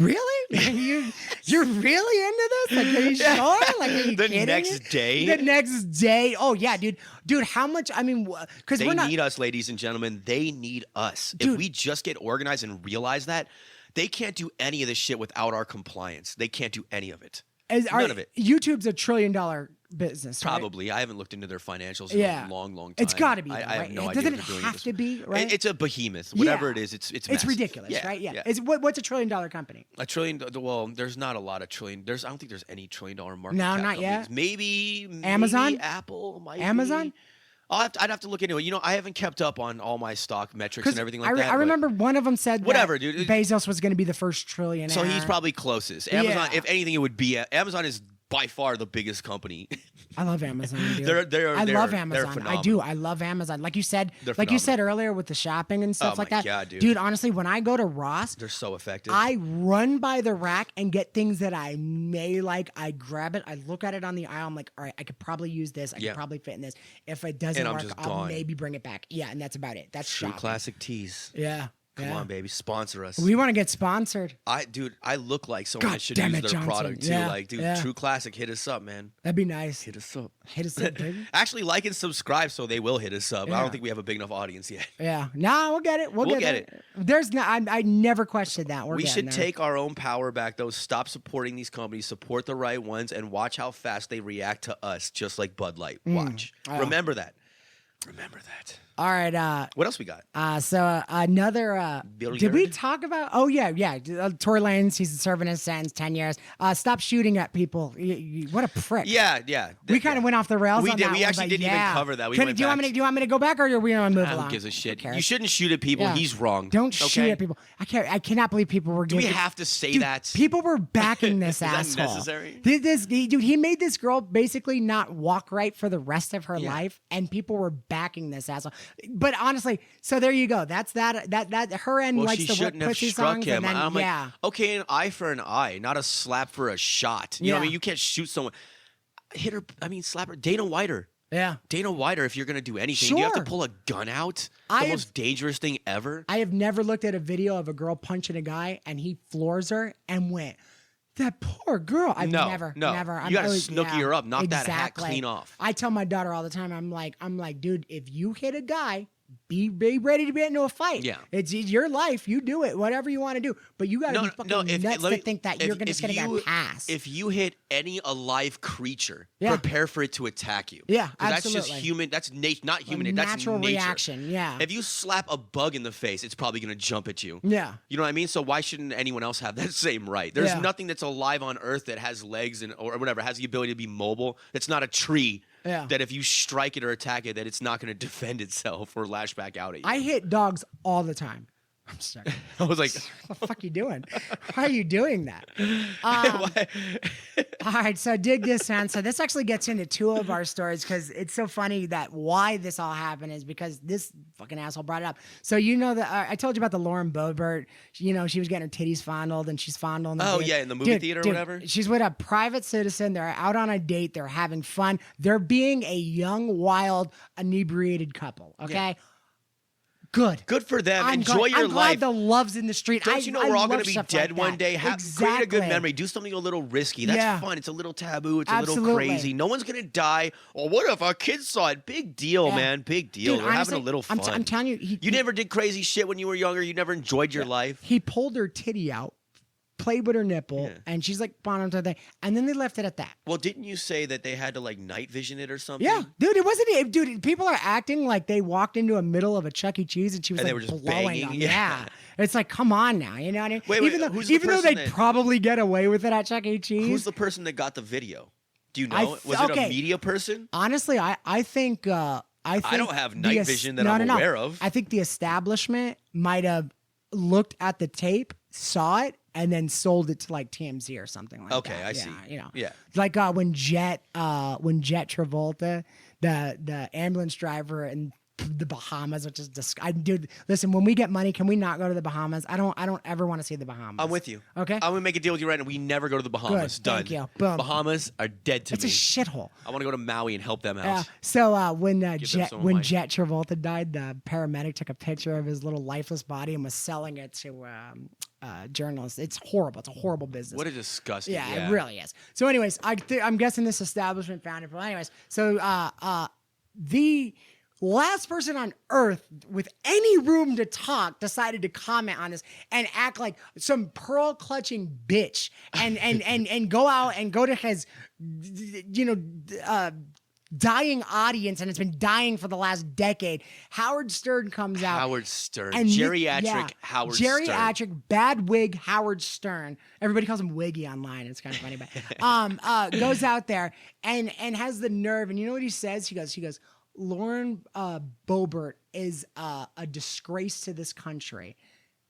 S3: really? You're really into this? Like, are you sure? Like, are you
S2: The
S3: kidding
S2: next
S3: me?
S2: day?
S3: The next day? Oh yeah, dude. How much? I mean, because
S2: They
S3: we're not.
S2: need us, ladies and gentlemen. They need us.
S3: Dude.
S2: If we just get organized and realize that, they can't do any of this shit without our compliance. They can't do any of it. None of it.
S3: YouTube's $1 trillion business, right?
S2: Probably. I haven't looked into their financials in a long, long time.
S3: It's got to be,
S2: I
S3: right?
S2: have no idea.
S3: Doesn't
S2: what
S3: it
S2: they're doing
S3: have
S2: with
S3: to
S2: this.
S3: be, right?
S2: It's a behemoth. Whatever it is, it's massive.
S3: ridiculous,
S2: Yeah,
S3: right? Yeah. What's $1 trillion company?
S2: $1 trillion. Well, there's not a lot of trillion. I don't think there's any $1 trillion market.
S3: No,
S2: cap
S3: not yet.
S2: companies. Maybe
S3: Amazon?
S2: Apple. Might
S3: Amazon?
S2: Be. I'd have to look into it. I haven't kept up on all my stock metrics and everything like that.
S3: I remember one of them said
S2: whatever,
S3: that
S2: dude.
S3: Bezos was going to be the first trillionaire.
S2: So he's probably closest. Amazon,
S3: Yeah.
S2: if anything, it would be Amazon is by far the biggest company.
S3: I love Amazon, dude.
S2: I
S3: love Amazon. I do. I love Amazon. Like you said earlier with the shopping and stuff
S2: Oh
S3: like
S2: my
S3: that.
S2: God, dude.
S3: Honestly, when I go to Ross,
S2: They're so effective.
S3: I run by the rack and get things that I may like. I grab it. I look at it on the aisle. I'm like, all right, I could probably use this. I could probably fit in this. If it doesn't
S2: And I'm
S3: work,
S2: just
S3: I'll
S2: gone.
S3: maybe bring it back. Yeah, and that's about it. That's
S2: True
S3: shopping.
S2: Classic Tees.
S3: Yeah.
S2: Come on, baby. Sponsor us.
S3: We want to get sponsored.
S2: I look like someone
S3: God
S2: that should
S3: damn
S2: use
S3: it,
S2: their
S3: Johnson.
S2: product too.
S3: Yeah,
S2: Like, dude,
S3: yeah.
S2: True Classic, hit us up, man.
S3: That'd be nice.
S2: Hit us up.
S3: Hit us up, baby.
S2: Actually, like and subscribe so they will hit us up. I
S3: Yeah.
S2: don't think we have a big enough audience yet.
S3: Yeah. No, we'll get it. We'll get it. There's no. I never questioned that.
S2: We should take our own power back, though. Stop supporting these companies. Support the right ones, and watch how fast they react to us, just like Bud Light. Watch.
S3: Oh.
S2: Remember that. Remember that.
S3: All right.
S2: What else we got?
S3: So another.
S2: Billiard?
S3: Did we talk about? Oh yeah. Tory Lanez, he's serving his sentence, 10 years. Stop shooting at people. What a prick.
S2: Yeah.
S3: We kind of went off the rails.
S2: We
S3: on
S2: did.
S3: that
S2: We
S3: one,
S2: actually
S3: but
S2: didn't even cover that.
S3: Do you want me to go back, or are we gonna move along?
S2: Who gives a shit?
S3: Who cares?
S2: You shouldn't shoot at people.
S3: Yeah.
S2: He's wrong.
S3: Don't shoot at people. I cannot believe people were.
S2: Do we have to say that?
S3: People were backing this
S2: Is that
S3: asshole.
S2: necessary?
S3: He made this girl basically not walk right for the rest of her life, and people were backing this asshole. But honestly, so there you go. That's that her end
S2: Well,
S3: likes
S2: she
S3: the
S2: shouldn't have
S3: pussy
S2: struck
S3: songs,
S2: him.
S3: and then,
S2: I'm like, okay, an eye for an eye, not a slap for a shot. You know what I mean? You can't shoot someone. Hit her. I mean, slap her. Dana Whiter.
S3: Yeah.
S2: Dana Whiter, if you're going to do anything, do you have to
S3: Sure.
S2: pull a gun out? The most dangerous thing ever?
S3: I have never looked at a video of a girl punching a guy and he floors her and went, that poor girl. I've never.
S2: You got to snooky her up, knock that hat clean off.
S3: I tell my daughter all the time, I'm like, dude, if you hit a guy, be ready to get into a fight.
S2: Yeah.
S3: It's your life. You do it, whatever you want to do. But you got to be fucking nuts to think that you're just going to get passed.
S2: If you hit any alive creature, prepare for it to attack you.
S3: Yeah,
S2: 'Cause
S3: absolutely.
S2: that's just human. That's not human. That's
S3: natural
S2: nature.
S3: reaction, yeah.
S2: If you slap a bug in the face, it's probably going to jump at you.
S3: Yeah.
S2: You know what I mean? So why shouldn't anyone else have that same right? There's
S3: Yeah.
S2: nothing that's alive on Earth that has legs or whatever, has the ability to be mobile. It's not a tree.
S3: Yeah.
S2: That if you strike it or attack it, that it's not going to defend itself or lash back out at you.
S3: I hit dogs all the time. I'm sorry.
S2: I was like,
S3: what the fuck are you doing? Why are you doing that? All right, so dig this, man. So this actually gets into two of our stories because it's so funny that why this all happened is because this fucking asshole brought it up. So you know that I told you about the Lauren Boebert. You know, she was getting her titties fondled and she's fondling.
S2: In the movie theater or whatever.
S3: She's with a private citizen. They're out on a date. They're having fun. They're being a young, wild, inebriated couple. Okay. Yeah. Good
S2: for them. Enjoy your
S3: I'm
S2: life.
S3: glad the love's in the street.
S2: Don't you know we're all going to be dead one day? Create a good
S3: Exactly.
S2: memory. Do something a little risky. That's fun. It's a little taboo. It's a little crazy. No one's going to die. Or what if our kids saw it? Big deal, man. Big deal.
S3: Dude,
S2: we're
S3: honestly,
S2: having a little fun.
S3: I'm telling you.
S2: You never did crazy shit when you were younger. You never enjoyed your life.
S3: He pulled her titty out, played with her nipple, and she's like, bottom to the, and then they left it at that.
S2: Well, didn't you say that they had to like night vision it or something?
S3: Yeah, dude, it wasn't. Dude, people are acting like they walked into a middle of a Chuck E. Cheese and she was
S2: And
S3: like
S2: they were just
S3: blowing
S2: banging?
S3: them.
S2: Yeah.
S3: It's like, come on now, you know what I mean?
S2: Wait, who's the
S3: even though
S2: person
S3: they'd
S2: that-
S3: probably get away with it at Chuck E. Cheese.
S2: Who's the person that got the video? Do you know? Was it a media person?
S3: Honestly, I think I
S2: don't have night vision that I'm aware of.
S3: I think the establishment might have looked at the tape, saw it, and then sold it to like TMZ or something like that.
S2: Okay, I see.
S3: You know,
S2: Yeah.
S3: like when Jet Travolta, the ambulance driver in the Bahamas, which is dude. Listen, when we get money, can we not go to the Bahamas? I don't ever want to see the Bahamas.
S2: I'm with you.
S3: Okay,
S2: I'm gonna make a deal with you right now. We never go to the Bahamas.
S3: Good,
S2: Done.
S3: thank you. Boom.
S2: Bahamas are dead to
S3: it's
S2: me.
S3: a shithole.
S2: I want to go to Maui and help them out.
S3: Yeah. So when
S2: some of
S3: when
S2: mine.
S3: Jet Travolta died, the paramedic took a picture of his little lifeless body and was selling it to journalists. It's horrible. It's a horrible business.
S2: What a disgusting.
S3: Yeah, it really is. So, anyways, I'm guessing this establishment found it. But anyways, so the last person on earth with any room to talk decided to comment on this and act like some pearl clutching bitch and go out and go to his dying audience, and it's been dying for the last decade. Howard Stern comes out.
S2: Howard Stern.
S3: And
S2: Geriatric Howard Stern.
S3: Geriatric, bad wig Howard Stern. Everybody calls him Wiggy online. It's kind of funny, but goes out there and has the nerve. And you know what he says? He goes, Lauren Boebert is a disgrace to this country.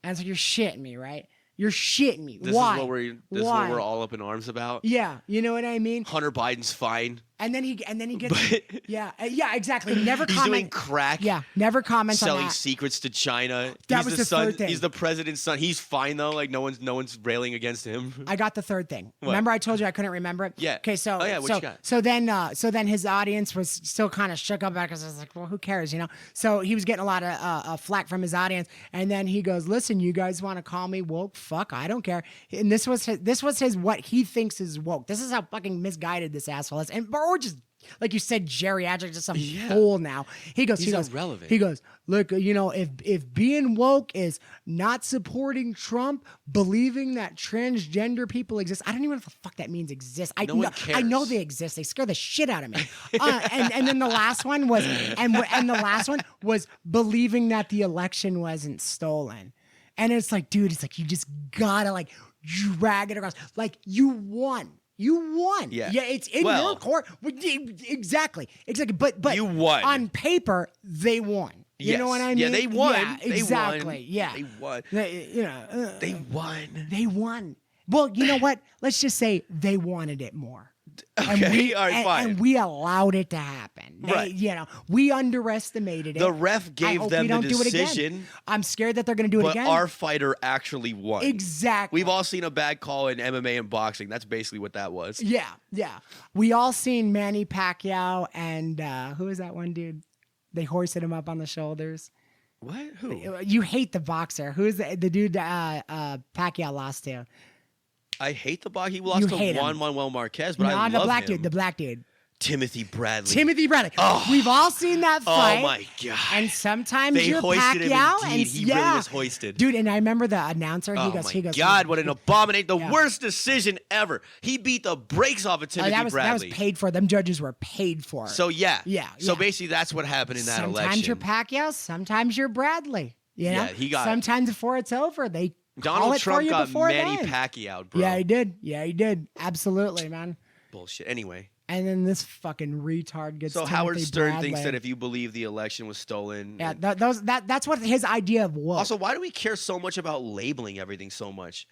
S3: And it's like, you're shitting me, right? You're shitting me. Why?
S2: This is what we're all up in arms about.
S3: Yeah, you know what I mean?
S2: Hunter Biden's fine.
S3: And then he gets yeah, exactly. Never
S2: He's
S3: comment.
S2: doing crack.
S3: Yeah, never comments on
S2: Selling
S3: that.
S2: secrets to China.
S3: That
S2: He's
S3: was
S2: the
S3: the
S2: son.
S3: third thing.
S2: He's the president's son. He's fine though. Like no one's railing against him.
S3: I got the third thing.
S2: What?
S3: Remember I told you I couldn't remember it?
S2: Yeah.
S3: Okay, so
S2: what you got?
S3: so then his audience was still kind of shook up because I was like, well, who cares, you know? So he was getting a lot of flack from his audience, and then he goes, listen, you guys want to call me woke? Fuck, I don't care. And this was his what he thinks is woke. This is how fucking misguided this asshole is, or just like you said, geriatric to some fool now. He goes,
S2: irrelevant.
S3: He goes, look, if being woke is not supporting Trump, believing that transgender people exist, I don't even know what the fuck that means exist. I know they exist. They scare the shit out of me. And then the last one was, and the last one was believing that the election wasn't stolen. And it's like, dude, it's like you just gotta like drag it across. Like you won. You won. Yeah, it's in your court. Exactly. But
S2: you won.
S3: On paper, they won. You know what I mean?
S2: Yeah, they won.
S3: Yeah, exactly. Yeah.
S2: They won.
S3: They
S2: won.
S3: They won. Well, you know what? Let's just say they wanted it more.
S2: Okay, all right, fine.
S3: And we allowed it to happen.
S2: Right.
S3: We underestimated it.
S2: The ref gave them the decision.
S3: I'm scared that they're going to do it again.
S2: But our fighter actually won.
S3: Exactly.
S2: We've all seen a bad call in MMA and boxing. That's basically what that was.
S3: Yeah. We all seen Manny Pacquiao and who is that one dude? They hoisted him up on the shoulders.
S2: What? Who?
S3: You hate the boxer. Who's the dude Pacquiao lost to?
S2: I hate the boxer. He lost to Juan Manuel Marquez, but I love him.
S3: The black dude.
S2: Timothy Bradley.
S3: Oh. We've all seen that fight.
S2: Oh my god!
S3: And sometimes
S2: they
S3: you're
S2: hoisted
S3: Pacquiao,
S2: him. Indeed. He really was hoisted,
S3: dude. And I remember the announcer. He goes,
S2: God, what an abomination! The worst decision ever. He beat the brakes off of Timothy Bradley.
S3: That was paid for. Them judges were paid for.
S2: So So basically, that's what happened in that election.
S3: Sometimes you're Pacquiao. Sometimes you're Bradley. You know?
S2: Yeah, he got.
S3: Sometimes before it's over, they.
S2: Donald Trump got Manny Pacquiao, bro.
S3: Yeah, he did. Absolutely, man.
S2: Bullshit. Anyway.
S3: And then this fucking retard gets.
S2: So Howard Stern thinks that if you believe the election was stolen.
S3: Yeah, that's what his idea of woke.
S2: Also, why do we care so much about labeling everything so much?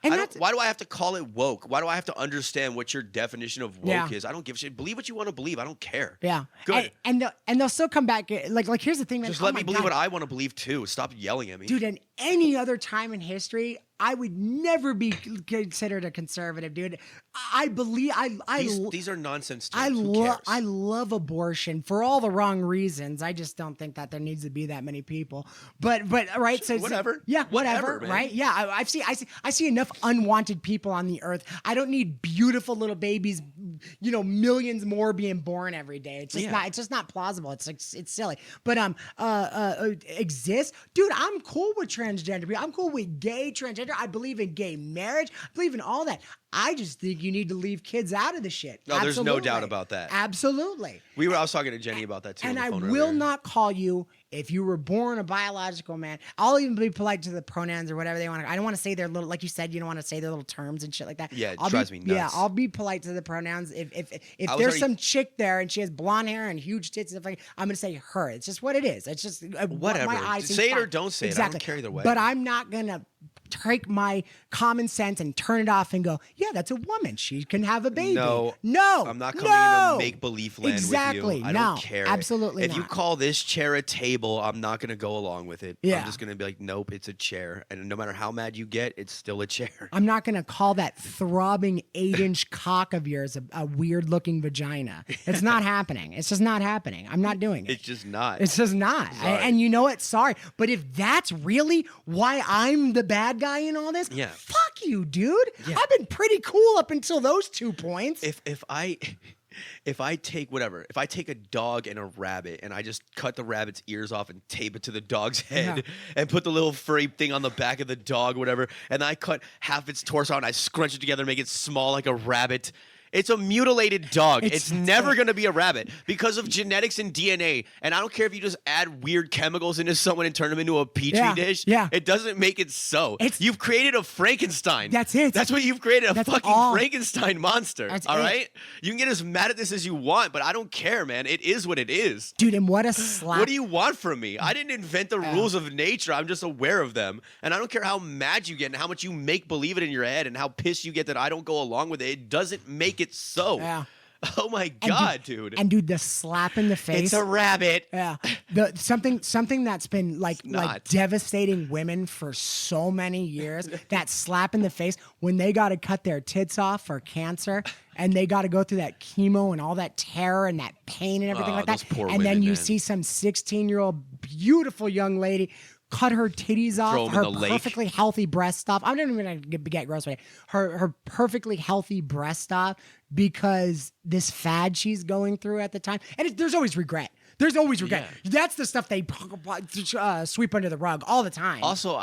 S2: Why do I have to call it woke? Why do I have to understand what your definition of woke is? I don't give a shit. Believe what you want to believe. I don't care.
S3: Yeah.
S2: Good.
S3: And they'll still come back. Like here's the thing, man.
S2: Just let me believe what I want to believe too. Stop yelling at me.
S3: Dude, in any other time in history, I would never be considered a conservative, dude. I believe
S2: these are nonsense terms.
S3: I love abortion for all the wrong reasons. I just don't think that there needs to be that many people. But right, so
S2: whatever.
S3: Yeah, whatever. Right? Yeah, I see enough unwanted people on the earth. I don't need beautiful little babies. Millions more being born every day. It's just not. It's just not plausible. It's silly. But exist, dude. I'm cool with transgender people. I'm cool with gay transgender. I believe in gay marriage. I believe in all that. I just think you need to leave kids out of the shit.
S2: No, there's no doubt about that.
S3: Absolutely.
S2: I was talking to Jenny about that too.
S3: And I will not call you if you were born a biological man. I'll even be polite to the pronouns or whatever they want. I don't want to say their little, like you said, you don't want to say their little terms and shit like that.
S2: Yeah, it drives me nuts.
S3: Yeah, I'll be polite to the pronouns. If there's some chick there and she has blonde hair and huge tits and stuff like that, I'm going to say her. It's just what it is. It's just
S2: whatever.
S3: My eyes
S2: say it or don't say it. I don't care either way.
S3: But I'm not going to take my common sense and turn it off and go, yeah, that's a woman. She can have a baby.
S2: No. I'm not coming into make-believe land with you. I don't care.
S3: Absolutely
S2: If you call this chair a table, I'm not going to go along with it.
S3: Yeah.
S2: I'm just going to be like, nope, it's a chair. And no matter how mad you get, it's still a chair.
S3: I'm not going to call that throbbing 8-inch cock of yours a weird-looking vagina. It's not happening. It's just not happening. I'm not doing it.
S2: It's just not.
S3: It's just not. And you know what? Sorry. But if that's really why I'm the bad guy in all this, fuck you, dude. Yeah. I've been pretty cool up until those 2 points.
S2: If I take a dog and a rabbit and I just cut the rabbit's ears off and tape it to the dog's head and put the little furry thing on the back of the dog, whatever, and then I cut half its torso and I scrunch it together and make it small like a rabbit. It's a mutilated dog. It's never going to be a rabbit because of genetics and DNA. And I don't care if you just add weird chemicals into someone and turn them into a petri dish.
S3: Yeah.
S2: It doesn't make it so. You've created a Frankenstein.
S3: That's it.
S2: That's what you've created, a fucking Frankenstein monster.
S3: That's
S2: all
S3: it.
S2: right? You can get as mad at this as you want, but I don't care, man. It is what it is.
S3: Dude, and what a slap.
S2: What do you want from me? I didn't invent the rules of nature. I'm just aware of them. And I don't care how mad you get and how much you make believe it in your head and how pissed you get that I don't go along with it. It doesn't make it so.
S3: Yeah.
S2: Oh my God, dude.
S3: And dude, the slap in the face.
S2: It's a rabbit.
S3: Yeah. Something that's been like devastating women for so many years. That slap in the face when they got to cut their tits off for cancer and they got to go through that chemo and all that terror and that pain and everything like that.
S2: Poor
S3: and
S2: women,
S3: then you
S2: man.
S3: see some 16-year-old beautiful young lady cut her titties off,
S2: Throw 'em in
S3: her
S2: the lake.
S3: perfectly healthy breast off. I'm not even gonna get gross with it. Her perfectly healthy breast off because this fad she's going through at the time. And there's always regret. There's always regret.
S2: Yeah.
S3: That's the stuff they sweep under the rug all the time.
S2: Also,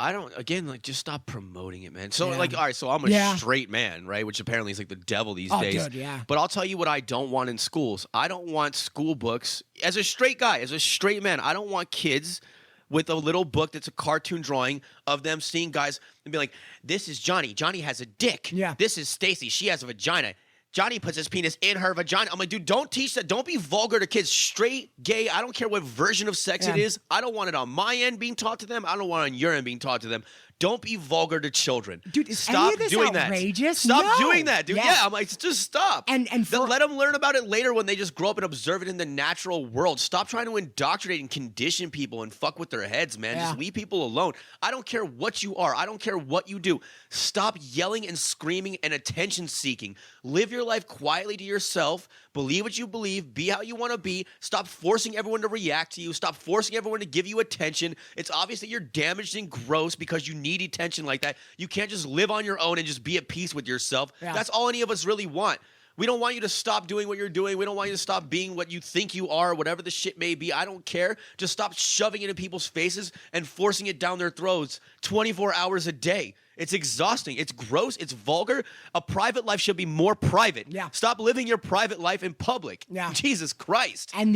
S2: just stop promoting it, man. So,
S3: Yeah.
S2: all right, so I'm a straight man, right? Which apparently is like the devil these days.
S3: Dude, yeah.
S2: But I'll tell you what I don't want in schools. I don't want school books. As a straight guy, as a straight man, I don't want kids with a little book that's a cartoon drawing of them seeing guys and be like, this is Johnny. Johnny has a dick.
S3: Yeah.
S2: This is Stacy. She has a vagina. Johnny puts his penis in her vagina. I'm like, dude, don't teach that. Don't be vulgar to kids. Straight, gay, I don't care what version of sex it is. I don't want it on my end being taught to them. I don't want it on your end being taught to them. Don't be vulgar to children.
S3: Dude, is
S2: stop
S3: any of this
S2: doing
S3: outrageous?
S2: that. Stop
S3: No.
S2: doing that, dude.
S3: Yeah.
S2: Yeah, I'm like, just stop.
S3: And
S2: let them learn about it later when they just grow up and observe it in the natural world. Stop trying to indoctrinate and condition people and fuck with their heads, man. Just leave people alone. I don't care what you are. I don't care what you do. Stop yelling and screaming and attention seeking. Live your life quietly to yourself. Believe what you believe. Be how you want to be. Stop forcing everyone to react to you. Stop forcing everyone to give you attention. It's obvious that you're damaged and gross because you need attention like that. You can't just live on your own and just be at peace with yourself.
S3: Yeah.
S2: That's all any of us really want. We don't want you to stop doing what you're doing. We don't want you to stop being what you think you are, whatever the shit may be. I don't care. Just stop shoving it in people's faces and forcing it down their throats 24 hours a day. It's exhausting. It's gross. It's vulgar. A private life should be more private.
S3: Yeah.
S2: Stop living your private life in public.
S3: Yeah.
S2: Jesus Christ.
S3: and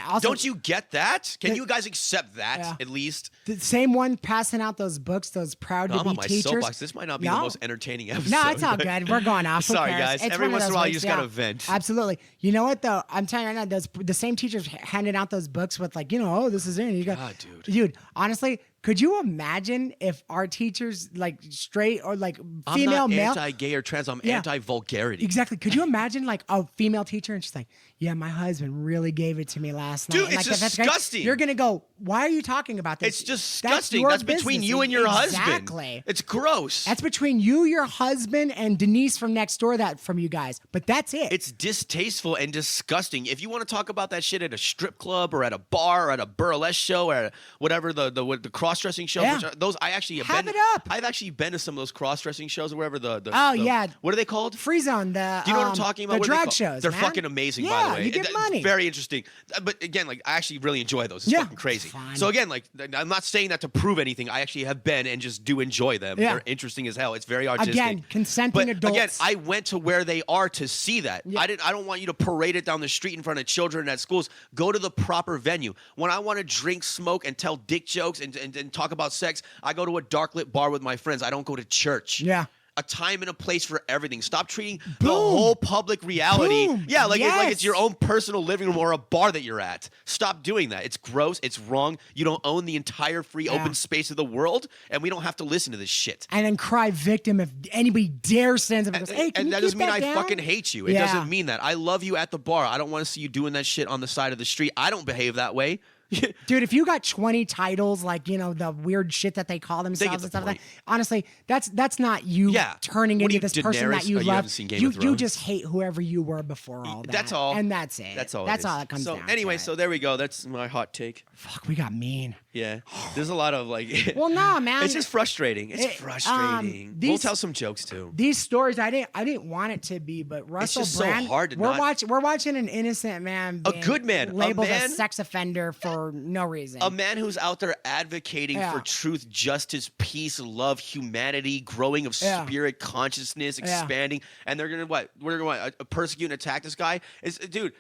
S3: also
S2: Don't you get that? Can you guys accept that at least?
S3: the same one passing out those books, those proud
S2: No,
S3: to
S2: I'm
S3: be
S2: on my
S3: teachers.
S2: soapbox. This might not be the
S3: No.
S2: most entertaining episode.
S3: No, it's all good. We're going off. Who
S2: Sorry,
S3: cares?
S2: guys.
S3: It's
S2: Every
S3: one of
S2: once in a
S3: those
S2: while, you
S3: weeks,
S2: just gotta vent.
S3: Absolutely. You know what though? I'm telling you right now, the same teachers handing out those books with like, oh, this is it. And you go,
S2: God, dude.
S3: Dude, honestly, could you imagine if our teachers, like straight or like
S2: I'm
S3: female,
S2: not
S3: male,
S2: anti-gay or trans. I'm
S3: Yeah.
S2: anti-vulgarity.
S3: Exactly. Could you imagine like a female teacher and she's like, yeah, my husband really gave it to me last night.
S2: Dude,
S3: And,
S2: it's
S3: like, that's great.
S2: disgusting.
S3: You're going to go, why are you talking about this?
S2: It's disgusting.
S3: your
S2: That's between
S3: business.
S2: you and your husband.
S3: Exactly.
S2: It's gross.
S3: That's between you, your husband, and Denise from next door. That from you guys, but that's it.
S2: It's distasteful and disgusting. If you want to talk about that shit at a strip club or at a bar or at a burlesque show or at whatever the cross-dressing shows,
S3: Yeah.
S2: which are, those I actually have
S3: Have
S2: been.
S3: it up.
S2: I've actually been to some of those cross-dressing shows or wherever
S3: yeah.
S2: What are they called?
S3: Free Zone. The
S2: Do you know what I'm talking about?
S3: The
S2: What are they
S3: drag
S2: called?
S3: shows.
S2: They're
S3: man.
S2: fucking amazing,
S3: yeah,
S2: by the way.
S3: You get money.
S2: Very interesting. But again, like I actually really enjoy those. It's
S3: Yeah.
S2: fucking crazy.
S3: Fine.
S2: So again, like I'm not saying that to prove anything. I actually have been and just do enjoy them.
S3: Yeah.
S2: They're interesting as hell. It's very artistic.
S3: Again, consenting
S2: but
S3: adults.
S2: again, I went to where they are to see that.
S3: Yeah.
S2: I don't want you to parade it down the street in front of children at schools. Go to the proper venue. When I want to drink, smoke, and tell dick jokes and talk about sex, I go to a dark lit bar with my friends. I don't go to church.
S3: Yeah.
S2: A time and a place for everything. Stop treating the
S3: Boom.
S2: whole public reality.
S3: Boom.
S2: Yeah, like
S3: Yes.
S2: it's your own personal living room or a bar that you're at. Stop doing that. It's gross. It's wrong. You don't own the entire free open space of the world, and we don't have to listen to this shit.
S3: And then cry victim if anybody dares stand up and goes, hey, can
S2: And
S3: you
S2: that
S3: keep
S2: doesn't mean
S3: that
S2: I
S3: down?
S2: fucking hate you. It
S3: Yeah.
S2: doesn't mean that. I love you at the bar. I don't want to see you doing that shit on the side of the street. I don't behave that way.
S3: Dude, if you got 20 titles, like, the weird shit that they call themselves
S2: the
S3: and stuff like
S2: point.
S3: that, honestly, that's not you turning
S2: What are
S3: into
S2: you,
S3: this person that
S2: Daenerys?
S3: you
S2: Oh, you
S3: love.
S2: haven't seen Game of
S3: You
S2: Thrones?
S3: just hate whoever you were before all that.
S2: That's all.
S3: And that's it.
S2: That's all.
S3: That's
S2: it is.
S3: all it comes
S2: so,
S3: down
S2: anyway,
S3: to.
S2: so there we go. That's my hot take.
S3: Fuck, we got mean.
S2: Yeah. There's a lot of like.
S3: Well, nah, man.
S2: It's just frustrating. It's frustrating. We'll
S3: these-
S2: tell some jokes too.
S3: These stories, I didn't want it to be, but Russel
S2: just so
S3: Brand.
S2: hard to
S3: we're
S2: not-
S3: we're watching an innocent man,
S2: A
S3: being
S2: good man. A
S3: labeled a
S2: man-
S3: sex offender for no reason.
S2: A man who's out there advocating
S3: Yeah.
S2: for truth, justice, peace, love, humanity, growing of
S3: Yeah.
S2: spirit, consciousness,
S3: Yeah.
S2: expanding, and they're gonna what? We're gonna persecute and attack this guy? Dude.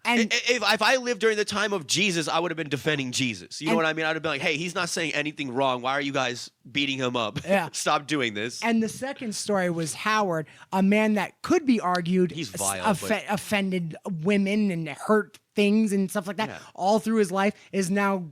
S3: And
S2: If I lived during the time of Jesus, I would have been defending Jesus. You know
S3: And-
S2: what I mean? I'd have been like, hey, he's not saying anything wrong. Why are you guys beating him up?
S3: Yeah.
S2: Stop doing this.
S3: And the second story was Howard, a man that could be argued
S2: He's vile, but-
S3: offended women and hurt things and stuff like that
S2: Yeah.
S3: all through his life, is now,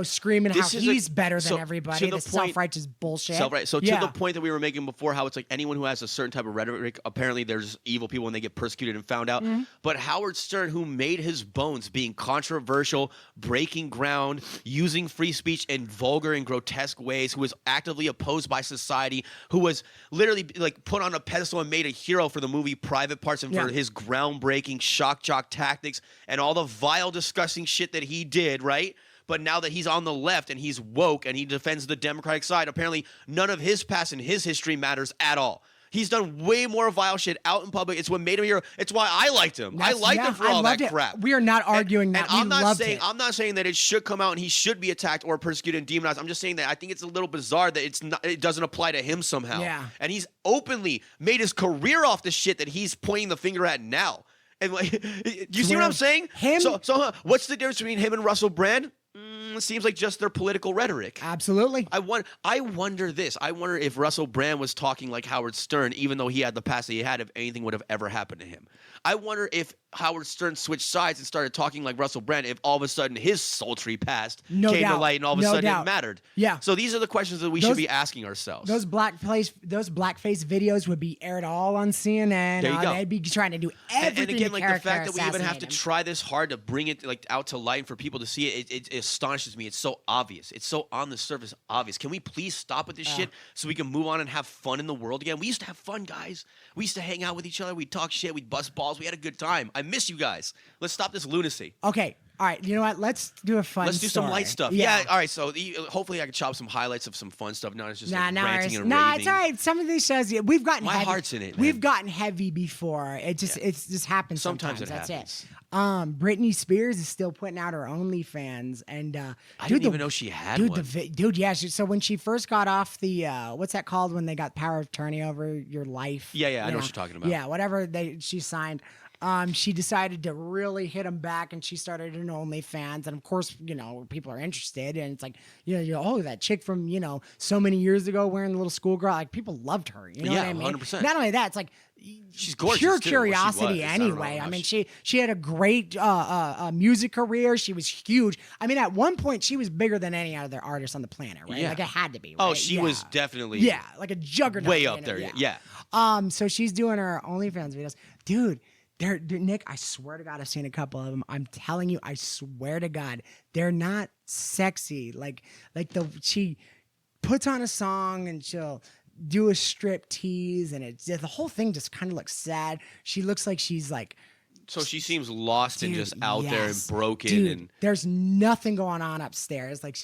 S3: screaming
S2: This
S3: how
S2: is
S3: he's
S2: a-
S3: better
S2: so,
S3: than
S2: to
S3: everybody.
S2: the
S3: This
S2: point-
S3: self-righteous bullshit.
S2: So
S3: Yeah.
S2: to the point that we were making before, how it's like anyone who has a certain type of rhetoric, apparently there's evil people when they get persecuted and found out.
S3: Mm-hmm.
S2: But Howard Stern, who made his bones being controversial, breaking ground, using free speech in vulgar and grotesque ways, who was actively opposed by society, who was literally like put on a pedestal and made a hero for the movie Private Parts and for
S3: Yeah.
S2: his groundbreaking shock jock tactics and all the vile, disgusting shit that he did, right? But now that he's on the left and he's woke and he defends the Democratic side, apparently none of his past and his history matters at all. He's done way more vile shit out in public. It's what made him a hero. It's why I liked him. I liked him for all that crap.
S3: We are not arguing that.
S2: I'm not saying that it should come out and he should be attacked or persecuted and demonized. I'm just saying that I think it's a little bizarre that it doesn't apply to him somehow.
S3: Yeah.
S2: And he's openly made his career off the shit that he's pointing the finger at now. And like, do you see what I'm saying? So what's the difference between him and Russel Brand? It seems like just their political rhetoric.
S3: Absolutely.
S2: I wonder this. I wonder if Russel Brand was talking like Howard Stern, even though he had the past that he had, if anything would have ever happened to him. I wonder if Howard Stern switched sides and started talking like Russel Brand, if all of a sudden his sultry past came to light and all of a sudden it mattered.
S3: Yeah.
S2: So these are the questions that we should be asking ourselves.
S3: Those blackface videos would be aired all on CNN.
S2: There you go.
S3: They'd be trying to do everything.
S2: And again, like the fact that we even have to
S3: him.
S2: try this hard to bring it like out to light and for people to see it, it astonishes me. It's so obvious. It's so on the surface obvious. Can we please stop with this shit so we can move on and have fun in the world again? We used to have fun, guys. We used to hang out with each other. We'd talk shit. We'd bust balls. We had a good time. I miss you guys. Let's stop this lunacy.
S3: Okay. All right. You know what? Let's do a fun
S2: Let's do
S3: story.
S2: some light stuff. Yeah. All right. So hopefully I can chop some highlights of some fun stuff. Not just ranting and raving.
S3: Nah, it's all right. Some of these shows, we've gotten
S2: My
S3: heavy.
S2: heart's in it, man.
S3: We've gotten heavy before. It just happens sometimes.
S2: It
S3: That's
S2: happens.
S3: it. Brittney Spears is still putting out her OnlyFans, and
S2: I didn't even know she had one.
S3: Yeah. So when she first got off the what's that called when they got power of attorney over your life?
S2: Yeah. I know what you're talking about.
S3: Yeah, whatever she signed. She decided to really hit him back, and she started an OnlyFans. And of course, people are interested, and it's like, that chick from so many years ago wearing the little schoolgirl, like people loved her. You know what I mean?
S2: 100%.
S3: Not only that, it's like
S2: she's gorgeous.
S3: Pure
S2: too,
S3: curiosity, anyway. I mean, she had a great music career. She was huge. I mean, at one point, she was bigger than any other artist on the planet, right?
S2: Yeah.
S3: Like it had to be. Right?
S2: Oh, she was definitely
S3: like a juggernaut.
S2: Way up there. Yeah.
S3: So she's doing her OnlyFans videos, dude. Nick, I swear to God, I've seen a couple of them. I'm telling you, I swear to God, they're not sexy. She puts on a song and she'll do a strip tease, and the whole thing just kind of looks sad. She looks like she's like.
S2: So she seems lost and just out there and broken.
S3: Dude,
S2: and
S3: there's nothing going on upstairs. Like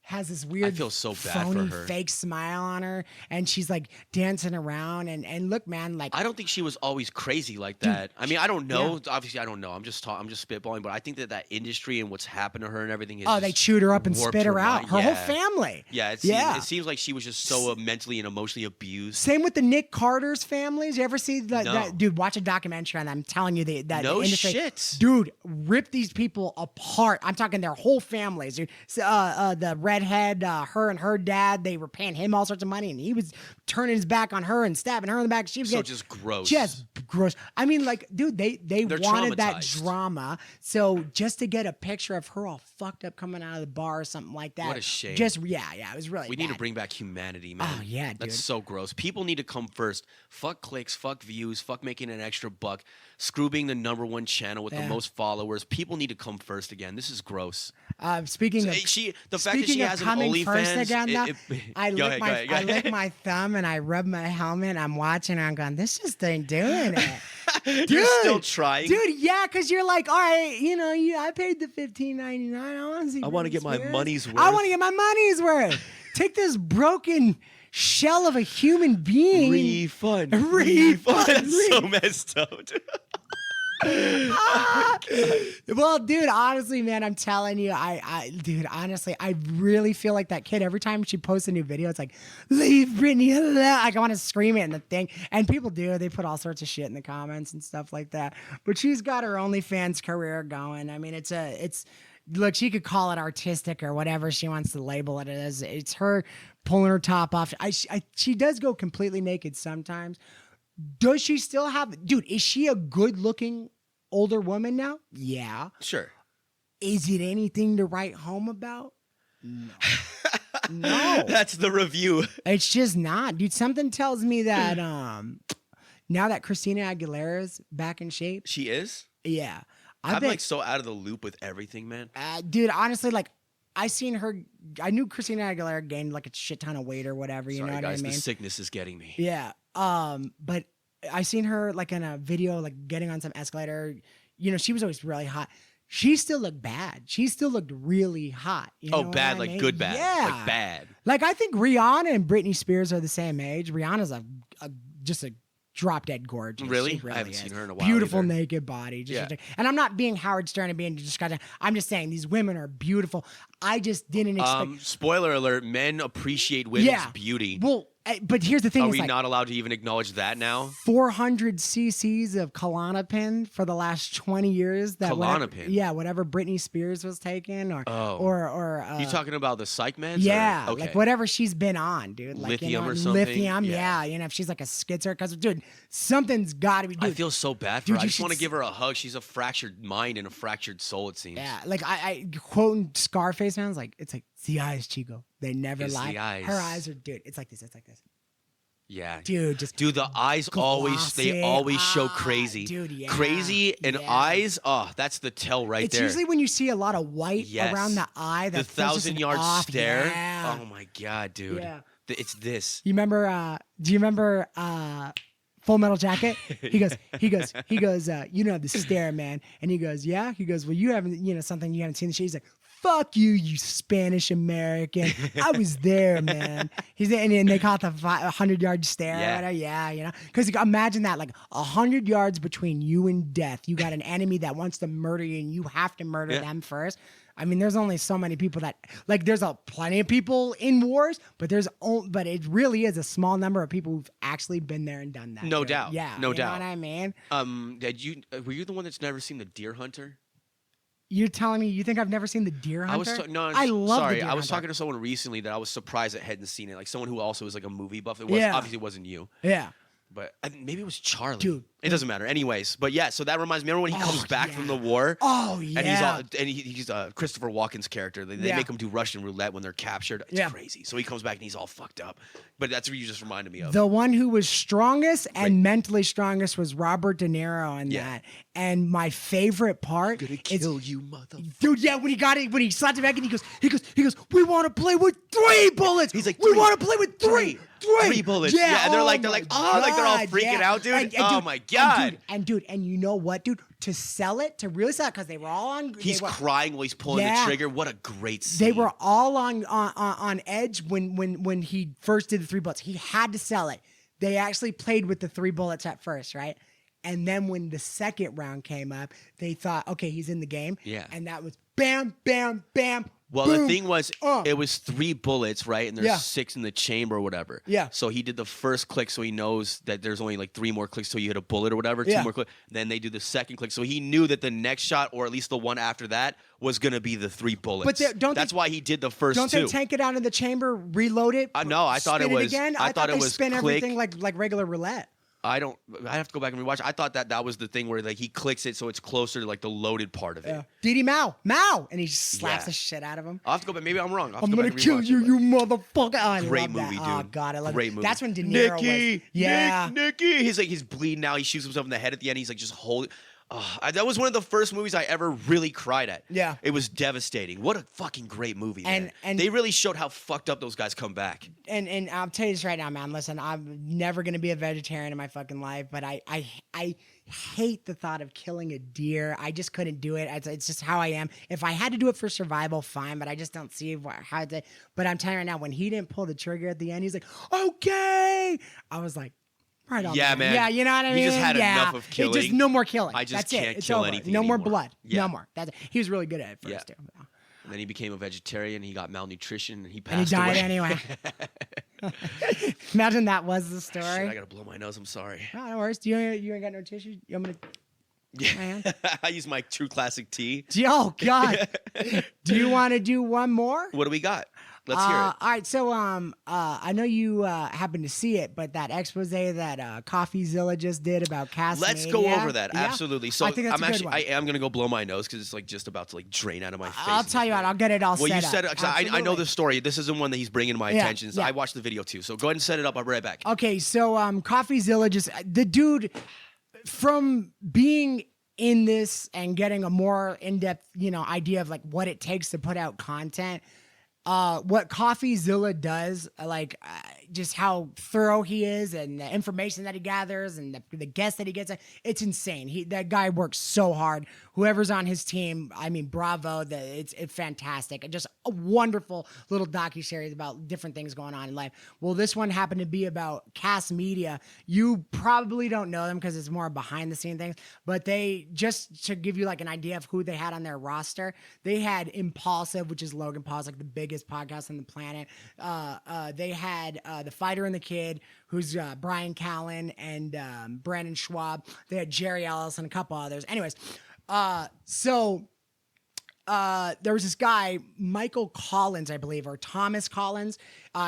S3: has this weird,
S2: I feel so bad
S3: phony,
S2: for her.
S3: fake smile on her, and she's like dancing around. And look, man, like
S2: I don't think she was always crazy like that. I mean, I don't know. Yeah. Obviously, I don't know. I'm just spitballing, but I think that industry and what's happened to her and everything is.
S3: Oh, they chewed her up and spit her out. Her whole family.
S2: Yeah, it seems like she was just so mentally and emotionally abused.
S3: Same with the Nick Carter's families. You ever see that? Dude, watch a documentary on that. I'm telling you, that
S2: no
S3: industry,
S2: shit,
S3: dude, rip these people apart. I'm talking their whole families. Dude. The redhead. Her and her dad, they were paying him all sorts of money, and he was turning his back on her and stabbing her in the back. She was
S2: just gross.
S3: Just gross. I mean, like, dude, they wanted that drama. So just to get a picture of her all fucked up coming out of the bar or something like that.
S2: What a shame.
S3: Just it was really.
S2: We
S3: bad.
S2: need to bring back humanity, man.
S3: Oh yeah, dude.
S2: That's so gross. People need to come first. Fuck clicks, fuck views, fuck making an extra buck. Screw being the #1 channel with the most followers. People need to come first again. This is gross.
S3: Speaking of
S2: the fact that she has an OnlyFans.
S3: Again, I lick my thumb and I rub my helmet. And I'm watching. And I'm going, this just ain't doing it. Dude,
S2: you're still trying,
S3: dude. Yeah, because you're like, all right, I paid the $15.99. I want to see.
S2: I want to get my money's worth.
S3: I want to get my money's worth. Take this broken shell of a human being.
S2: Refund. That's so messed up.
S3: Well, dude, honestly, man, I'm telling you, honestly, I really feel like that kid. Every time she posts a new video, it's like, leave Brittney alone. Like, I want to scream it in the thing. And people do. They put all sorts of shit in the comments and stuff like that. But she's got her OnlyFans career going. I mean, look, she could call it artistic or whatever she wants to label it as. It's her pulling her top off. She does go completely naked sometimes. Does she still have... Dude, is she a good-looking older woman now? Yeah.
S2: Sure.
S3: Is it anything to write home about? No. No.
S2: That's the review.
S3: It's just not. Dude, something tells me that now that Christina Aguilera's back in shape...
S2: She is?
S3: Yeah.
S2: I'm like so out of the loop with everything, man.
S3: Dude, honestly, like... I knew Christina Aguilera gained like a shit ton of weight or whatever.
S2: Sorry,
S3: you know what
S2: guys,
S3: I mean?
S2: The sickness is getting me.
S3: Yeah. But I seen her like in a video, like getting on some escalator. She was always really hot. she still looked bad. She still looked really hot. You know
S2: bad,
S3: what I mean?
S2: good bad.
S3: Yeah.
S2: Like bad.
S3: Like, I think Rihanna and Britney Spears are the same age. Rihanna's just a drop dead gorgeous.
S2: Really?
S3: She really
S2: I haven't
S3: is.
S2: seen her in a while.
S3: Beautiful
S2: either.
S3: naked body. Just
S2: Yeah.
S3: and I'm not being Howard Stern and being disgusting. I'm just saying these women are beautiful. I just didn't expect.
S2: Spoiler alert: men appreciate women's beauty.
S3: Well, but here's the thing:
S2: Are
S3: is
S2: we
S3: like,
S2: not allowed to even acknowledge that now?
S3: 400 cc's of Klonopin for the last 20 years. That
S2: Klonopin?
S3: Whatever Britney Spears was taking, or
S2: you talking about the psych meds?
S3: Yeah,
S2: okay.
S3: like whatever she's been on, dude. Like,
S2: lithium or something.
S3: Lithium, yeah. If she's like a schizo, because dude, something's got to be. Dude,
S2: I feel so bad for
S3: dude,
S2: her. I
S3: you
S2: just
S3: should
S2: want to give her a hug. She's a fractured mind and a fractured soul. It seems.
S3: Yeah, like I quoting Scarface, man. It's like the eyes, Chico. They never lie.
S2: The eyes.
S3: Her eyes are, dude. It's like this. It's like this.
S2: Yeah,
S3: dude,
S2: the eyes always show crazy,
S3: dude, yeah,
S2: crazy and eyes. Oh, that's the tell right there.
S3: It's usually when you see a lot of white around the eye.
S2: The 1,000-yard stare.
S3: Yeah.
S2: Oh my god, dude.
S3: Yeah.
S2: It's this.
S3: You remember? Do you remember? Full Metal Jacket. He goes. You know the stare, man. And he goes, yeah. He goes, well, you haven't, something you haven't seen the shit. He's like, fuck you, you Spanish American. I was there, man. And they call it the 100-yard stare. Yeah, because imagine that, like 100 yards between you and death. You got an enemy that wants to murder you, and you have to murder them first. I mean, there's only so many people that, like, there's plenty of people in wars, but but it really is a small number of people who've actually been there and done that.
S2: No doubt.
S3: Yeah.
S2: No doubt.
S3: You know what I mean?
S2: Were you the one that's never seen The Deer Hunter?
S3: You're telling me you think I've never seen The Deer Hunter?
S2: I love
S3: The Deer
S2: I was
S3: Hunter.
S2: talking to someone recently that I was surprised that hadn't seen it. Like someone who also was like a movie buff. Obviously it wasn't you.
S3: Yeah.
S2: But maybe it was Charlie.
S3: Dude.
S2: It doesn't matter. Anyways, but yeah, so that reminds me. Remember when he comes back from the war?
S3: Oh, yeah.
S2: And he's Christopher Walken's character. They make him do Russian roulette when they're captured. It's crazy. So he comes back and he's all fucked up. But that's what you just reminded me of.
S3: The one who was strongest and mentally strongest was Robert De Niro in that. And my favorite part
S2: is kill you, motherfucker.
S3: Dude, yeah, when he slapped it back and he goes, we want to play with 3 bullets.
S2: He's like,
S3: we want to play with three
S2: bullets.
S3: Yeah,
S2: and they're like, they're all freaking out, dude. Oh my god.
S3: And you know what, dude? To really sell it, because they were all on.
S2: He's crying while he's pulling the trigger. What a great scene.
S3: They were all on edge when he first did the 3 bullets. He had to sell it. They actually played with the 3 bullets at first, right? And then when the second round came up, they thought, okay, he's in the game.
S2: Yeah.
S3: And that was bam, bam, bam.
S2: Well,
S3: boom,
S2: the thing was, it was 3 bullets, right? And there's 6 in the chamber or whatever.
S3: Yeah.
S2: So he did the first click, so he knows that there's only like 3 more clicks till you hit a bullet or whatever. 2 more clicks. Then they do the second click, so he knew that the next shot, or at least the one after that, was gonna be the 3 bullets. But that's why he did the first 2.
S3: Don't they tank it out in the chamber, reload it?
S2: No, I thought it was.
S3: Again?
S2: I thought it was
S3: spin
S2: click.
S3: everything like regular roulette.
S2: I have to go back and rewatch. I thought that was the thing where like he clicks it so it's closer to like the loaded part of it.
S3: Didi Mao, and he slaps the shit out of him.
S2: I'll have to go back. Maybe I'm wrong.
S3: I'm gonna kill you, you motherfucker. Oh,
S2: Great movie,
S3: that.
S2: dude.
S3: Oh god, I love
S2: Great
S3: it.
S2: movie.
S3: That's when De Niro was.
S2: Nicky. He's bleeding now. He shoots himself in the head at the end. He's like just holding. That was one of the first movies I ever really cried at.
S3: Yeah.
S2: It was devastating. What a fucking great movie, man.
S3: And
S2: they really showed how fucked up those guys come back.
S3: And I'll tell you this right now, man. Listen, I'm never going to be a vegetarian in my fucking life, but I hate the thought of killing a deer. I just couldn't do it. It's just how I am. If I had to do it for survival, fine, but I just don't see how to. But I'm telling you right now, when he didn't pull the trigger at the end, he's like, okay. I was like, right on.
S2: Yeah, man.
S3: Yeah, you know what I mean?
S2: He just had enough of killing.
S3: Just no more killing.
S2: I just
S3: That's
S2: can't
S3: it's
S2: kill
S3: over.
S2: anything
S3: No more
S2: anymore.
S3: blood.
S2: Yeah.
S3: No more. He was really good at it first, too.
S2: And then he became a vegetarian. He got malnutrition and he
S3: And he
S2: passed
S3: died
S2: away.
S3: anyway. Imagine that was the story.
S2: Shit, I gotta blow my nose. I'm sorry.
S3: No worries. You ain't got no tissue? You want me to...
S2: Yeah. I use my True Classic tea.
S3: Oh, God. Do you want to do one more?
S2: What do we got? Let's hear it.
S3: All right, so I know you happened to see it, but that expose that CoffeeZilla just did about cast
S2: Let's
S3: media,
S2: go over that.
S3: yeah?
S2: Absolutely. So
S3: I think that's a good one.
S2: I am gonna go blow my nose because it's like just about to like drain out of my face.
S3: I'll tell you what, I'll get it all
S2: well,
S3: set up.
S2: Well, you said it. 'Cause I know the story. This isn't one that he's bringing to my attention. So
S3: yeah.
S2: I watched the video too. So go ahead and set it up. I'll be right back.
S3: Okay, so CoffeeZilla the dude, from being in this and getting a more in-depth, idea of like what it takes to put out content. What CoffeeZilla does, just how thorough he is and the information that he gathers and the guests that he gets. It's insane. That guy works so hard. Whoever's on his team, I mean, bravo. It's fantastic. Just a wonderful little docuseries about different things going on in life. Well, this one happened to be about Cast Media. You probably don't know them because it's more behind the scene things, but they, just to give you like an idea of who they had on their roster, they had Impulsive, which is Logan Paul's like the biggest podcast on the planet. They had The Fighter and the Kid, who's Brian Callen and Brandon Schwab. They had Jerry Ellis and a couple others. Anyways, so there was this guy, Michael Collins, I believe, or Thomas Collins.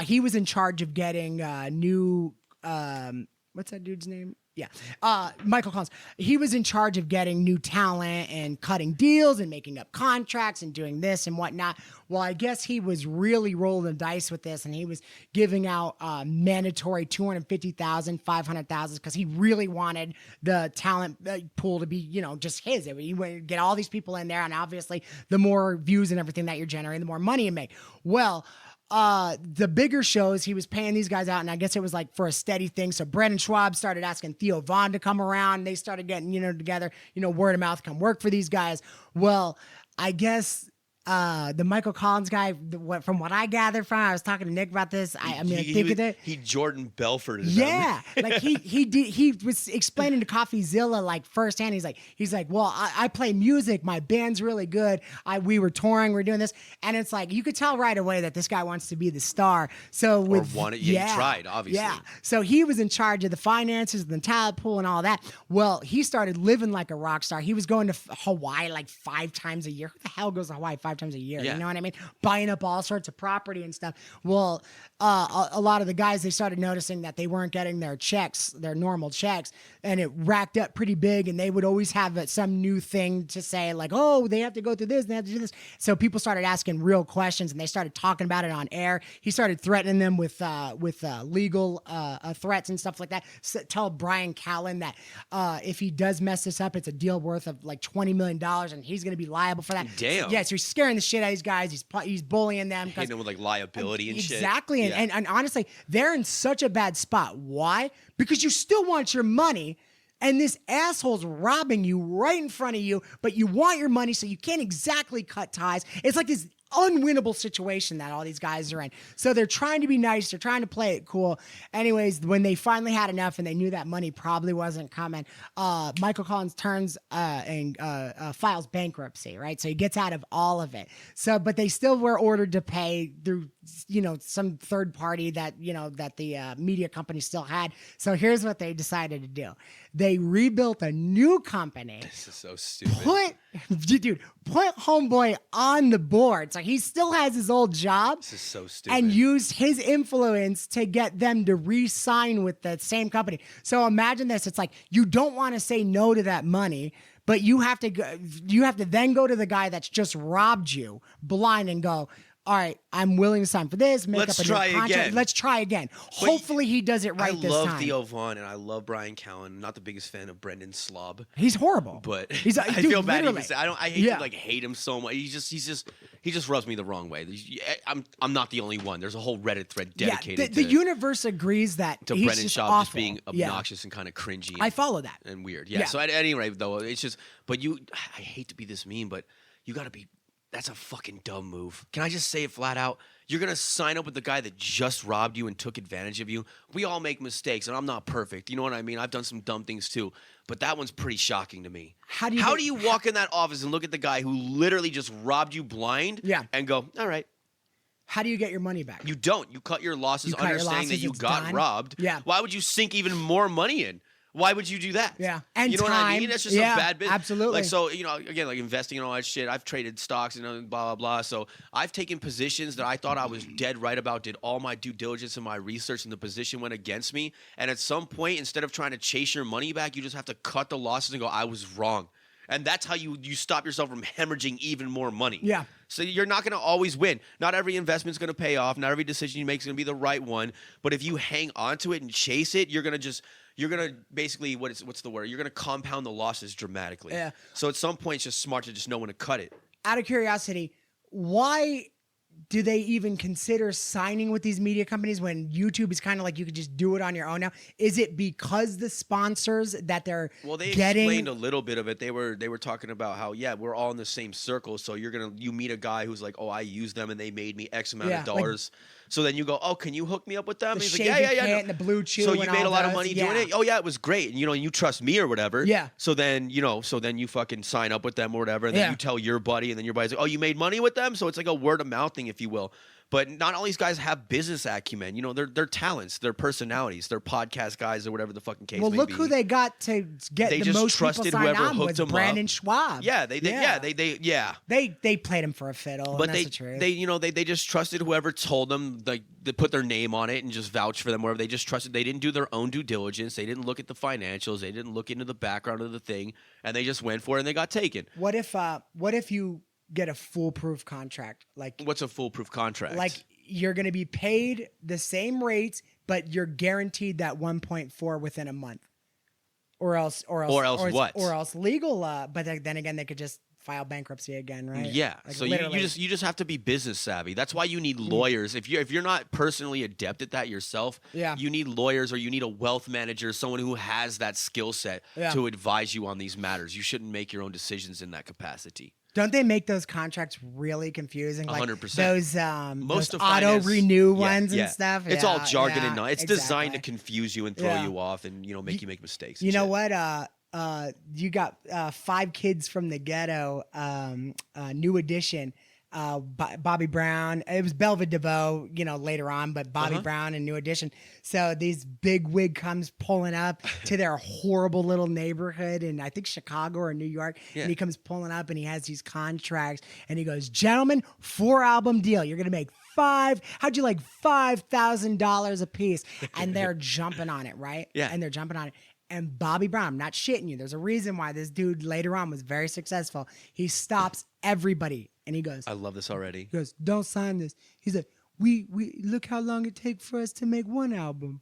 S3: He was in charge of getting new, what's that dude's name? Yeah. Michael Collins. He was in charge of getting new talent and cutting deals and making up contracts and doing this and whatnot. Well, I guess he was really rolling the dice with this, and he was giving out mandatory $250,000, $500,000 because he really wanted the talent pool to be, just his. He would get all these people in there, and obviously the more views and everything that you're generating, the more money you make. Well, the bigger shows, he was paying these guys out, and I guess it was like for a steady thing. So Brandon Schwab started asking Theo Von to come around. They started getting, together, word of mouth, come work for these guys. Well, I guess the Michael Collins guy, from what I gathered from, I was talking to Nick about this.
S2: He Jordan Belfort.
S3: Yeah, like he was explaining to CoffeeZilla like firsthand. He's like, well, I play music. My band's really good. We were touring. We're doing this, and it's like you could tell right away that this guy wants to be the star. So
S2: he tried, obviously.
S3: Yeah. So he was in charge of the finances, the talent pool, and all that. Well, he started living like a rock star. He was going to Hawaii like 5 times a year. Who the hell goes to Hawaii 5 times a year?
S2: Yeah.
S3: You know what I mean? Buying up all sorts of property and stuff. Well, a lot of the guys, they started noticing that they weren't getting their checks, their normal checks, and it racked up pretty big, and they would always have some new thing to say, like, oh, they have to go through this, they have to do this. So people started asking real questions, and they started talking about it on air. He started threatening them with legal threats and stuff like that. So, tell Brian Callen that if he does mess this up, it's a deal worth of like $20 million, and he's going to be liable for that.
S2: Damn.
S3: Yeah, so he's scaring the shit out of these guys. He's bullying them.
S2: Hitting them with like liability and shit.
S3: Exactly. And honestly, they're in such a bad spot. Why? Because you still want your money, and this asshole's robbing you right in front of you, but you want your money, so you can't exactly cut ties. It's like this unwinnable situation that all these guys are in. So they're trying to be nice. They're trying to play it cool. Anyways, when they finally had enough and they knew that money probably wasn't coming, Michael Collins turns and files bankruptcy, right? So he gets out of all of it. So, but they still were ordered to pay through, some third party that the media company still had. So here's what they decided to do. They rebuilt a new company.
S2: This is so stupid.
S3: Put homeboy on the board. So he still has his old job.
S2: This is so stupid.
S3: And used his influence to get them to re-sign with the same company. So imagine this. It's like, you don't want to say no to that money, but you have to then go to the guy that's just robbed you blind and go, all right, I'm willing to sign for this.
S2: Let's try again.
S3: Let's try again. Hopefully he does it right this time.
S2: I love Theo Von and I love Brian Callen. I'm not the biggest fan of Brendan Slob.
S3: He's horrible.
S2: But
S3: I
S2: feel bad. I hate
S3: Yeah.
S2: to hate him so much. He just rubs me the wrong way. I'm not the only one. There's a whole Reddit thread dedicated
S3: the universe agrees that
S2: to
S3: he's
S2: Brendan
S3: just
S2: Schaub
S3: awful.
S2: just being obnoxious and kind of cringy.
S3: I follow that.
S2: And weird. Yeah.
S3: Yeah.
S2: So at any rate, though, it's just. But I hate to be this mean, but you got to be. That's a fucking dumb move. Can I just say it flat out? You're going to sign up with the guy that just robbed you and took advantage of you. We all make mistakes, and I'm not perfect. You know what I mean? I've done some dumb things too, but that one's pretty shocking to me. How do you walk in that office and look at the guy who literally just robbed you blind and go, all right.
S3: How do you get your money back?
S2: You don't. You cut your losses understanding that you got
S3: done.
S2: robbed.
S3: Yeah.
S2: Why would you sink even more money in? Why would you do that?
S3: Yeah. And
S2: you know
S3: time.
S2: what I mean? That's just a bad business.
S3: Absolutely.
S2: Like, so, again, like investing and all that shit. I've traded stocks and blah, blah, blah. So I've taken positions that I thought I was dead right about, did all my due diligence and my research, and the position went against me. And at some point, instead of trying to chase your money back, you just have to cut the losses and go, I was wrong. And that's how you stop yourself from hemorrhaging even more money. Yeah. So you're not going to always win. Not every investment's going to pay off. Not every decision you make is going to be the right one. But if you hang on to it and chase it, you're going to basically, what's the word? You're going to compound the losses dramatically. Yeah. So at some point, it's just smart to just know when to cut it.
S3: Out of curiosity, why do they even consider signing with these media companies when YouTube is kind of like you could just do it on your own now? Is it because the sponsors that they're
S2: they
S3: getting?
S2: Explained a little bit of it. They were talking about how we're all in the same circle. So you meet a guy who's like, oh, I use them and they made me X amount of dollars. So then you go, oh, can you hook me up with them?
S3: The
S2: He's like, yeah.
S3: and the Blue Chew.
S2: So you
S3: and
S2: made
S3: all
S2: a lot of
S3: those?
S2: money doing it. Oh yeah, it was great. And you trust me or whatever.
S3: Yeah.
S2: So then you fucking sign up with them or whatever, and then you tell your buddy, and then your buddy's like, oh, you made money with them. So it's like a word of mouth thing, if you will. But not all these guys have business acumen. They're talents, they're personalities, they're podcast guys or whatever the fucking case may be.
S3: Well, look who they got to get the most people signed on was Brandon Schwab.
S2: Yeah, they
S3: played him for a fiddle.
S2: But
S3: and that's the truth.
S2: they just trusted whoever told them, like, they put their name on it and just vouch for them, wherever. They just trusted. They didn't do their own due diligence. They didn't look at the financials. They didn't look into the background of the thing, and they just went for it and they got taken.
S3: What if you get a foolproof contract? Like,
S2: what's a foolproof contract?
S3: Like, you're going to be paid the same rates, but you're guaranteed that 1.4 within a month, or else what? Or else legal. But then again, they could just file bankruptcy again, right?
S2: Yeah.
S3: Like,
S2: so you just have to be business savvy. That's why you need lawyers. If you're not personally adept at that yourself, you need lawyers, or you need a wealth manager, someone who has that skill set to advise you on these matters. You shouldn't make your own decisions in that capacity.
S3: Don't they make those contracts really confusing? Like
S2: 100%.
S3: Those auto renew ones and stuff.
S2: It's all jargon and it's
S3: exactly.
S2: designed to confuse you and throw you off and make you make mistakes.
S3: You know what? You got 5 Kids from the Ghetto, new edition. Bobby Brown. It was Belva DeVoe, later on, but Bobby Brown and New Edition. So these big wig comes pulling up to their horrible little neighborhood in, I think, Chicago or New York. Yeah. And he comes pulling up and he has these contracts and he goes, gentlemen, 4-album deal. You're going to make how'd you like $5,000 a piece? And they're jumping on it, right?
S2: Yeah.
S3: And they're jumping on it. And Bobby Brown, I'm not shitting you. There's a reason why this dude later on was very successful. He stops everybody and he goes,
S2: I love this already.
S3: He goes, don't sign this. He's like, we look how long it takes for us to make one album.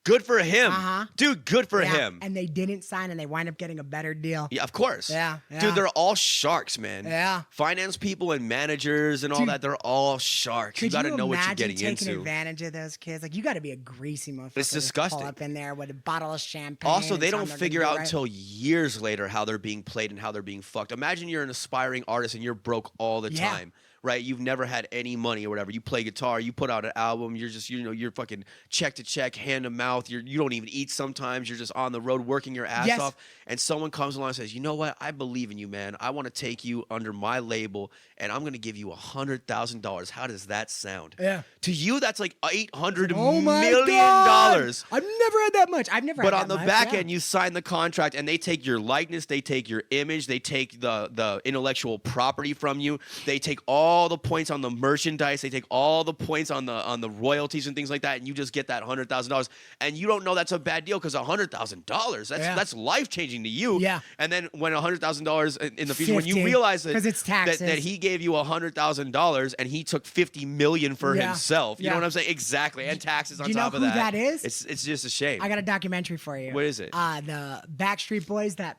S2: Good for him. Dude, good for him.
S3: And they didn't sign and they wind up getting a better deal.
S2: Yeah, of course.
S3: Yeah.
S2: Dude, they're all sharks, man.
S3: Yeah.
S2: Finance people and managers and all that, they're all sharks. You got to know what you're getting into.
S3: Taking advantage of those kids? Like, you got to be a greasy motherfucker.
S2: It's disgusting.
S3: Pull up in there with a bottle of champagne.
S2: Also, they don't figure out until years later how they're being played and how they're being fucked. Imagine you're an aspiring artist and you're broke all the time. Right, you've never had any money or whatever. You play guitar, you put out an album. You're just, you're fucking check to check, hand to mouth. You don't even eat sometimes. You're just on the road working your ass off. And someone comes along and says, you know what? I believe in you, man. I want to take you under my label, and I'm going to give you $100,000. How does that sound?
S3: Yeah.
S2: To you, that's like $800
S3: million.
S2: $1,000,000.
S3: I've never had that much. I've never.
S2: But
S3: had
S2: on the back end, you sign the contract, and they take your likeness, they take your image, they take the intellectual property from you, they take all the points on the merchandise, they take all the points on the royalties and things like that, and you just get that $100,000, and you don't know that's a bad deal because $100,000 that's life changing to you.
S3: Yeah.
S2: And then when $100,000 in the future, when you realize that
S3: it's taxes.
S2: that he gave you $100,000 and he took $50 million for himself, you know what I'm saying? Exactly, and taxes on top of that.
S3: Do you know who that is?
S2: It's just a shame.
S3: I got a documentary for you.
S2: What is it?
S3: The Backstreet Boys, that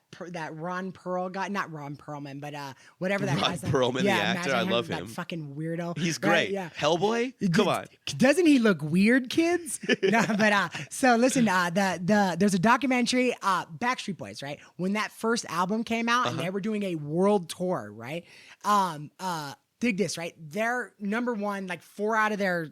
S3: Ron Perl guy, not Ron Perlman, but whatever that guy's name.
S2: Ron Perlman, the actor, I love him.
S3: That fucking weirdo.
S2: He's great.
S3: Yeah.
S2: Hellboy? Come on.
S3: Doesn't he look weird, kids? No, but so listen, there's a documentary, Backstreet Boys, right? When that first album came out and they were doing a world tour, right? Dig this, right? Their number one, like 4 out of their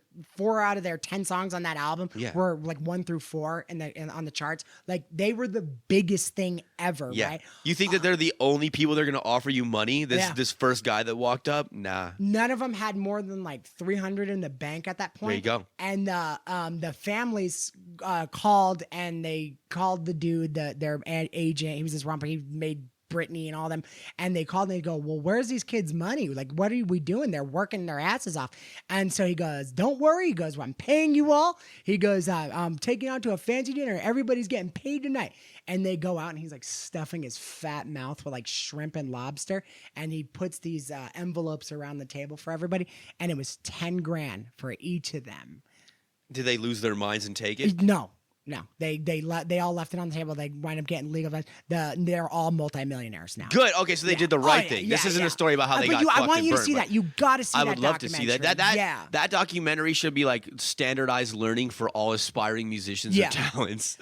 S3: 10 songs on that album were like 1 through 4 on the charts. Like, they were the biggest thing ever, right?
S2: You think that they're the only people that are going to offer you money? This first guy that walked up? Nah.
S3: None of them had more than like 300 in the bank at that point.
S2: There you go.
S3: And the families called, and they called the dude, their agent. He was this romper. He made Brittney and all them, and they called and they go, well, where's these kids' money? Like, what are we doing? They're working their asses off. And so he goes, don't worry. He goes, well, I'm paying you all. He goes, I'm taking you out to a fancy dinner. Everybody's getting paid tonight. And they go out and he's like stuffing his fat mouth with like shrimp and lobster. And he puts these envelopes around the table for everybody. And it was $10,000 for each of them.
S2: Did they lose their minds and take it?
S3: No. No, they all left it on the table. They wind up getting legal. They're all multimillionaires now.
S2: Good. Okay, so they did the right thing. This isn't a story about how they got fucked
S3: I want
S2: and
S3: you to
S2: burned,
S3: see that. You got to see that.
S2: I would love to see that. That documentary should be like standardized learning for all aspiring musicians and talents.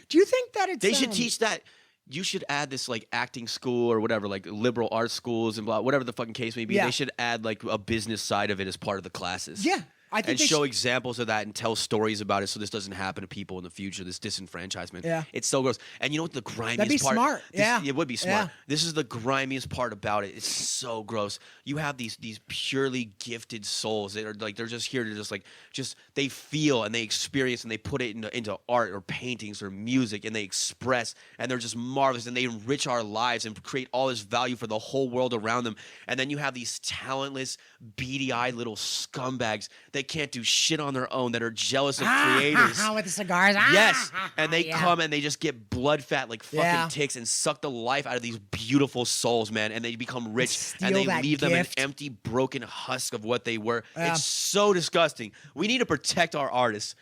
S3: Do you think that
S2: they should teach that? You should add this like acting school or whatever, like liberal arts schools and blah, whatever the fucking case may be. They should add like a business side of it as part of the classes.
S3: Yeah. I think
S2: and show examples of that and tell stories about it so this doesn't happen to people in the future, this disenfranchisement.
S3: Yeah.
S2: It's so gross. And you know what the grimiest
S3: That'd be
S2: part?
S3: Smart.
S2: It would be smart. Yeah. This is the grimiest part about it. It's so gross. You have these purely gifted souls that are like, they're just here to just they feel and they experience and they put it into art or paintings or music and they express and they're just marvelous and they enrich our lives and create all this value for the whole world around them. And then you have these talentless, beady-eyed little scumbags that can't do shit on their own, that are jealous of creators.
S3: With the cigars.
S2: Yes. And they come and they just get blood fat like fucking ticks and suck the life out of these beautiful souls, man. And they become rich and they leave them an empty, broken husk of what they were. It's so disgusting. We need to protect our artists.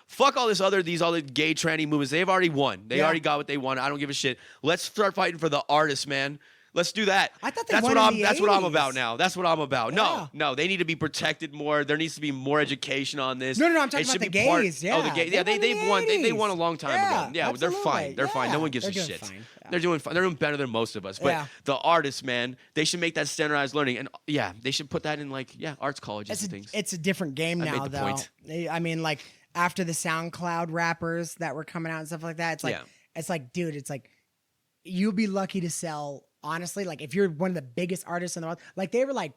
S2: Fuck all these other gay tranny movements. They've already won. They already got what they wanted. I don't give a shit. Let's start fighting for the artists, man. Let's do that.
S3: I thought
S2: that's what I'm about now. That's what I'm about. Yeah. No, they need to be protected more. There needs to be more education on this.
S3: No, I'm talking about the gays.
S2: The gays. Yeah, they've won. They won a long time ago. Yeah, they're fine. They're fine. No one gives a shit. They're doing fine. They're doing better than most of us. But the artists, man, they should make that standardized learning. And they should put that in arts colleges and things.
S3: It's a different game now,
S2: made the
S3: though.
S2: Point.
S3: I mean, like after the SoundCloud rappers that were coming out and stuff like that, it's like, dude, it's like you'll be lucky to sell. Honestly, like if you're one of the biggest artists in the world, like they were like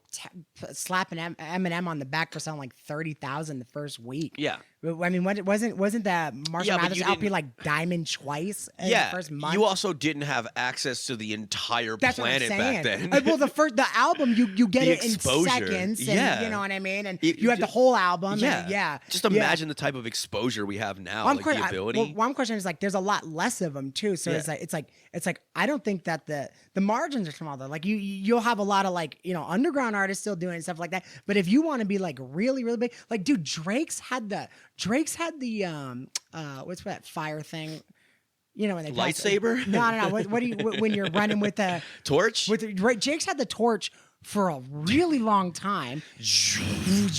S3: slapping Eminem on the back for selling like 30,000 the first week.
S2: Yeah,
S3: I mean, wasn't that Marshall Mathers LP like diamond twice in the first month?
S2: You also didn't have access to the entire planet back then.
S3: Well, the album you get it in seconds. And, you know what I mean? And you have the whole album.
S2: Yeah, just imagine the type of exposure we have now. The ability.
S3: One question is like, there's a lot less of them too. So it's like I don't think that the margins are small though. Like you'll have a lot of like underground artists still doing stuff like that. But if you want to be like really really big, like dude, Drake's had the what's that fire thing? You know when they
S2: lightsaber?
S3: No. What do you when you're running with a
S2: torch?
S3: Jake's had the torch for a really long time. He's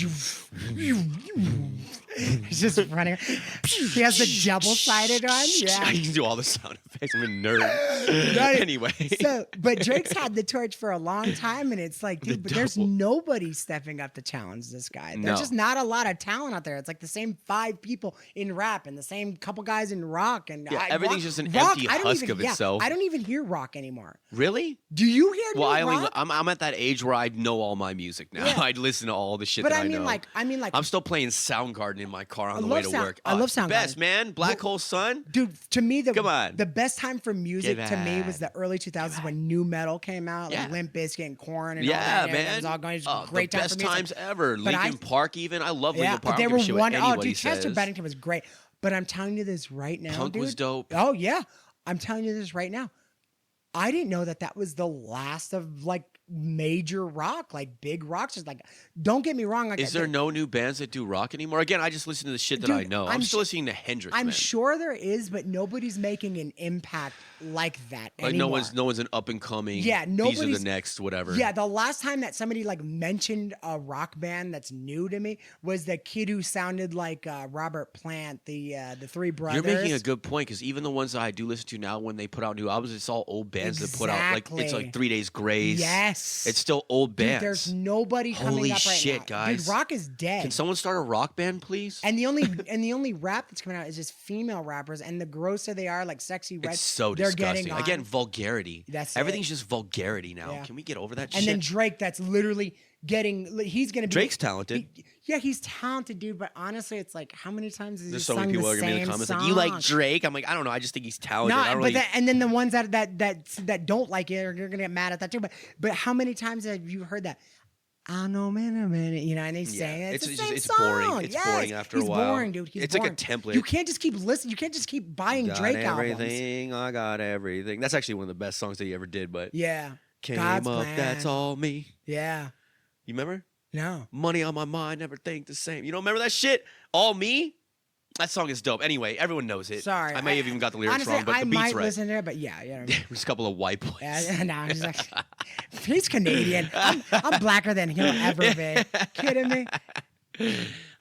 S3: just running. He has the double-sided one. Yeah,
S2: I can do all the sound effects. I'm a nerd. Anyway,
S3: but Drake's had the torch for a long time, and it's like, dude, but there's nobody stepping up to challenge this guy. There's just not a lot of talent out there. It's like the same 5 people in rap and the same couple guys in rock, and
S2: everything's just an empty husk of itself.
S3: I don't even hear rock anymore.
S2: Really?
S3: Do you hear? Rock?
S2: I'm at that age where I know all my music now. I listen to all the shit that I know.
S3: I mean,
S2: I'm still playing Soundgarden in my car on the way to work.
S3: I love Soundgarden.
S2: Best, man. Black Hole Sun.
S3: Dude, to me,
S2: Come on.
S3: the best time for music to me was the early 2000s when new metal came out, like Limp Bizkit and Korn and all that.
S2: Man.
S3: It was all going. It was a great time for music.
S2: Best times ever. Linkin Park even. I love Linkin Park.
S3: But they were one.
S2: Oh, dude,
S3: Chester Bennington was great. But I'm telling you this right now,
S2: Punk was dope.
S3: Oh, yeah. I'm telling you this right now. I didn't know that was the last of like major rock, like big rocks. Just like, don't get me wrong. Like,
S2: is there no new bands that do rock anymore? Again, I just listen to the shit that I know. I'm still listening to Hendrix.
S3: I'm sure there is, but nobody's making an impact like that
S2: like
S3: anymore.
S2: no one's an up and coming.
S3: Yeah,
S2: these are the next whatever.
S3: Yeah, the last time that somebody like mentioned a rock band that's new to me was the kid who sounded like Robert Plant, the Three Brothers.
S2: You're making a good point because even the ones that I do listen to now, when they put out new albums, it's all old bands that put out like it's like 3 Days Grace.
S3: Yes.
S2: It's still old bands.
S3: Dude, there's nobody coming up right
S2: shit,
S3: now.
S2: Guys.
S3: Dude, rock is dead.
S2: Can someone start a rock band, please?
S3: And the only rap that's coming out is just female rappers, and the grosser they are, like Sexy Red.
S2: It's so disgusting. Again, vulgarity. Everything's just vulgarity now. Yeah. Can we get over that shit?
S3: And then Drake, that's literally he's gonna be.
S2: Drake's talented.
S3: He's talented, dude. But honestly, it's like, how many times has he
S2: so
S3: sung
S2: many people
S3: the
S2: are gonna be in the comments like, you like Drake? I'm like, I don't know. I just think he's talented.
S3: And then the ones that don't like it are gonna get mad at that too. But how many times have you heard that? I know, man, and they say it's the same song.
S2: Boring. It's boring after a while.
S3: He's boring, dude. It's
S2: boring. Like a template.
S3: You can't just keep listening. You can't just keep buying Drake albums.
S2: I got everything. That's actually one of the best songs that he ever did. But came
S3: God's
S2: up,
S3: plan.
S2: that's all me.
S3: Yeah.
S2: You remember?
S3: No.
S2: Money on my mind, never think the same. You don't remember that shit? All me? That song is dope. Anyway, everyone knows it.
S3: Sorry.
S2: I may have even got the lyrics
S3: honestly,
S2: wrong, but
S3: I
S2: the beat's
S3: might
S2: right.
S3: listen to it, but yeah, you know.
S2: There's a couple of white boys.
S3: No, he's like, he's Canadian. I'm blacker than he'll ever be. Kidding me?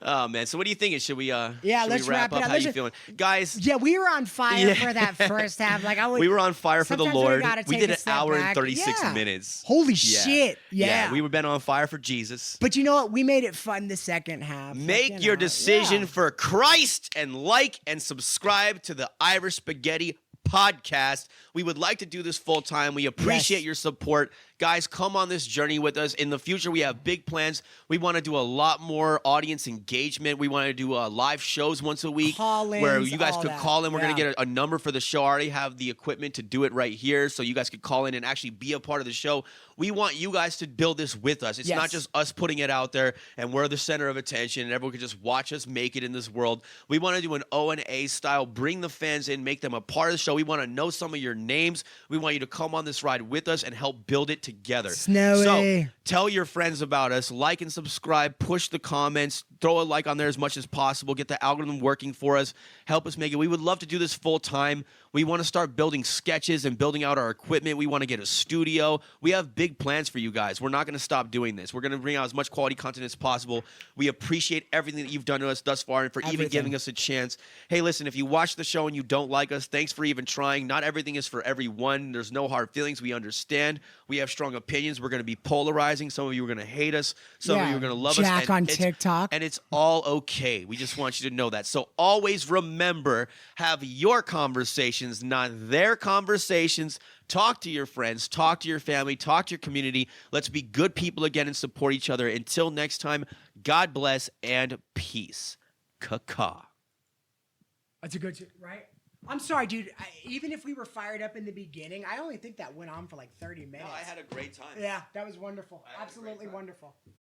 S2: Oh man, so what do you think? Should we
S3: let's
S2: we wrap up?
S3: it up.
S2: How you feeling, guys?
S3: Yeah, we were on fire for that first half. Like
S2: we were on fire for the
S3: sometimes
S2: Lord.
S3: We
S2: did an
S3: step
S2: hour
S3: back.
S2: and 36 minutes.
S3: Holy shit! Yeah,
S2: we were been on fire for Jesus.
S3: But you know what? We made it fun the second half.
S2: Make your decision for Christ and like and subscribe to the Irish Spaghetti Podcast. We would like to do this full time. We appreciate your support. Guys, come on this journey with us. In the future, we have big plans. We want to do a lot more audience engagement. We want to do live shows once a week where you guys could call in. We're going to get a number for the show. I already have the equipment to do it right here, so you guys could call in and actually be a part of the show. We want you guys to build this with us. It's not just us putting it out there and we're the center of attention and everyone can just watch us make it in this world. We want to do an O&A style, bring the fans in, make them a part of the show. We want to know some of your names. We want you to come on this ride with us and help build it together.
S3: Snowy.
S2: So tell your friends about us. Like and subscribe. Push the comments. Throw a like on there as much as possible. Get the algorithm working for us. Help us make it. We would love to do this full time. We want to start building sketches and building out our equipment. We want to get a studio. We have big plans for you guys. We're not going to stop doing this. We're going to bring out as much quality content as possible. We appreciate everything that you've done to us thus far and for even giving us a chance. Hey, listen, if you watch the show and you don't like us, thanks for even trying. Not everything is for everyone. There's no hard feelings. We understand. We have strong opinions. We're going to be polarizing. Some of you are going to hate us. Some of you are going to love us.
S3: Jack on TikTok.
S2: And it's all okay. We just want you to know that. So always remember, have your conversations, not their conversations. Talk to your friends, talk to your family, talk to your community. Let's be good people again and support each other. Until next time, God bless and peace. Caw.
S3: That's a good, right? I'm sorry, dude. Even if we were fired up in the beginning, I only think that went on for like 30 minutes.
S2: No, I had a great time.
S3: Yeah, that was wonderful. Absolutely wonderful.